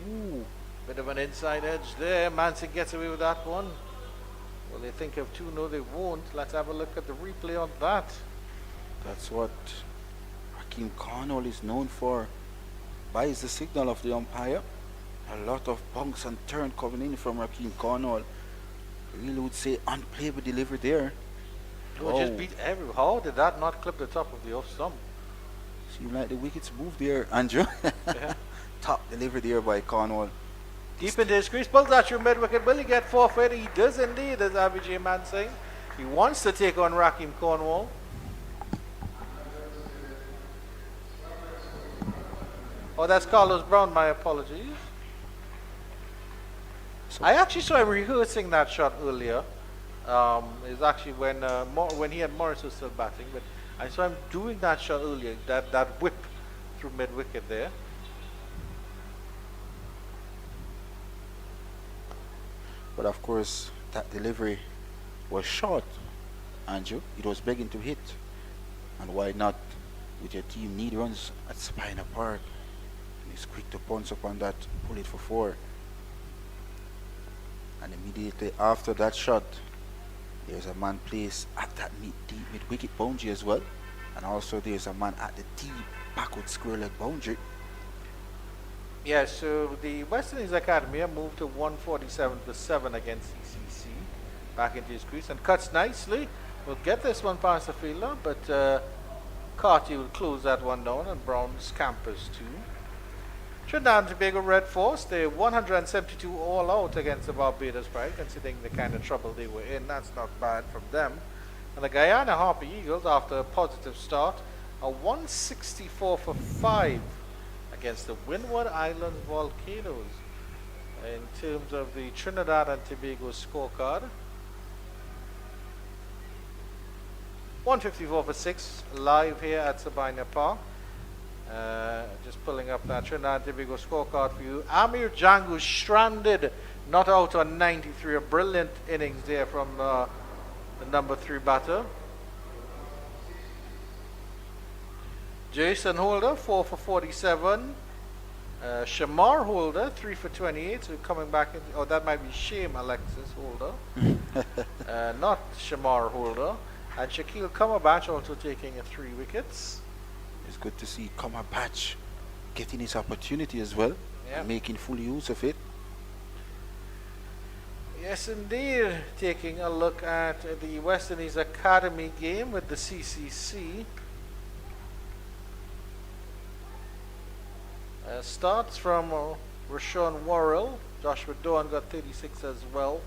Ooh, bit of an inside edge there. Mansingh gets away with that one. Will they think of two? No, they won't. Let's have a look at the replay on that. That's what Hakeem Cornwall is known for. Buys the signal of the umpire. A lot of bunks and turn coming in from Hakeem Cornwall. Really would say unplayable delivery there. Oh, just beat every. How did that not clip the top of the off stump? Seems like the wickets moved there, Andrew. Yeah. Top delivery there by Cornwall. Deep into his crease, pulls out your mid wicket. Will he get forfeit? He does indeed, as Abhijit Mansingh. He wants to take on Raheem Cornwall. Oh, that's Carlos Brown, my apologies. I actually saw him rehearsing that shot earlier. It's actually when he had Morris was still batting, but I saw him doing that shot earlier, that whip through mid wicket there. But of course, that delivery was short, Andrew. It was begging to hit. And why not? With your team need runs at Spina Park. And he's quick to pounce upon that, pull it for 4. And immediately after that shot, there's a man placed at that deep mid-wicket boundary as well. And also there's a man at the deep backward square leg boundary. Yeah, so the West Indies Academy have moved to 147 for 7 against CCC. Back into his crease and cuts nicely. Will get this one past the fielder, but Carty will close that one down and Brown scampers too. Trinidad and Tobago Red Force, they're 172 all out against the Barbados Pride, considering the kind of trouble they were in. That's not bad from them. And the Guyana Harper Eagles, after a positive start, are 164 for 5 against the Windward Islands Volcanoes. In terms of the Trinidad and Tobago scorecard, 154 for 6 live here at Sabina Park. Just pulling up that Trinidad and Tobago scorecard for you. Amir Django stranded, not out on 93. A brilliant innings there from the number 3 batter. Jason Holder, 4 for 47. Shamar Holder, 3 for 28. So coming back in. Oh, that might be Shame Alexis Holder. Not Shamar Holder. And Shaquille Cumberbatch also taking 3 wickets. It's good to see Cumberbatch getting his opportunity as well, and making full use of it. Yes, indeed. Taking a look at the West Indies Academy game with the CCC. Starts from Rashawn Worrell. Joshua Doan got 36 as well.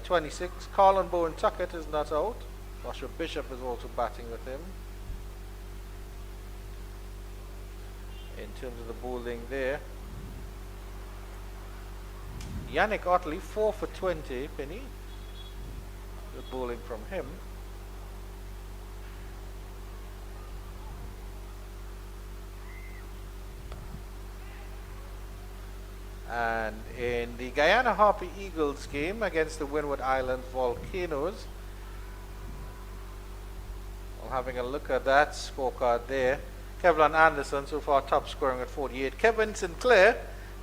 26. Colin Bowen Tuckett is not out. Joshua Bishop is also batting with him. In terms of the bowling there, Yannick Otley, 4 for 20, Penny. Good bowling from him. And in the Guyana Harper Eagles game against the Windward Islands Volcanoes, well, having a look at that scorecard there, Kevlin Anderson so far top scoring at 48. Kevin Sinclair,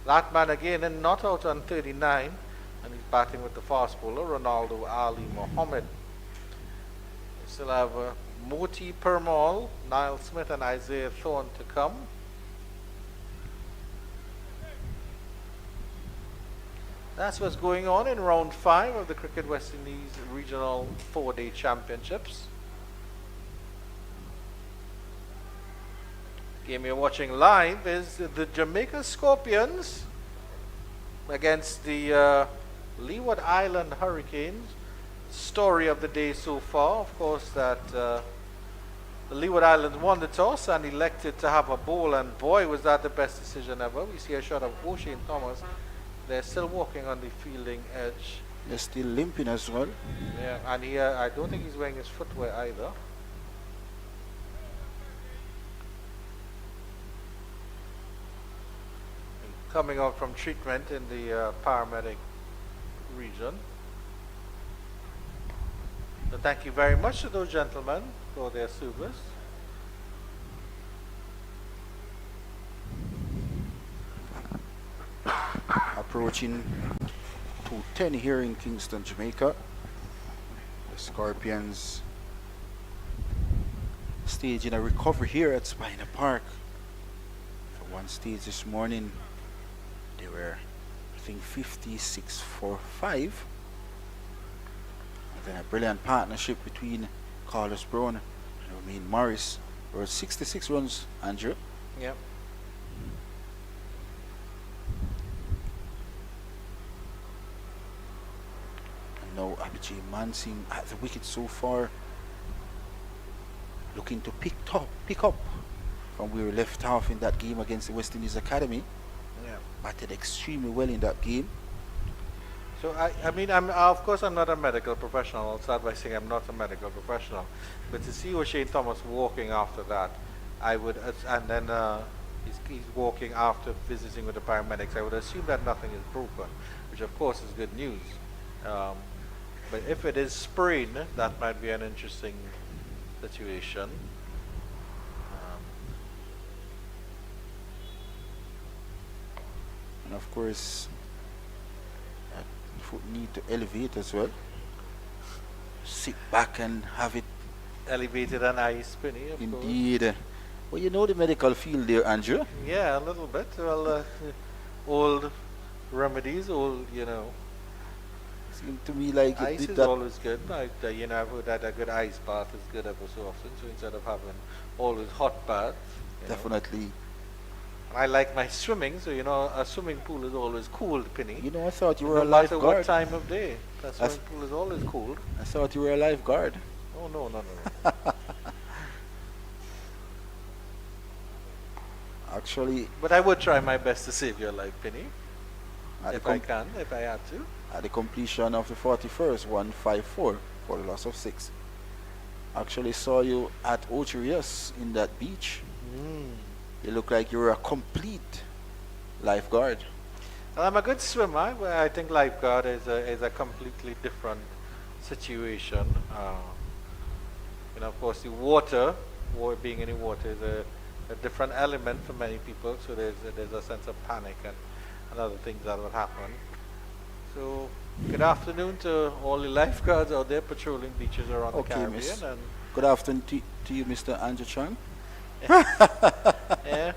that man again, and not out on 39, and he's batting with the fast bowler Ronaldo Ali Mohammed. We still have Moti Permal, Niall Smith and Isaiah Thorne to come. That's what's going on in round 5 of the Cricket West Indies Regional 4-Day Championships. Game you're watching live is the Jamaica Scorpions against the Leeward Island Hurricanes. Story of the day so far, of course, that the Leeward Islands won the toss and elected to have a bowl, and boy was that the best decision ever. We see a shot of O'Shane Thomas they're still walking on the fielding edge. They're still limping as well. Yeah, and here I don't think he's wearing his footwear either. Coming out from treatment in the paramedic region. So thank you very much to those gentlemen for their service. Approaching 2:10 here in Kingston, Jamaica. The Scorpions staging a recovery here at Spina Park. For one stage this morning, they were, I think, 56 for 5. And then a brilliant partnership between Carlos Brown and Romain Morris. There were 66 runs, Andrew. Yep. And now Abhijay Mansingh at the wicket so far, looking to pick up from where we left off in that game against the West Indies Academy. Yeah. Batted extremely well in that game. So I mean, of course I'm not a medical professional. I'll start by saying I'm not a medical professional, but to see O'Shane Thomas walking after that, I would, and then he's walking after visiting with the paramedics. I would assume that nothing is broken, which of course is good news. But if it is sprain, that might be an interesting situation. And of course, foot need to elevate as well. Sit back and have it. Elevated and ice spinny, of course. Indeed. Well, you know the medical field there, Andrew. Yeah, a little bit. Well, old remedies, Seemed to me like it ice did is that. always good. Like, I've heard that a good ice bath is good ever so often. So instead of having always hot baths, Definitely. And I like my swimming, so a swimming pool is always cold, Penny. You know, I thought you were a No matter what lifeguard. time of day, that swimming pool is always cold. I thought you were a lifeguard. Oh no. Actually, But I would try my best to save your life, Penny, at if the, I can, if I had to. at the completion of the 41st, 154 for the loss of 6. Actually saw you at Ocherius in that beach. You look like you were a complete lifeguard. Well, I'm a good swimmer, but I think lifeguard is a completely different situation. Of course, the water being in the water is a different element for many people. So there's a sense of panic and other things that would happen. So good afternoon to all the lifeguards out there patrolling beaches around the Caribbean. Miss. And Good afternoon to you, Mr. Andrew Chang. yeah.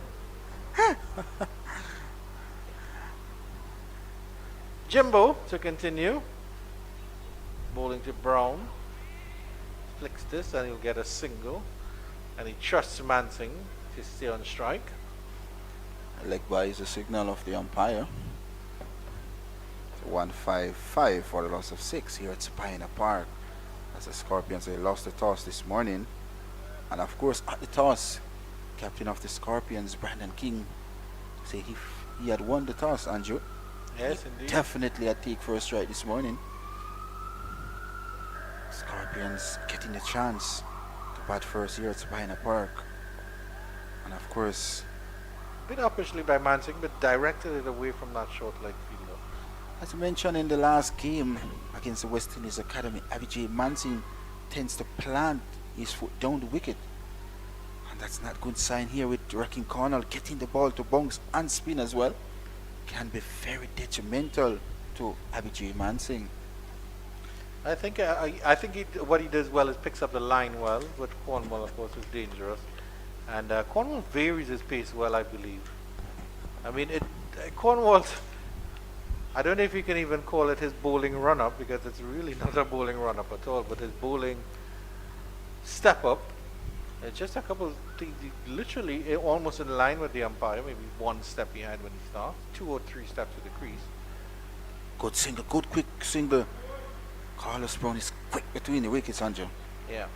Jimbo to continue. Bowling to Brown. Flicks this and he'll get a single. And he trusts Mansingh to stay on strike. Leg by is a signal of the umpire. 155 for the loss of 6 here at Spina Park. As the Scorpions, they lost the toss this morning. And of course, at the toss, captain of the Scorpions, Brandon King, say he had won the toss, Andrew. Yes, indeed. Definitely a take for a strike this morning. Scorpions getting a chance to bat first here at Spina Park. And of course, A bit uppishly by Mansingh, but directed it away from that short leg fielder. as mentioned in the last game against the West Indies Academy, Abhijay Mansingh tends to plant his foot down the wicket. And that's not a good sign here with Rakim Cornell getting the ball to bounce and spin as well. Can be very detrimental to Abhijay Mansingh. I think what he does well is picks up the line well, but Cornwall, of course, is dangerous. And Cornwall varies his pace well, I believe. I mean, Cornwall, I don't know if you can even call it his bowling run-up, because it's really not a bowling run-up at all, but his bowling step-up, just a couple things, literally almost in line with the umpire, maybe one step behind when he starts, 2 or 3 steps to the crease. Good single, good quick single. Carlos Brown is quick between the wickets, Andrew. Yeah.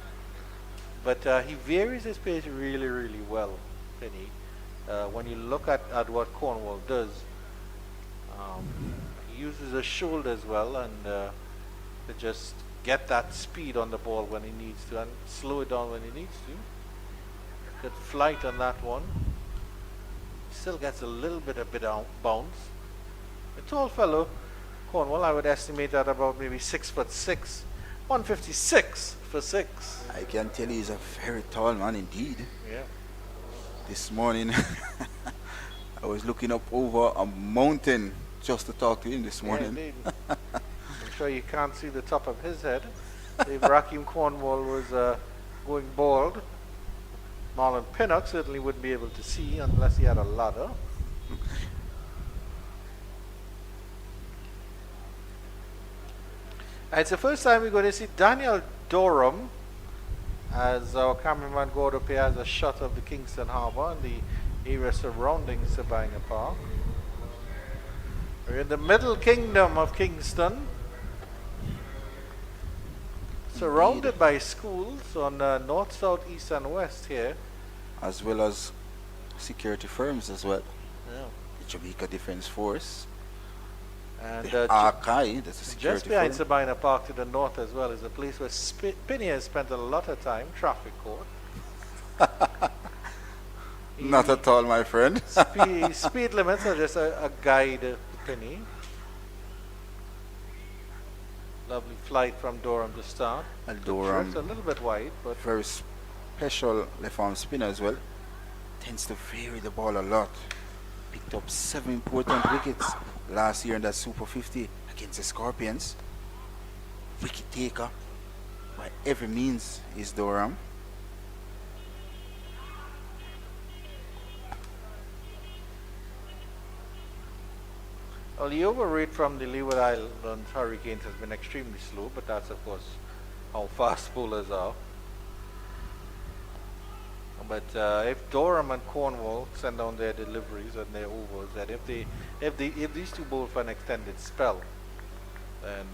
But he varies his pace really, really well, Penny. When you look at what Cornwall does, uses his shoulders well and to just get that speed on the ball when he needs to and slow it down when he needs to. Good flight on that one. Still gets a little bit of bounce. A tall fellow, Cornwall, I would estimate at about maybe 6'6", 156 for 6. I can tell you he's a very tall man indeed. Yeah. This morning, I was looking up over a mountain just to talk to him this Yeah, morning. indeed. I'm sure you can't see the top of his head. If Raheem Cornwall was going bald, Marlon Pinnock certainly wouldn't be able to see unless he had a ladder. And it's the first time we're going to see Daniel Durham, as our cameraman Gordo Pay has a shot of the Kingston Harbour and the area surrounding Sabina Park. We're in the middle kingdom of Kingston, surrounded by schools on north, south, east and west here. As well as security firms as well. Yeah. The Jamaica Defence Force. And The Archive, that's a security just behind firm. Sabina Park to the north as well is a place where Penny has spent a lot of time, traffic court. Not at all, my friend. Speed limits are just a guide to Penny. Lovely flight from Durham to start. And It's Durham, a little bit wide, but very special left arm spinner as well. Tends to vary the ball a lot. Picked up 7 important wickets last year in that Super 50 against the Scorpions. Wicket taker by every means is Durham. well, the overrate from the Leeward Islands Hurricanes has been extremely slow, but that's of course how fast bowlers are. But if Durham and Cornwall send down their deliveries and their overs, that if these two bowl for an extended spell, then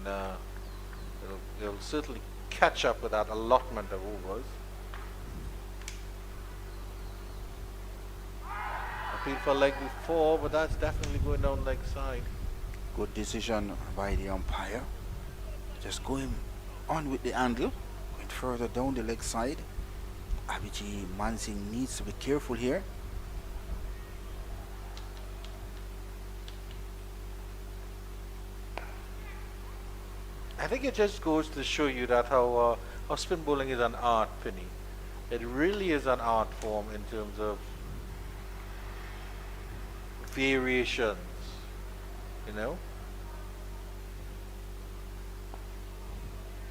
they'll certainly catch up with that allotment of overs. Appeal for leg before, but that's definitely going down leg side. Good decision by the umpire. Just going on with the angle, going further down the leg side. Abhijit Mansingh needs to be careful here. I think it just goes to show you that how spin bowling is an art, Penny. It really is an art form in terms of variations, you know.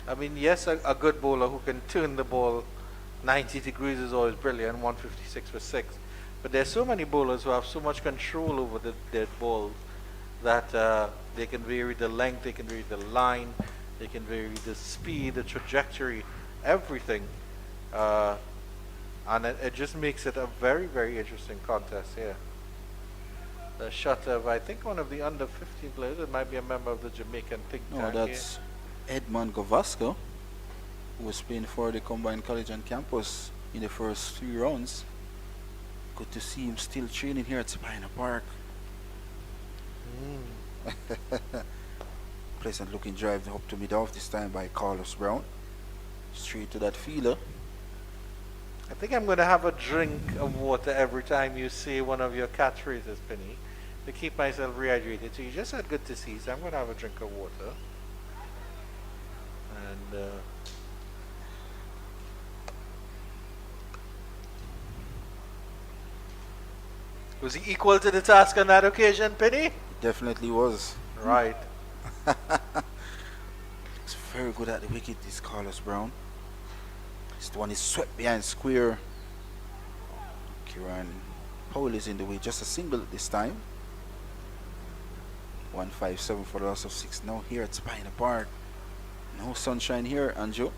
I mean, yes, a good bowler who can turn the ball 90 degrees is always brilliant, 156 for 6. But there's so many bowlers who have so much control over their balls that they can vary the length, they can vary the line, they can vary the speed, the trajectory, everything. And it just makes it a very, very interesting contest here. The shot of, I think, one of the under 15 players, it might be a member of the Jamaican think No, tank that's Edmund Govasco, who was playing for the combined college and campus in the first 3 rounds. Good to see him still training here at Sabina Park. Pleasant looking drive up to mid-off this time by Carlos Brown. Straight to that fielder. I think I'm going to have a drink of water every time you say one of your catchphrases, Penny, to keep myself rehydrated. So you just said good to see, so I'm going to have a drink of water. And was he equal to the task on that occasion, Penny? Definitely was. Right. He's very good at the wicket, this Carlos Brown. This one is swept behind square. Kieran Powell is in the way, just a single this time. 157 for the loss of 6 now here at Sabina Park. No sunshine here, Anjo.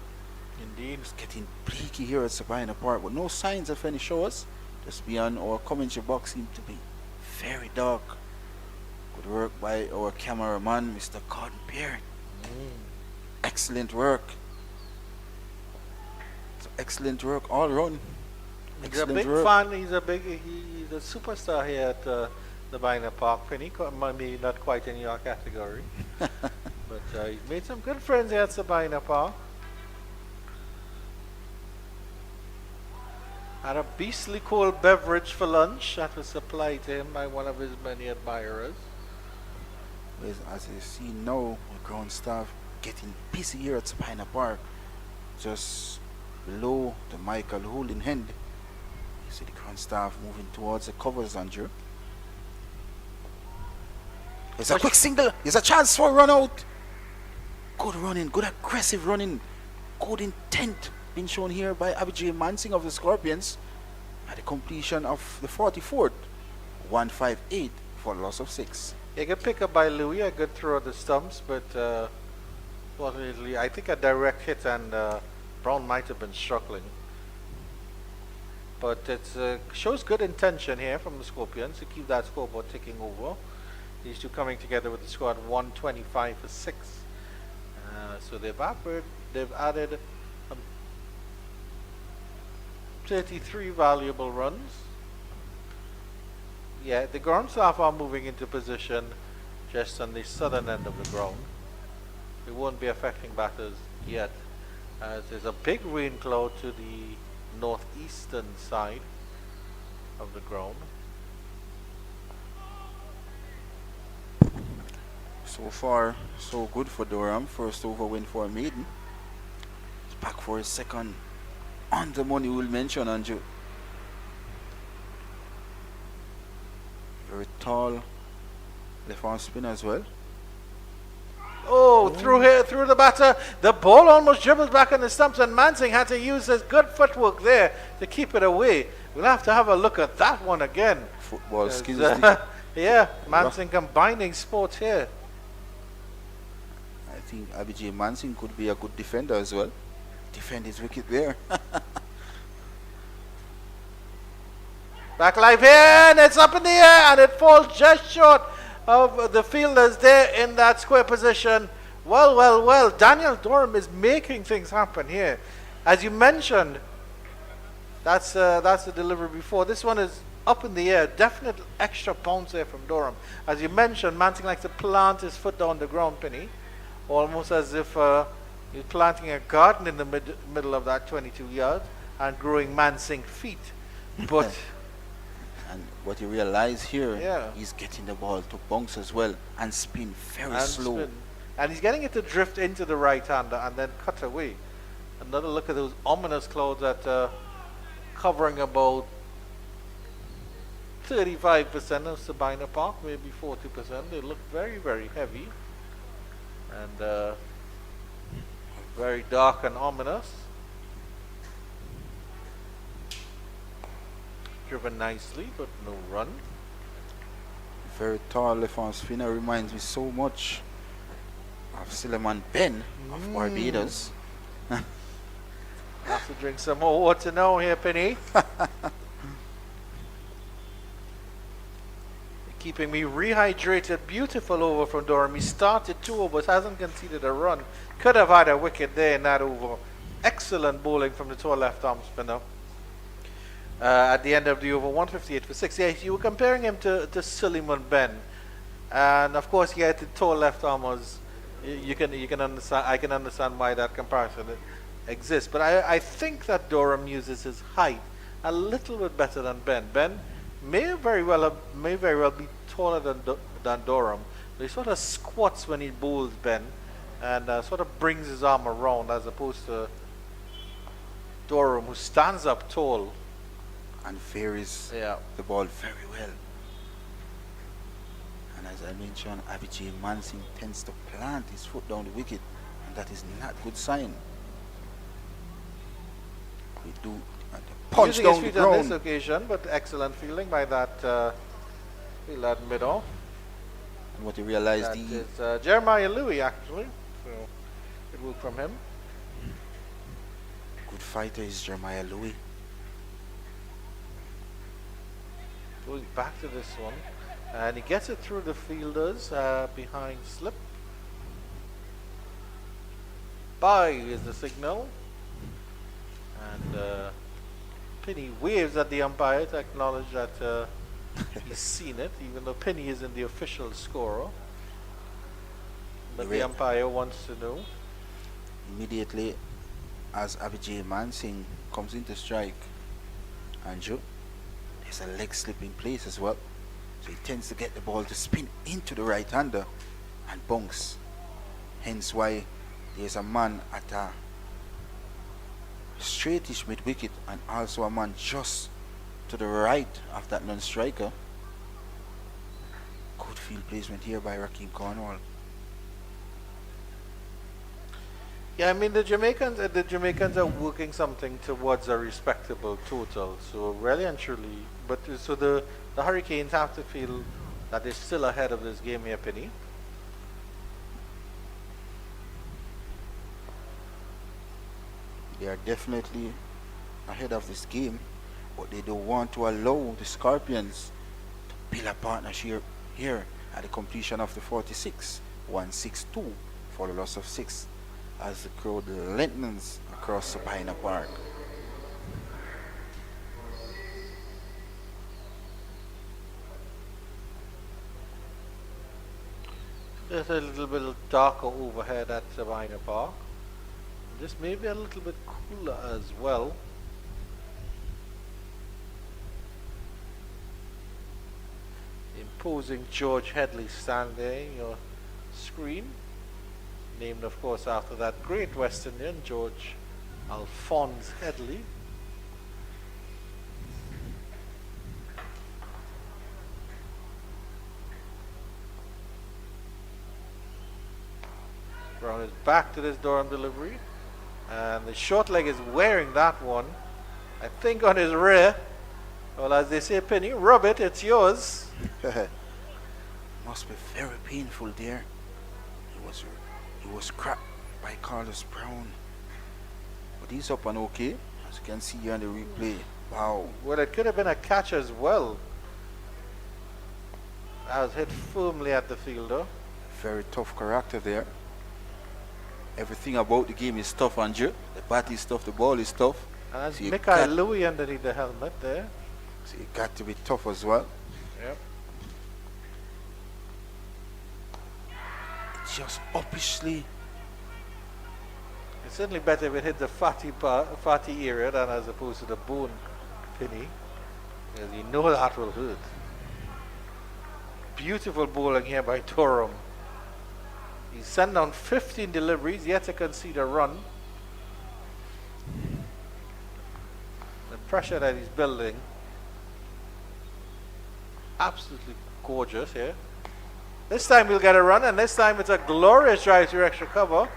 Indeed. It's getting bleaky here at Sabina Park, but no signs of any showers. Just beyond our commentary box seems to be very dark. Good work by our cameraman, Mr. Cotton Peart. Excellent work. So excellent work all round. He's a Excellent big work. fan. He's a superstar here at Sabina Park. Penny, maybe not quite in your category. But he's made some good friends here at Sabina Park. Had a beastly cold beverage for lunch that was supplied to him by one of his many admirers. As you see now, the ground staff getting busy here at Sabina Park, just below the Michael holding end. You see the ground staff moving towards the covers, Andrew. There's a quick single. There's a chance for a run out. Good running, good aggressive running, good intent being shown here by Abijay Mansing of the Scorpions at the completion of the 44th. 158 for a loss of 6. A good pick up by Louis, a good throw at the stumps, but fortunately, I think a direct hit and Brown might have been struggling. But it shows good intention here from the Scorpions to keep that scoreboard ticking over. These two coming together with the score at 125 for 6. So they've added 33 valuable runs. Yeah, the ground staff are moving into position just on the southern end of the ground. It won't be affecting batters yet, as there's a big rain cloud to the northeastern side of the ground. So far, so good for Durham. First over win for Maiden. He's back for his second on the money, we'll mention, Andrew. Very tall left arm spin as well. Oh, through the batter. The ball almost dribbled back on the stumps, and Mansing had to use his good footwork there to keep it away. We'll have to have a look at that one again. Football skills. Yeah, Mansing combining sports here. I think Abijay Mansing could be a good defender as well. Defend his wicket there. Back live here, and it's up in the air, and it falls just short of the fielders there in that square position. Well. Daniel Durham is making things happen here. As you mentioned, that's the delivery before. This one is up in the air. Definite extra bounce there from Durham. As you mentioned, Mansing likes to plant his foot down the ground, Penny. Almost as if he's planting a garden in the middle of that 22 yards and growing Mansing feet. But and what you realize here, yeah, he's getting the ball to bounce as well and spin very slow. And he's getting it to drift into the right-hander and then cut away. Another look at those ominous clouds that covering about 35% of Sabina Park, maybe 40%. They look very, very heavy and very dark and ominous. Driven nicely, but no run. Very tall left arm spinner, reminds me so much of Suleiman Ben of Barbados. Have to drink some more water now here, Penny. Keeping me rehydrated. Beautiful over from Durham. He started 2 overs, hasn't conceded a run. Could have had a wicket there in that over. Excellent bowling from the tall left arm spinner. At the end of the over, 158 for 6. Yes, you were comparing him to Suleiman Ben, and of course, yeah, the tall left armers. You can understand. I can understand why that comparison exists. But I think that Durham uses his height a little bit better than Ben. Ben may very well be taller than Durham. But he sort of squats when he bowls Ben, and sort of brings his arm around, as opposed to Durham, who stands up tall and varies the ball very well. And as I mentioned, Abijay Mansing tends to plant his foot down the wicket, and that is not a good sign. We do punch using down his the feet on ground. this occasion, but excellent fielding by that fielder at mid-off. And what you realize, That is Jeremiah Louis, actually. So good work from him. good fighter is Jeremiah Louis. Going back to this one, and he gets it through the fielders behind slip. Bye is the signal, and Penny waves at the umpire to acknowledge that He's seen it, even though Penny isn't the official scorer. But the Right. umpire wants to know. Immediately, as Abhijay Mansingh comes into strike, Andrew, there's a leg slip in place as well. So he tends to get the ball to spin into the right-hander and bounce. Hence why there's a man at a straightish mid-wicket and also a man just to the right of that non-striker. Good field placement here by Rakeem Cornwall. Yeah, I mean the Jamaicans are working something towards a respectable total. So really and truly, but so the Hurricanes have to feel that they're still ahead of this game here, Penny. They are definitely ahead of this game, but they don't want to allow the Scorpions to build a partnership here at the completion of the 46, 162 for the loss of 6 as the crowd lengthens across Sabina Park. There's a little bit darker overhead at Sabina Park. This may be a little bit cooler as well. Imposing George Headley stand there in your screen. Named, of course, after that great West Indian, George Alphonse Headley. Brown is back to this Durham delivery. And the short leg is wearing that one. I think on his rear. Well, as they say, Penny, rub it, it's yours. Must be very painful there. He was cracked by Carlos Brown. But he's up and okay, as you can see here on the replay. Wow. Well, it could have been a catch as well. That was hit firmly at the fielder. Very tough character there. Everything about the game is tough, Andrew. The bat is tough, the ball is tough. And that's So you Mikael got- Louis underneath the helmet there. So you got to be tough as well. Yep. It's just uppishly. It's certainly better if it hit the fatty area than as opposed to the bone, Penny. Because you know that will hurt. Beautiful bowling here by Durham. He's sent down 15 deliveries, yet to concede a run. The pressure that he's building, absolutely gorgeous here. This time we'll get a run, and this time it's a glorious drive to extra cover.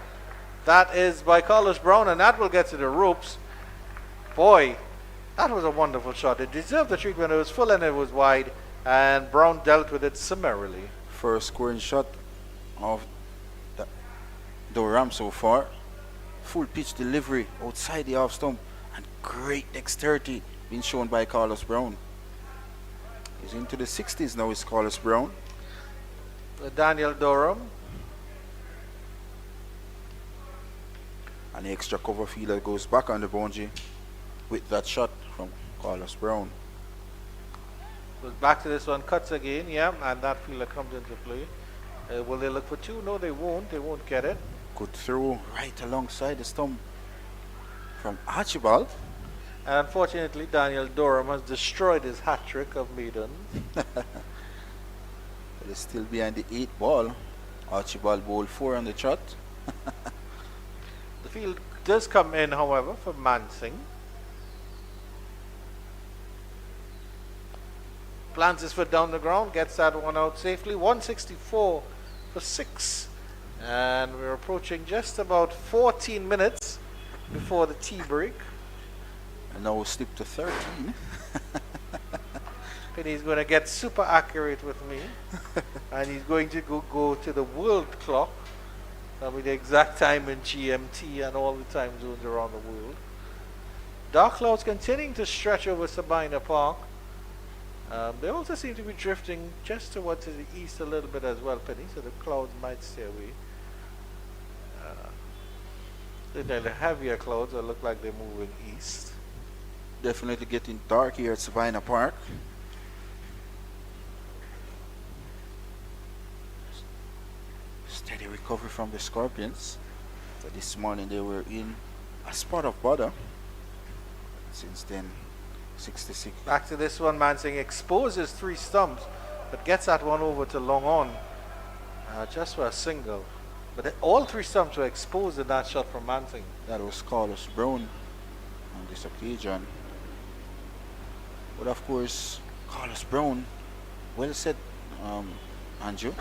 That is by Carlos Brown, and that will get to the ropes. Boy, that was a wonderful shot. It deserved the treatment. It was full and it was wide, and Brown dealt with it summarily. First scoring shot of Durham so far. Full pitch delivery outside the off stump, and great dexterity being shown by Carlos Brown. He's into the 60s now, is Carlos Brown. Daniel Durham. And the extra cover fielder goes back on the boundary with that shot from Carlos Brown. Goes back to this one, cuts again, yeah, and that fielder comes into play. Will they look for two? No, they won't. They won't get it. Good throw right alongside the stump from Archibald. And unfortunately, Daniel Durham has destroyed his hat trick of maidens. But it's still behind the 8 ball. Archibald bowled 4 on the shot. The field does come in, however, for Mansingh. Plants his foot down the ground, gets that one out safely. 164 for 6. And we're approaching just about 14 minutes before the tea break. And now we slip to 13. Penny's going to get super accurate with me. And he's going to go to the world clock. With the exact time in GMT and all the time zones around the world. Dark clouds continuing to stretch over Sabina Park. They also seem to be drifting just towards the east a little bit as well, Penny, so the clouds might stay away. The heavier clouds that look like they're moving east. Definitely getting dark here at Sabina Park. the recovery from the Scorpions. So this morning they were in a spot of bother. Since then, 66. Back to this one, Mansing exposes 3 stumps, but gets that one over to long on, just for a single. But all 3 stumps were exposed in that shot from Mansing. That was Carlos Brown on this occasion. But of course, Carlos Brown, well said, Andrew.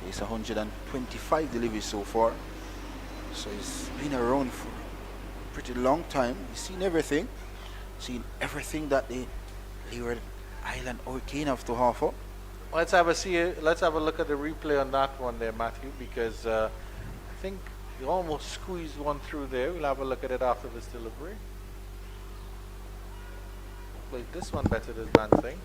He's 125 deliveries so far. So he's been around for a pretty long time. He's seen everything. Seen everything that the Leeward Island Hurricane have to offer. Let's have a look at the replay on that one there, Matthew, because I think he almost squeezed one through there. We'll have a look at it after this delivery. Played this one better than Mansing.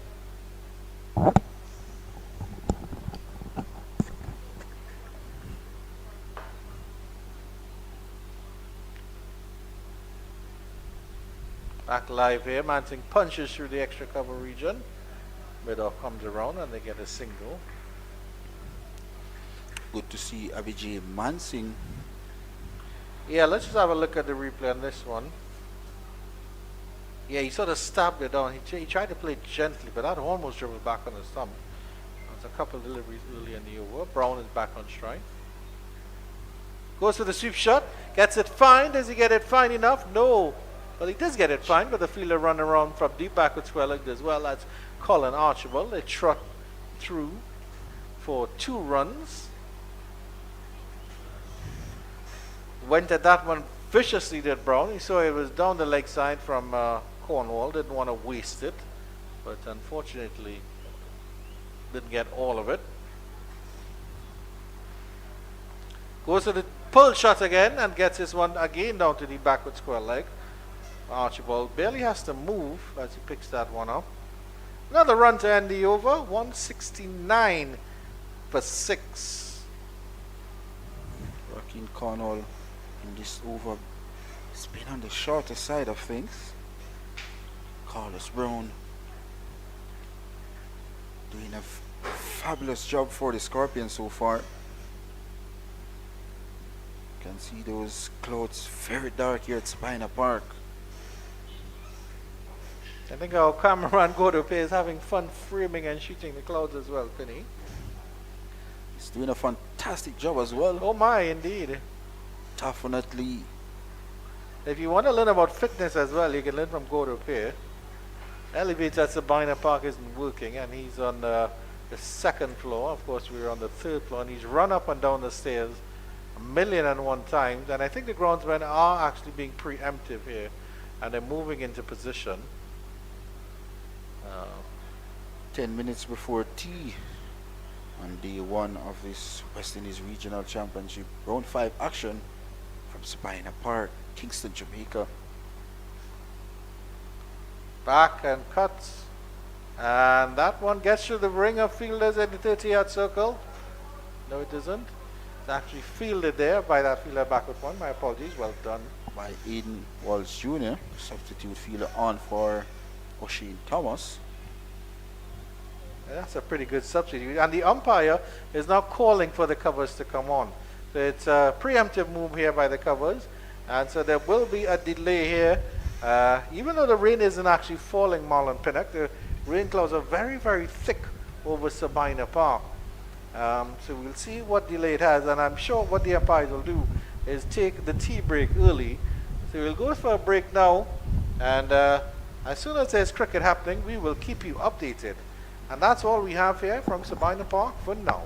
Back live here, Mansing punches through the extra cover region. Mid-off comes around and they get a single. Good to see Abhijay Mansing. Yeah, let's just have a look at the replay on this one. Yeah, he sort of stabbed it down. He tried to play it gently, but that almost dribbled back on the stump. There's a couple of deliveries early in the over. Brown is back on strike. Goes for the sweep shot. Gets it fine. Does he get it fine enough? No. Well, he does get it fine, but the fielder run around from deep backward square leg as well. That's Colin Archibald. They trot through for 2 runs. Went at that one viciously, did Brown. He saw it was down the leg side from Cornwall. Didn't want to waste it, but unfortunately didn't get all of it. Goes to the pull shot again and gets this one again down to the backward square leg. Archibald barely has to move as he picks that one up. Another run to end the over. 169 for 6. Joaquin Cornwall in this over. It's been on the shorter side of things. Carlos Brown doing a fabulous job for the Scorpions so far. You can see those clouds very dark here at Spina Park. I think our cameraman Godope is having fun framing and shooting the clouds as well, Penny. He's doing a fantastic job as well. Oh my, indeed. Definitely. If you want to learn about fitness as well, you can learn from Godope. Elevator at Sabina Park isn't working and he's on the 2nd floor. Of course, we're on the 3rd floor and he's run up and down the stairs 1,000,001 times. And I think the groundsmen are actually being preemptive here and they're moving into position. 10 minutes before tea on day 1 of this West Indies Regional Championship Round 5 action from Spina Park, Kingston, Jamaica. Back and cuts. And that one gets through the ring of fielders in the 30-yard circle. No, it doesn't. It's actually fielded there by that fielder backward one. My apologies. Well done. By Aiden Walsh Jr., substitute fielder on for O'Shane Thomas. That's a pretty good substitute. And the umpire is now calling for the covers to come on. So it's a preemptive move here by the covers. And so there will be a delay here. Even though the rain isn't actually falling, Marlon Pinnock, the rain clouds are very, very thick over Sabina Park. So we'll see what delay it has. And I'm sure what the umpires will do is take the tea break early. So we'll go for a break now. And as soon as there's cricket happening, we will keep you updated. And that's all we have here from Sabina Park for now.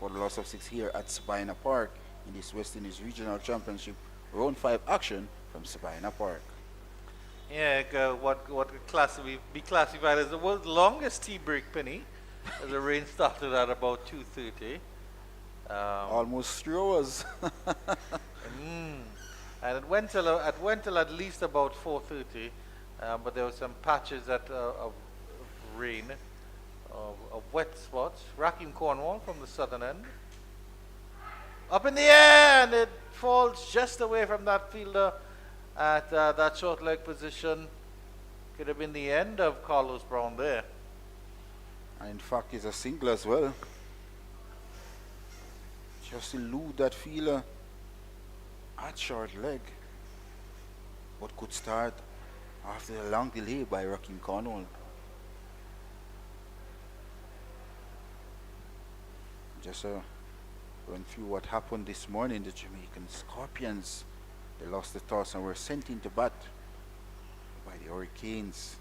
for the loss of 6 here at Sabina Park in this West Indies Regional Championship Round 5 action from Sabina Park. Yeah, what could be classified as the world's longest tea break, Penny, as the rain started at about 2:30. Almost 3 hours. And it went till at least about 4:30, but there were some patches of rain, of wet spots. Rakim Cornwall from the southern end, up in the air, and it falls just away from that fielder at that short leg position. Could have been the end of Carlos Brown there. And in fact, it's a single as well. Just elude that fielder at short leg. What could start after a long delay by Rakim Cornwall. Just run through what happened this morning. The Jamaican Scorpions, they lost the toss and were sent into bat by the Hurricanes.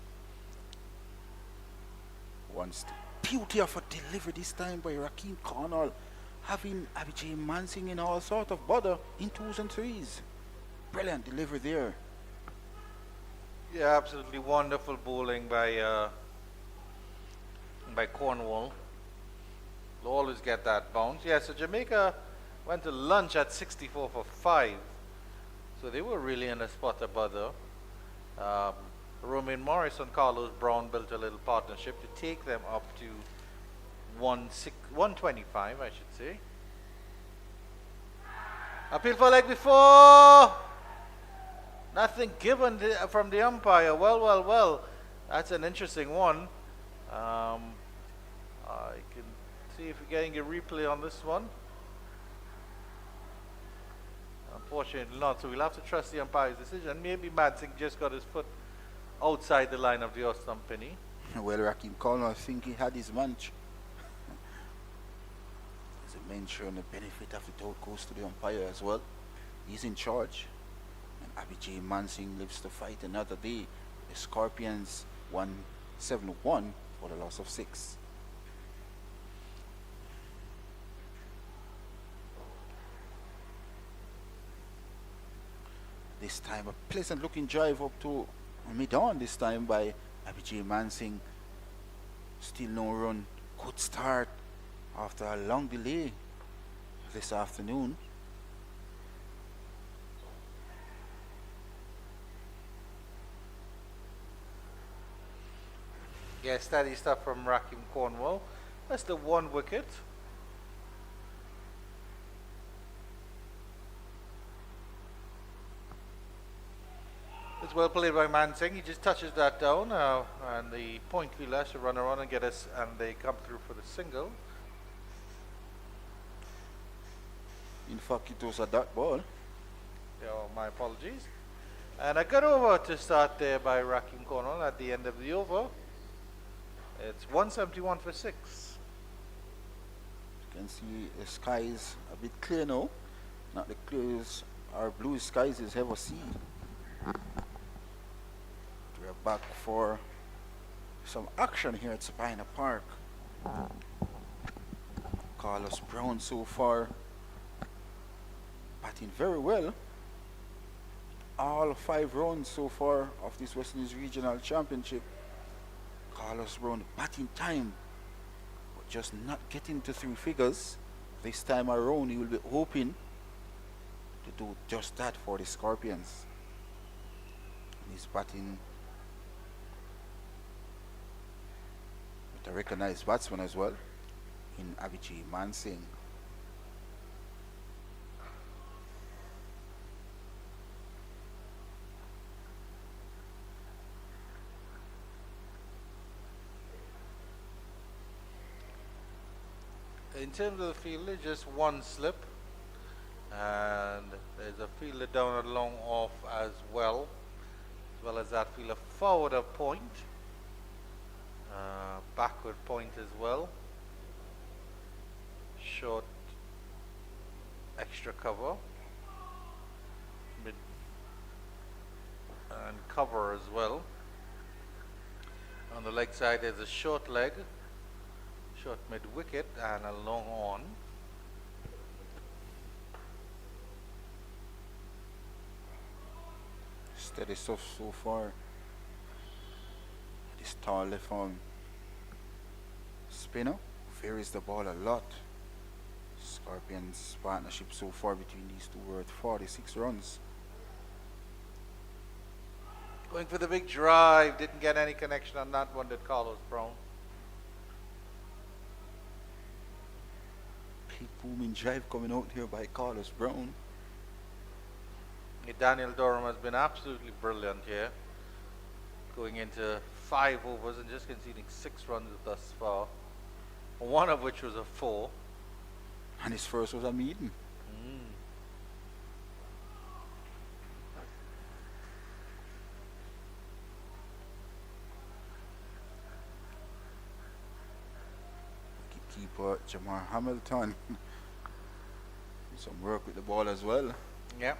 Once the beauty of a delivery this time by Rakim Cornwall, having Abhijay Mansingh in all sort of bother in 2s and 3s. Brilliant delivery there. Yeah, absolutely wonderful bowling by Cornwall. They'll always get that bounce. Yeah, so Jamaica went to lunch at 64 for 5. So they were really in a spot of bother. Romain Morris and Carlos Brown built a little partnership to take them up to 125, I should say. Appeal for leg before. Nothing given from the umpire. Well. That's an interesting one. I can see if we're getting a replay on this one. Unfortunately not, so we'll have to trust the umpire's decision. Maybe Mansingh just got his foot outside the line of the off-stump penny. Well, Rakim Cornwall, I think he had his munch. As I mentioned, the benefit of the doubt goes to the umpire as well. He's in charge. And Abhijay Mansingh lives to fight another day. The Scorpions won 7-1 for the loss of 6. This time a pleasant looking drive up to mid-on this time by Abhijay Mansingh. Still no run. Good start after a long delay this afternoon. Yeah, steady stuff from Rakim Cornwall. That's the 1 wicket. It's well played by Mansingh. He just touches that down, and the point fielder has to run around and get us, and they come through for the single. In fact, it was a dot ball. Yeah, my apologies. And a good over to start there by Rakim Cornwall at the end of the over. It's 171 for 6. You can see the skies a bit clear now. Not the clearest or blue skies is ever seen. We're back for some action here at Sabina Park. Carlos Brown so far batting very well. All 5 rounds so far of this West Indies Regional Championship. Carlos Brown batting time, but just not getting to 3 figures. This time around he will be hoping to do just that for the Scorpions. He's batting with a recognized batsman as well in Abhijay Mansingh. In terms of the fielder, just 1 slip, and there's a fielder down a long off as well as that fielder forward of point, backward point as well, short extra cover, mid and cover as well. On the leg side there's a short leg, short mid wicket and a long on. Steady stuff so far. This tall left arm spinner varies the ball a lot. Scorpions partnership so far between these two were at 46 runs. Going for the big drive, didn't get any connection on that one, did Carlos Brown. Big booming drive coming out here by Carlos Brown. Daniel Durham has been absolutely brilliant here. Going into 5 overs and just conceding 6 runs thus far. One of which was a 4. And his first was a meeting. Keeper Jamar Hamilton. Some work with the ball as well. Yep.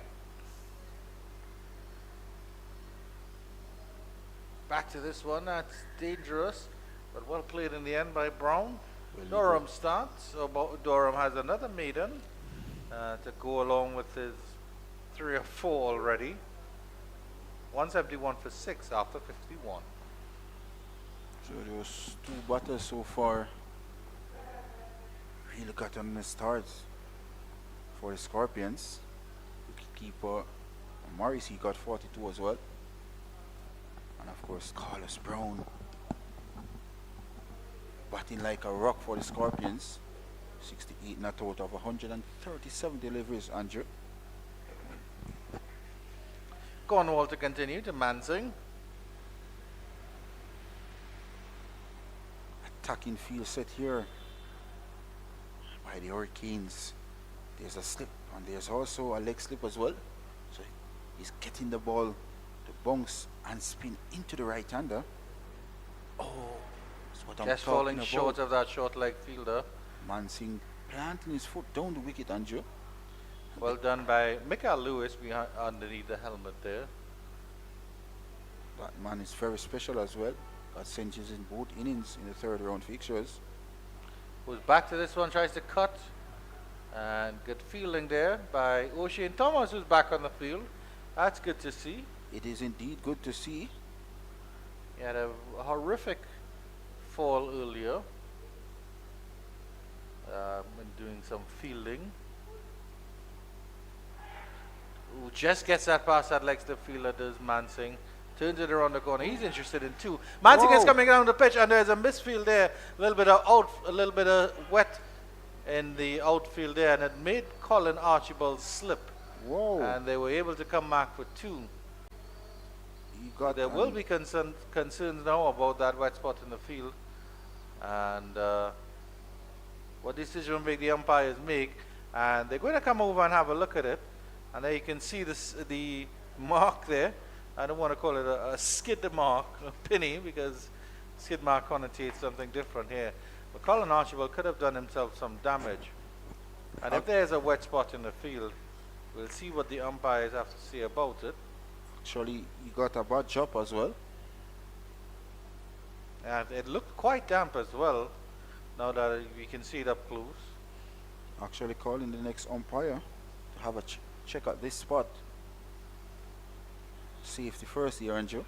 Back to this one, that's dangerous, but well played in the end by Brown. Well, Durham starts, so Durham has another maiden to go along with his 3 or 4 already. 171 for 6 after 51. So those 2 batters so far really got on the starts for the Scorpions. Keeper Morris, he got 42 as well. And of course Carlos Brown batting like a rock for the Scorpions. 68 not out of 137 deliveries, Andrew. Cornwall to continue to Mansing. Attacking field set here by the Hurricanes. There's a slip and there's also a leg slip as well. So he's getting the ball to bounce and spin into the right-hander. Oh, that's what I'm Just talking falling about. short of that short leg fielder. Mansing planting his foot down the wicket, Andrew. Well done by Mikael Lewis behind, underneath the helmet there. That man is very special as well. Got centuries in both innings in the 3rd round fixtures. Who's back to this one, tries to cut. And good fielding there by O'Shane Thomas, who's back on the field. That's good to see. It is indeed good to see. He had a horrific fall earlier when doing some fielding. Who just gets that past that legs the fielder does Mansing. Turns it around the corner. He's interested in 2. Mansing is coming down the pitch and there's a misfield there. A little bit of wet in the outfield there, and it made Colin Archibald slip. Whoa. And they were able to come back for 2. There will be concerns now about that wet spot in the field, and what decision will make the umpires make, and they're going to come over and have a look at it. And there you can see the mark there. I don't want to call it a skid mark, a penny, because skid mark connotates something different here. But Colin Archibald could have done himself some damage. And if there's a wet spot in the field, we'll see what the umpires have to say about it. Actually, he got a bad job as well. And it looked quite damp as well, now that we can see it up close. Actually calling the next umpire to have a check at this spot. Safety first here, Andrew.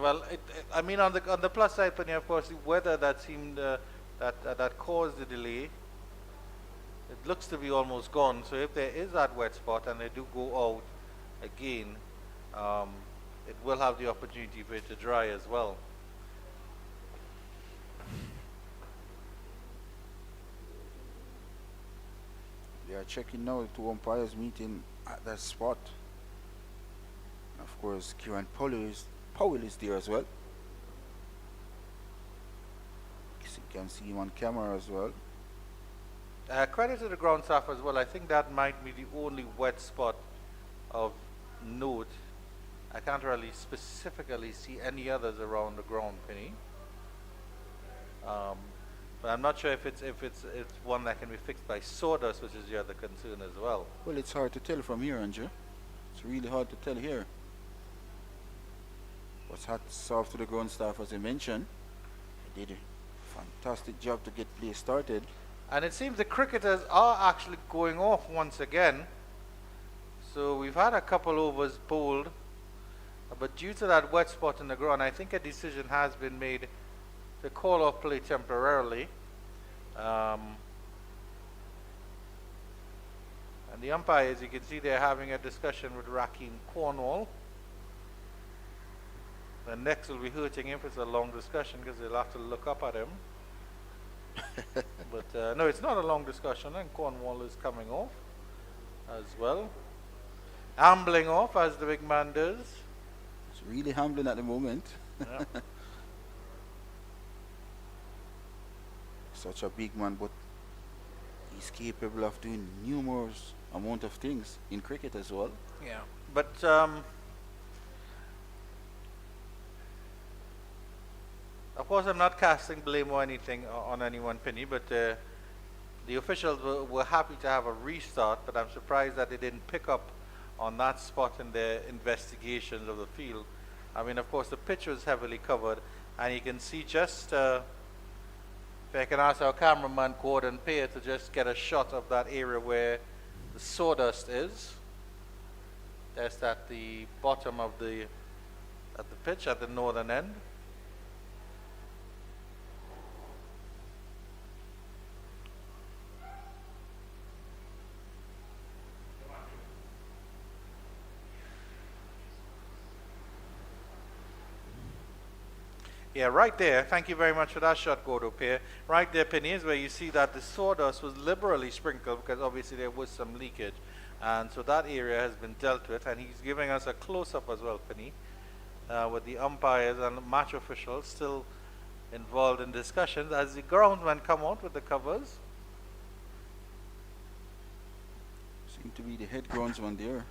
Well, I mean, on the plus side, Penny, of course, the weather that seemed that caused the delay, it looks to be almost gone. So if there is that wet spot and they do go out again, it will have the opportunity for it to dry as well. They are checking now, the 2 umpires meeting at that spot. Of course, Kieran Powell is there as well. You can see him on camera as well. Credit to the ground staff as well. I think that might be the only wet spot of note. I can't really specifically see any others around the ground, Penny. But I'm not sure if it's one that can be fixed by sawdust, which is the other concern as well. Well, it's hard to tell from here, Andrew. It's really hard to tell here. But hats off to the ground staff, as I mentioned. They did a fantastic job to get play started. And it seems the cricketers are actually going off once again. So we've had a couple overs bowled But due to that wet spot in the ground, I think a decision has been made to call off play temporarily. And the umpires, you can see they're having a discussion with Raheem Cornwall. The next will be hurting him if it's a long discussion because they'll have to look up at him. But no, it's not a long discussion, and Cornwall is coming off as well. Ambling off as the big man does. It's really humbling at the moment. Yeah. Such a big man, but he's capable of doing numerous amount of things in cricket as well. Yeah. But of course, I'm not casting blame or anything on anyone, Penny, but the officials were happy to have a restart, but I'm surprised that they didn't pick up on that spot in their investigations of the field. I mean, of course, the pitch was heavily covered, and you can see just, if I can ask our cameraman, Gordon Pear, to just get a shot of that area where the sawdust is. That's at the bottom of the pitch at the northern end. Yeah, right there. Thank you very much for that shot, Gordo Pierre. Right there, Penny, is where you see that the sawdust was liberally sprinkled because obviously there was some leakage. And so that area has been dealt with. And he's giving us a close-up as well, Penny, with the umpires and match officials still involved in discussions as the groundsmen come out with the covers. Seem to be the head groundsman there.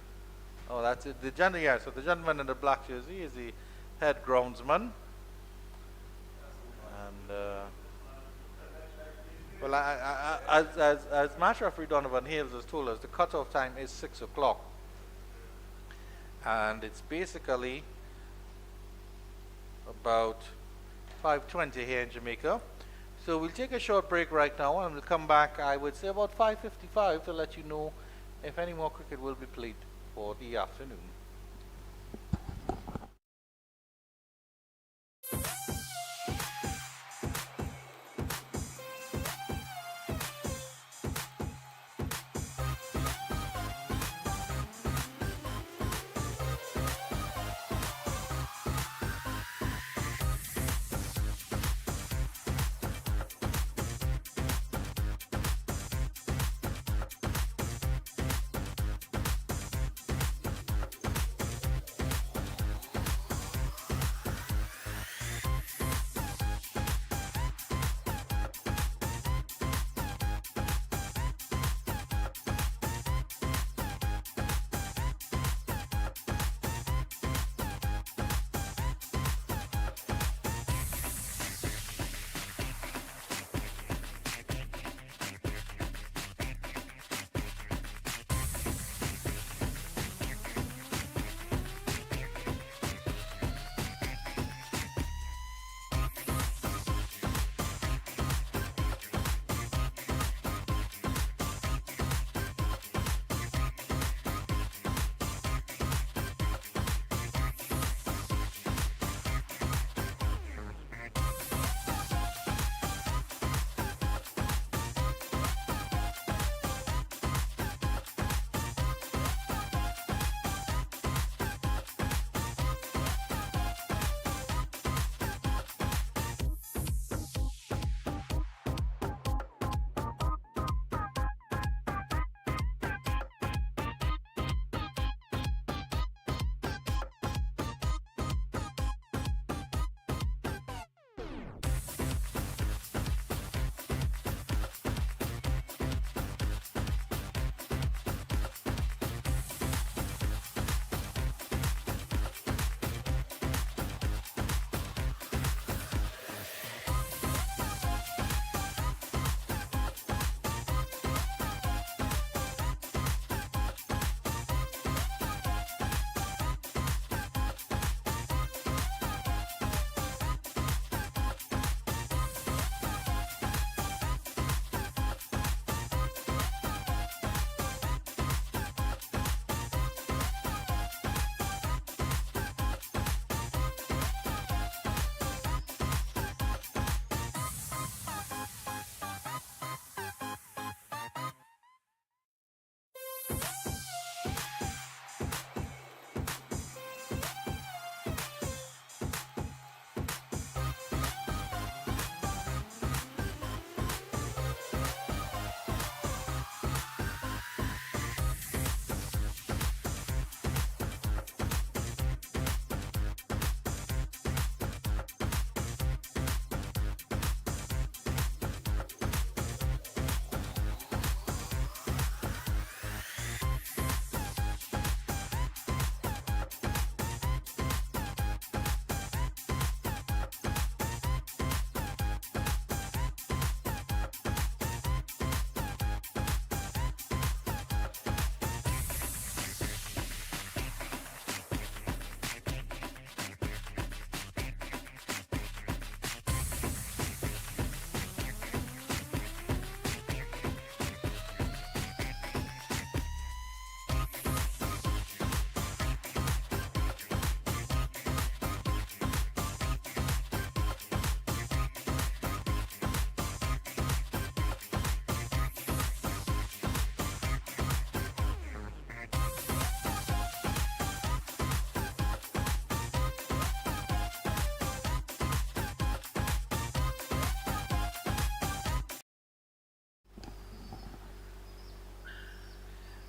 Oh, that's it. The gentleman, yeah, so the gentleman in the black jersey is the head groundsman. And well, as match referee Donovan Hales has told us, the cutoff time is 6 o'clock, and it's basically about 5:20 here in Jamaica. So we'll take a short break right now, and we'll come back. I would say about 5:55 to let you know if any more cricket will be played for the afternoon.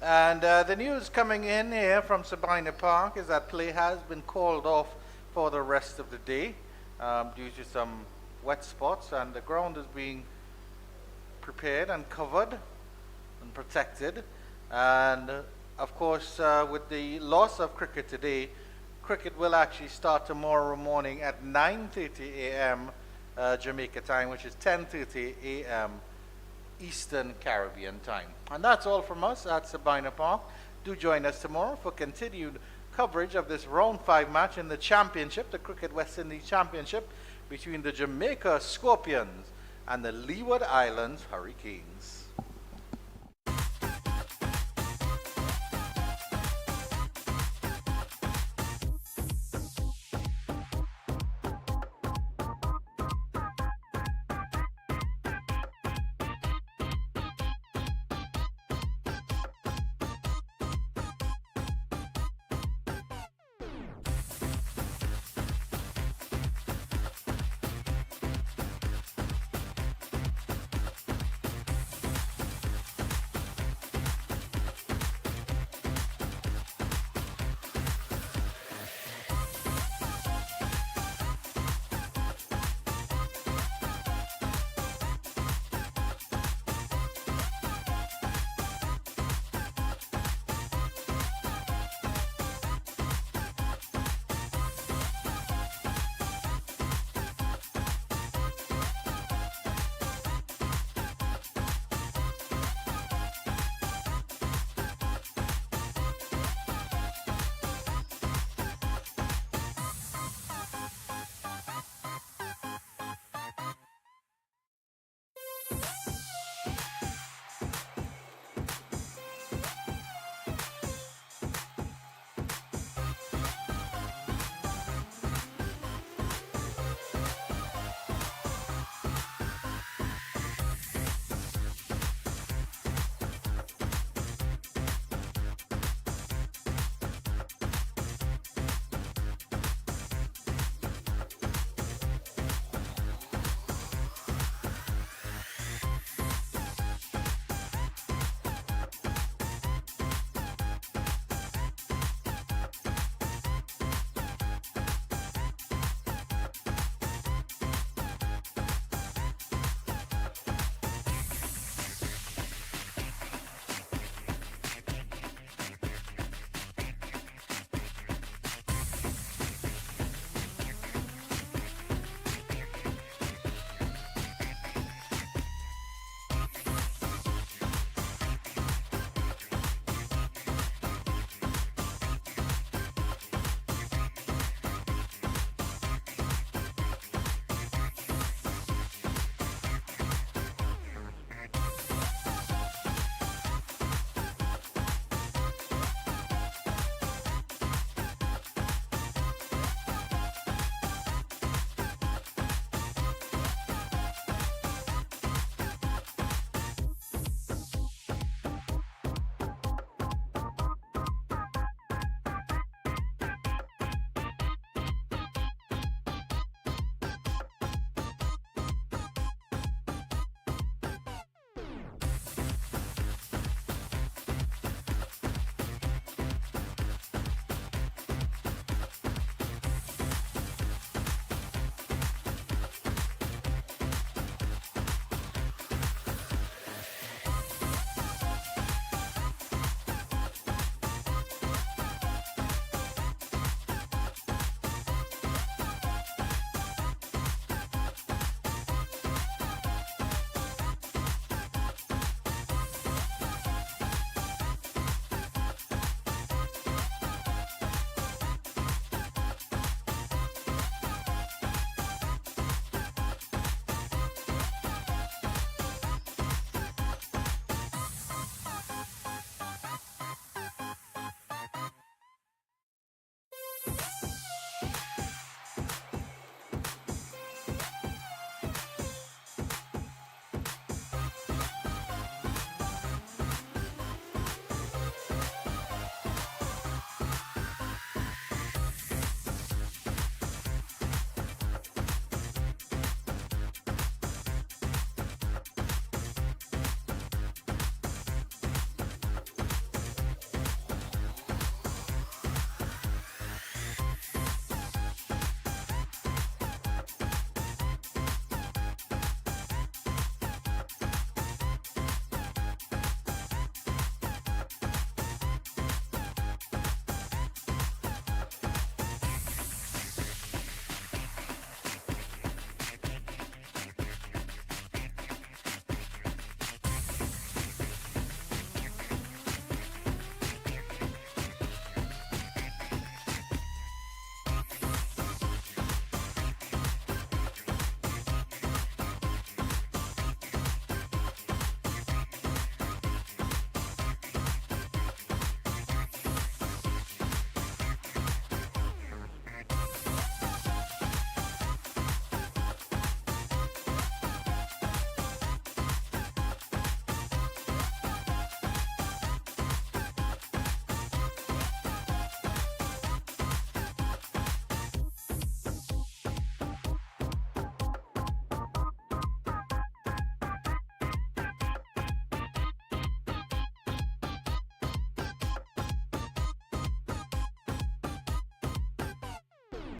And the news coming in here from Sabina Park is that play has been called off for the rest of the day due to some wet spots, and the ground is being prepared and covered and protected. And of course, with the loss of cricket today, cricket will actually start tomorrow morning at 9:30 a.m. Jamaica time, which is 10:30 a.m. Eastern Caribbean time. And that's all from us at Sabina Park. Do join us tomorrow for continued coverage of this round 5 match in the championship, the Cricket West Indies Championship, between the Jamaica Scorpions and the Leeward Islands Hurricanes.